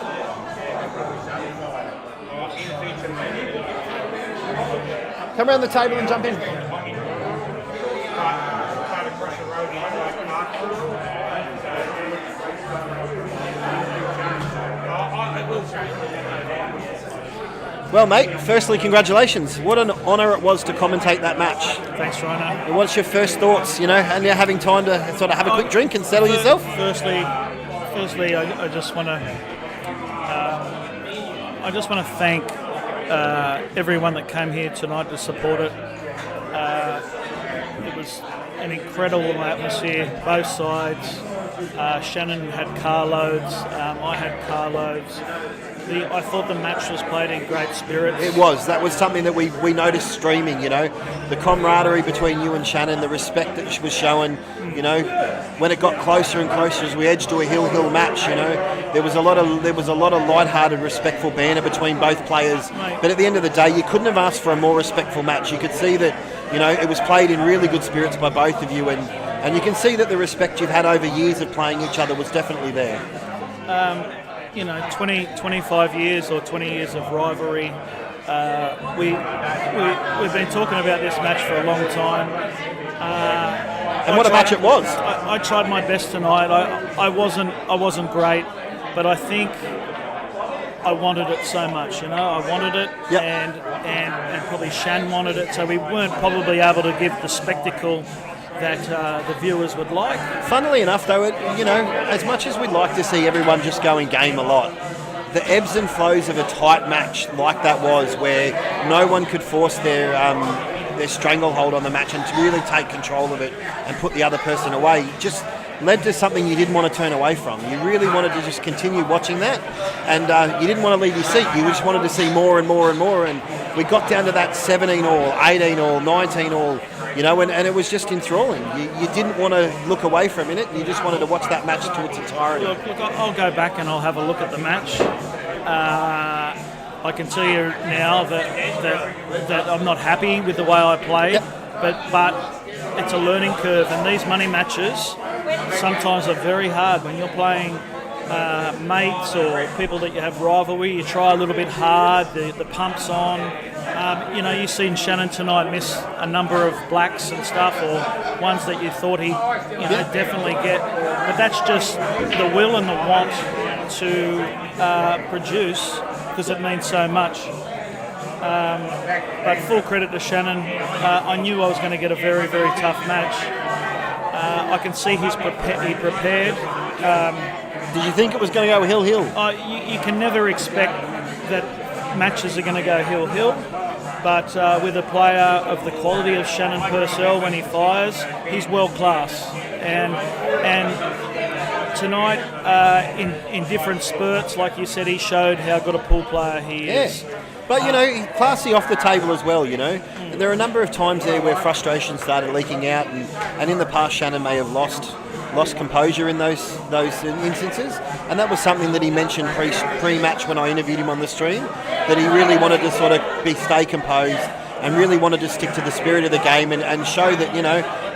Come around the table and jump in. Well, mate, firstly, congratulations. What an honour it was to commentate that match. Thanks, Rhino. What's your first thoughts, and you're having time to sort of have a quick drink and settle yourself? Firstly, I just want to thank everyone that came here tonight to support it. It was an incredible atmosphere, both sides. Shannon had carloads, I had carloads. I thought the match was played in great spirits. It was. That was something that we noticed streaming, the camaraderie between you and Shannon, the respect that was shown, when it got closer and closer as we edged to a hill match, there was a lot of light-hearted, respectful banter between both players. Right. But at the end of the day, you couldn't have asked for a more respectful match. You could see that, it was played in really good spirits by both of you, and you can see that the respect you've had over years of playing each other was definitely there. 25 years or 20 years of rivalry. We've been talking about this match for a long time. And what a match it was! I tried my best tonight. I wasn't great, but I think I wanted it so much. I wanted it, yep. and probably Shan wanted it. So we weren't probably able to give the spectacle that the viewers would like. Funnily enough, though, as much as we'd like to see everyone just going game a lot, the ebbs and flows of a tight match like that was, where no one could force their stranglehold on the match and to really take control of it and put the other person away, just led to something you didn't want to turn away from. You really wanted to just continue watching that, and you didn't want to leave your seat. You just wanted to see more and more and more, and we got down to that 17 all, 18 all, 19 all, and it was just enthralling. You didn't want to look away for a minute. You just wanted to watch that match to its entirety. Look, I'll go back and I'll have a look at the match. I can tell you now that I'm not happy with the way I played, yep. but it's a learning curve, and these money matches sometimes are very hard when you're playing mates or people that you have rivalry. You try a little bit hard, the pump's on. You've seen Shannon tonight miss a number of blacks and stuff, or ones that you thought he'd definitely get. But that's just the will and the want to produce, because it means so much. But full credit to Shannon. I knew I was going to get a very, very tough match. I can see he prepared. Did you think it was going to go hill? You can never expect that matches are going to go hill. But with a player of the quality of Shannon Purcell, when he fires, he's world class. And tonight, in different spurts, like you said, he showed how good a pool player he is. But, he's classy off the table as well, And there are a number of times there where frustration started leaking out, and in the past Shannon may have lost composure in those instances, and that was something that he mentioned pre-match when I interviewed him on the stream, that he really wanted to sort of stay composed and really wanted to stick to the spirit of the game and show that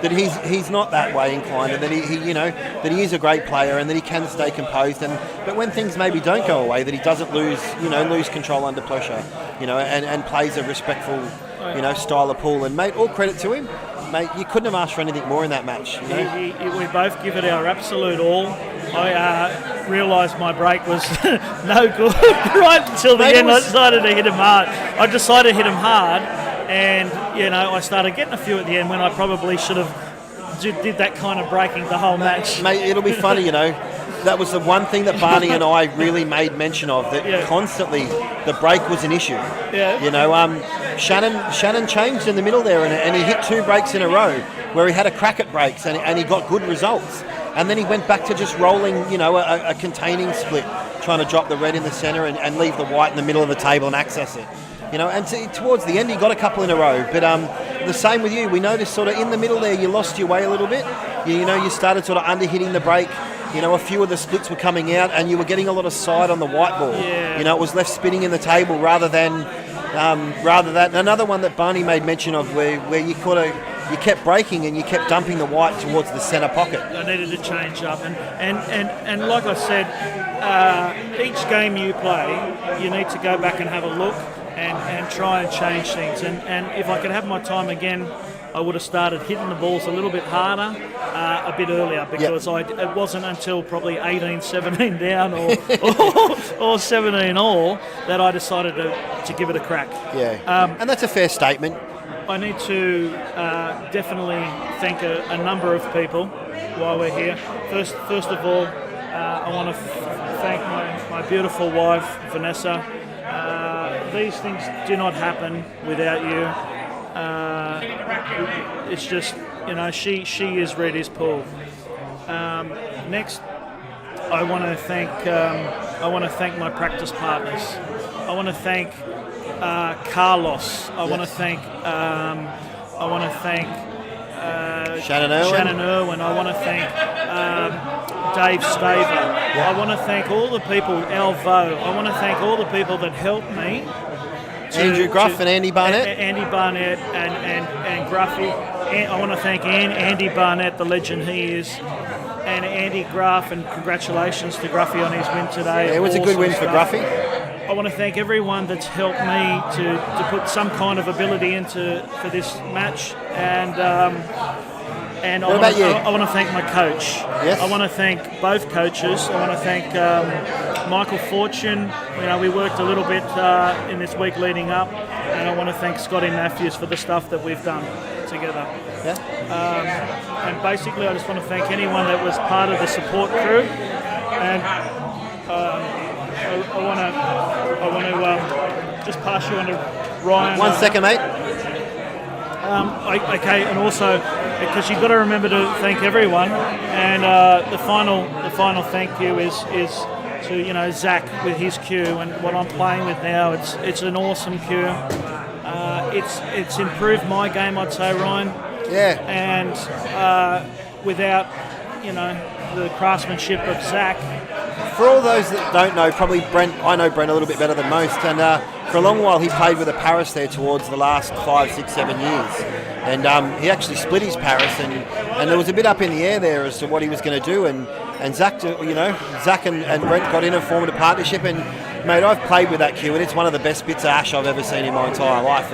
that he's not that way inclined, and that he that he is a great player and that he can stay composed, but when things maybe don't go away, that he doesn't lose control under pressure, and plays a respectful style of pool. And mate, all credit to him. mate, you couldn't have asked for anything more in that match. You know? We both give it our absolute all. I realised my break was no good right until the end. I decided to hit him hard. And I started getting a few at the end when I probably should have did that kind of breaking the whole match. Mate, it'll be funny, That was the one thing that Barney and I really made mention of, that constantly the break was an issue. Yeah. Shannon changed in the middle there, and he hit 2 breaks in a row where he had a crack at breaks, and he got good results. And then he went back to just rolling, a containing split, trying to drop the red in the centre and leave the white in the middle of the table and access it. And towards the end he got a couple in a row. But the same with you. We noticed sort of in the middle there you lost your way a little bit. You started sort of under-hitting the break. A few of the splits were coming out and you were getting a lot of side on the white ball. Yeah. It was left spinning in the table rather than another one that Barney made mention of where you kept breaking and you kept dumping the white towards the centre pocket. I needed to change up, and like I said, each game you play, you need to go back and have a look and try and change things. And if I could have my time again, I would have started hitting the balls a little bit harder a bit earlier, because it wasn't until probably 18-17 down or 17 all that I decided to give it a crack. Yeah, and that's a fair statement. I need to definitely thank a number of people while we're here. First of all, I want to thank my beautiful wife, Vanessa. These things do not happen without you. It's just, she is Reddy's pool. Next, I want to thank my practice partners. I want to thank Carlos. I want to thank Shannon Irwin. I want to thank Dave Staver. I want to thank all the people, Alvo. I want to thank all the people that helped me. Andrew Gruff and Andy Barnett. Andy Barnett and Gruffy. I want to thank Andy Barnett, the legend he is, and Andy Gruff, and congratulations to Gruffy on his win today. Yeah, it was a good win for Gruffy. I want to thank everyone that's helped me to put some kind of ability for this match, and I want to thank my coach. Yes. I want to thank both coaches. I want to thank Michael Fortune. We worked a little bit in this week leading up, and I want to thank Scotty Matthews for the stuff that we've done together. Yeah. And basically, I just want to thank anyone that was part of the support crew, and I want to just pass you on to Ryan. 1 second, mate. Okay, and also because you've got to remember to thank everyone, and the final thank you is to Zach with his cue, and what I'm playing with now. It's an awesome cue. It's improved my game, I'd say, Ryan. Yeah. And without the craftsmanship of Zach. For all those that don't know, probably Brent, I know Brent a little bit better than most, and for a long while he played with a Paris there towards the last 5, 6, 7 years, and he actually split his Paris, and there was a bit up in the air there as to what he was going to do, and Zach, Zach and Brent got in and formed a partnership, and mate, I've played with that cue, and it's one of the best bits of ash I've ever seen in my entire life.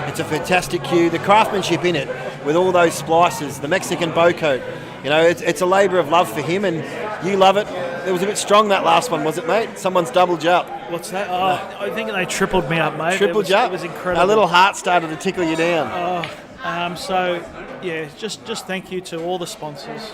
It's a fantastic cue, the craftsmanship in it, with all those splices, the Mexican bow coat, it's a labour of love for him, and you love it. It was a bit strong, that last one, was it, mate? Someone's doubled you up. What's that? Oh, I think they tripled me up, mate. Tripled you up? It was incredible. A little heart started to tickle you down. Just thank you to all the sponsors.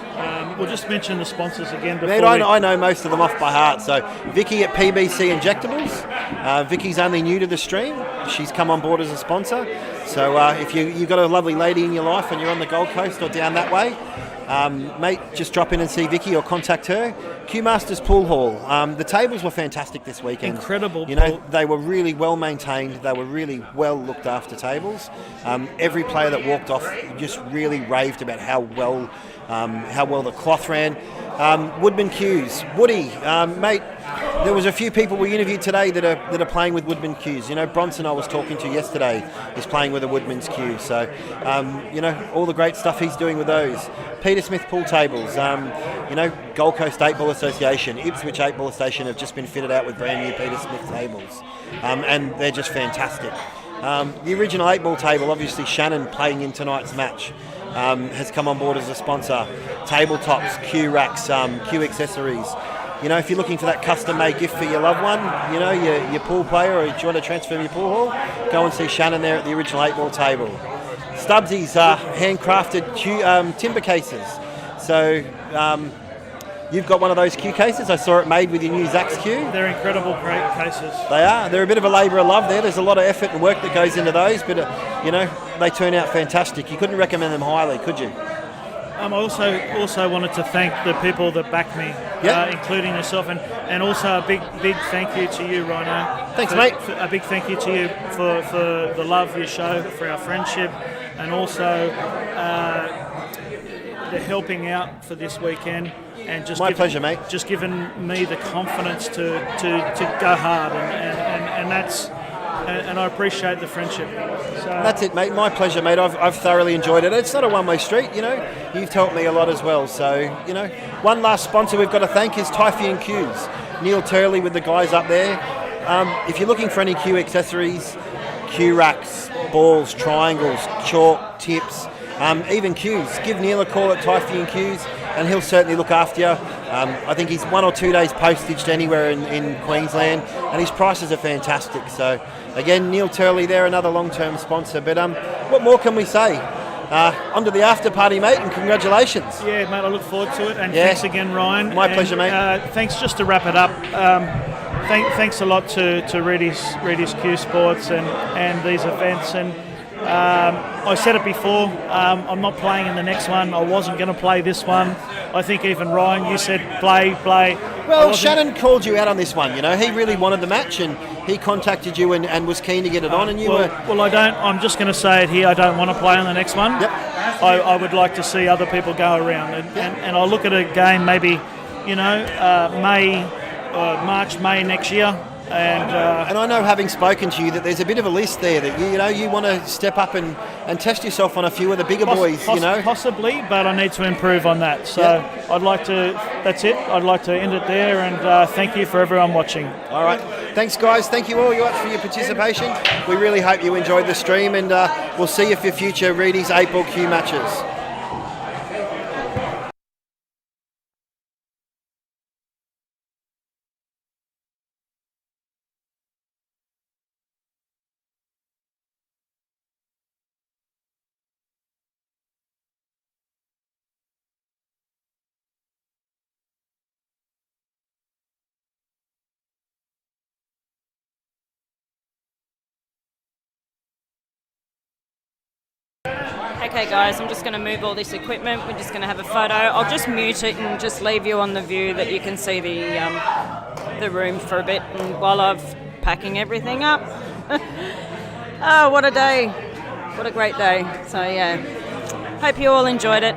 We'll just mention the sponsors again. Mate, I know most of them off by heart. So Vicky at PBC Injectables. Vicky's only new to the stream. She's come on board as a sponsor. So if you've got a lovely lady in your life and you're on the Gold Coast or down that way, mate, just drop in and see Vicky or contact her. Q Masters Pool Hall. The tables were fantastic this weekend. Incredible. They were really well maintained. They were really well looked after tables. Every player that walked off just really raved about how well the cloth ran. Woodman cues. Woody, mate, there was a few people we interviewed today that are playing with Woodman cues. Bronson I was talking to yesterday is playing with a Woodman's cue. So, all the great stuff he's doing with those. Peter Smith pool tables. Gold Coast 8 Ball Association, Ipswich 8 Ball Station have just been fitted out with brand new Peter Smith tables. And they're just fantastic. The original 8 ball table, obviously Shannon playing in tonight's match. has come on board as a sponsor. Tabletops, Q racks, Q accessories. You know, if you're looking for that custom-made gift for your loved one, you know, your pool player, or you want to transfer your pool hall, go and see Shannon there at the original 8-ball table. Stubbsy's handcrafted timber cases. So you've got one of those Q cases. I saw it made with your new Zax Q. They're incredible cases. They are. They're a bit of a labour of love there. There's a lot of effort and work that goes into those, but you know, they turn out fantastic. You couldn't recommend them highly, could you? I also wanted to thank the people that backed me, including yourself, and also a big thank you to you, Rhino. Thanks, mate. A big thank you to you for the love you show, for our friendship, and also the helping out for this weekend. And just pleasure, mate. Just giving me the confidence to go hard, and that's. And I appreciate the friendship. So that's it, mate. My pleasure, mate. I've thoroughly enjoyed it. It's not a one-way street, you know. You've helped me a lot as well. So, you know, one last sponsor we've got to thank is Typhoon Qs. Neil Turley with the guys up there. If you're looking for any Q accessories, Q racks, balls, triangles, chalk, tips, even Qs, give Neil a call at Typhoon Qs and he'll certainly look after you. I think he's 1 or 2 days postaged anywhere in Queensland, and his prices are fantastic. So, again, Neil Turley there, another long-term sponsor. But what more can we say? On to the after party, mate, and congratulations. Yeah, mate, I look forward to it, and thanks again, Ryan. My pleasure, mate. Thanks, just to wrap it up, thanks a lot to Reddy's Q Sports and these events. And I said it before, I'm not playing in the next one. I wasn't going to play this one. I think even Ryan, you said play. Well, Shannon called you out on this one, you know. He really wanted the match and he contacted you and was keen to get it on, and you were... Well, I'm just going to say it here, I don't want to play on the next one. Yep. I would like to see other people go around. And I'll look at a game maybe, you know, March, May next year. And I know, having spoken to you, that there's a bit of a list there that you want to step up and test yourself on a few of the bigger boys, you know. Possibly, but I need to improve on that. So I'd like to. That's it. I'd like to end it there, and thank you for everyone watching. All right, thanks, guys. Thank you all for your participation. We really hope you enjoyed the stream, and we'll see you for future Reedy's 8-ball Q matches. Okay guys, I'm just going to move all this equipment. We're just going to have a photo. I'll just mute it and just leave you on the view that you can see the room for a bit, and while I'm packing everything up. Oh, what a day. What a great day. So yeah, hope you all enjoyed it.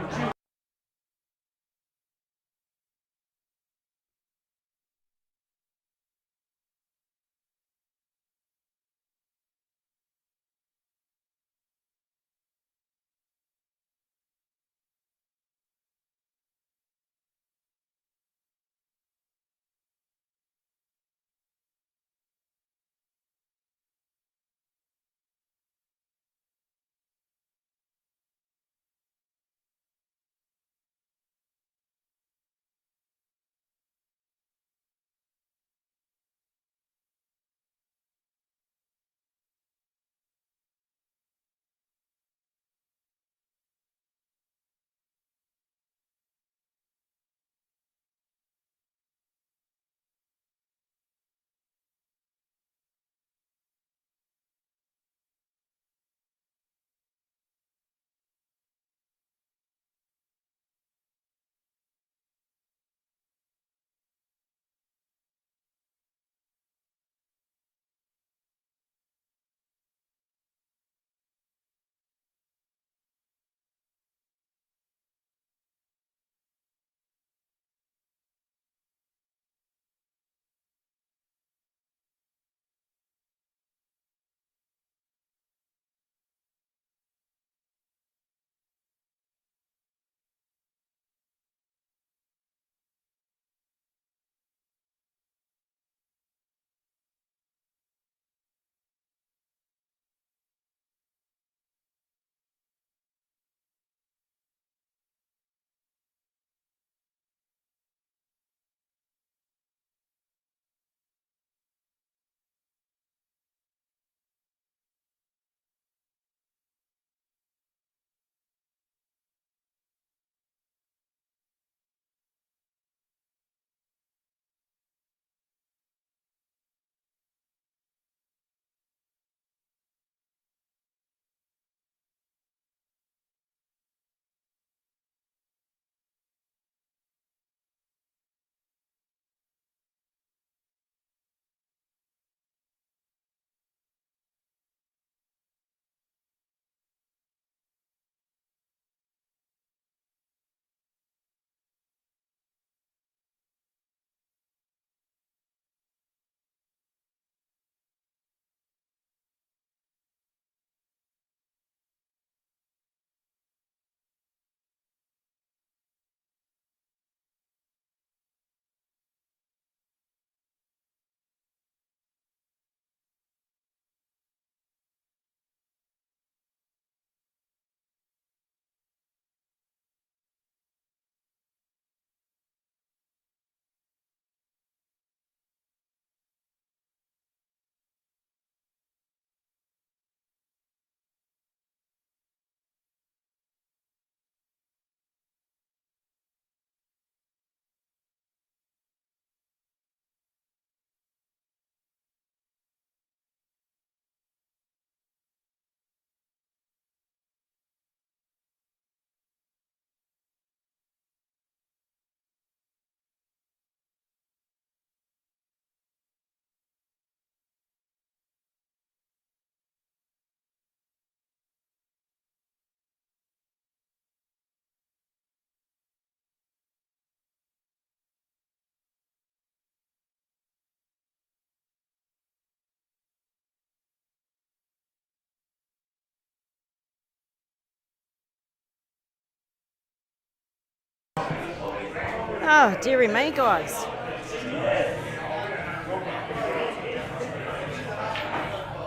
Oh, dearie me, guys.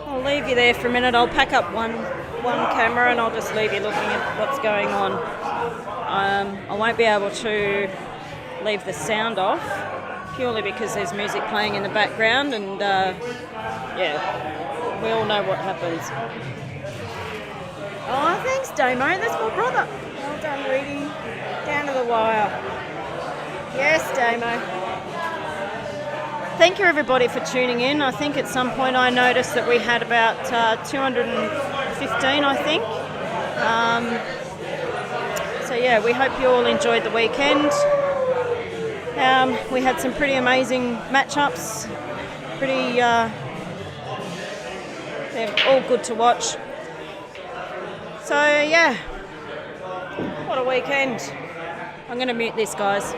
I'll leave you there for a minute. I'll pack up one camera and I'll just leave you looking at what's going on. I won't be able to leave the sound off purely because there's music playing in the background, and yeah, we all know what happens. Oh, thanks, Damo. That's my brother. Well done, Reedy. Down to the wire. Yes, Damo. Thank you, everybody, for tuning in. I think at some point I noticed that we had about 215, I think. So yeah, we hope you all enjoyed the weekend. We had some pretty amazing matchups. They're all good to watch. So yeah, what a weekend. I'm going to mute this, guys.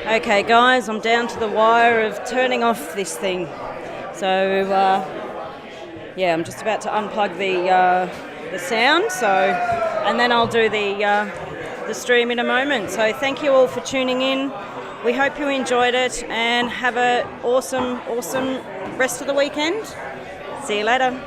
Okay, guys, I'm down to the wire of turning off this thing. So, yeah, I'm just about to unplug the sound. So, and then I'll do the stream in a moment. So, thank you all for tuning in. We hope you enjoyed it and have an awesome rest of the weekend. See you later.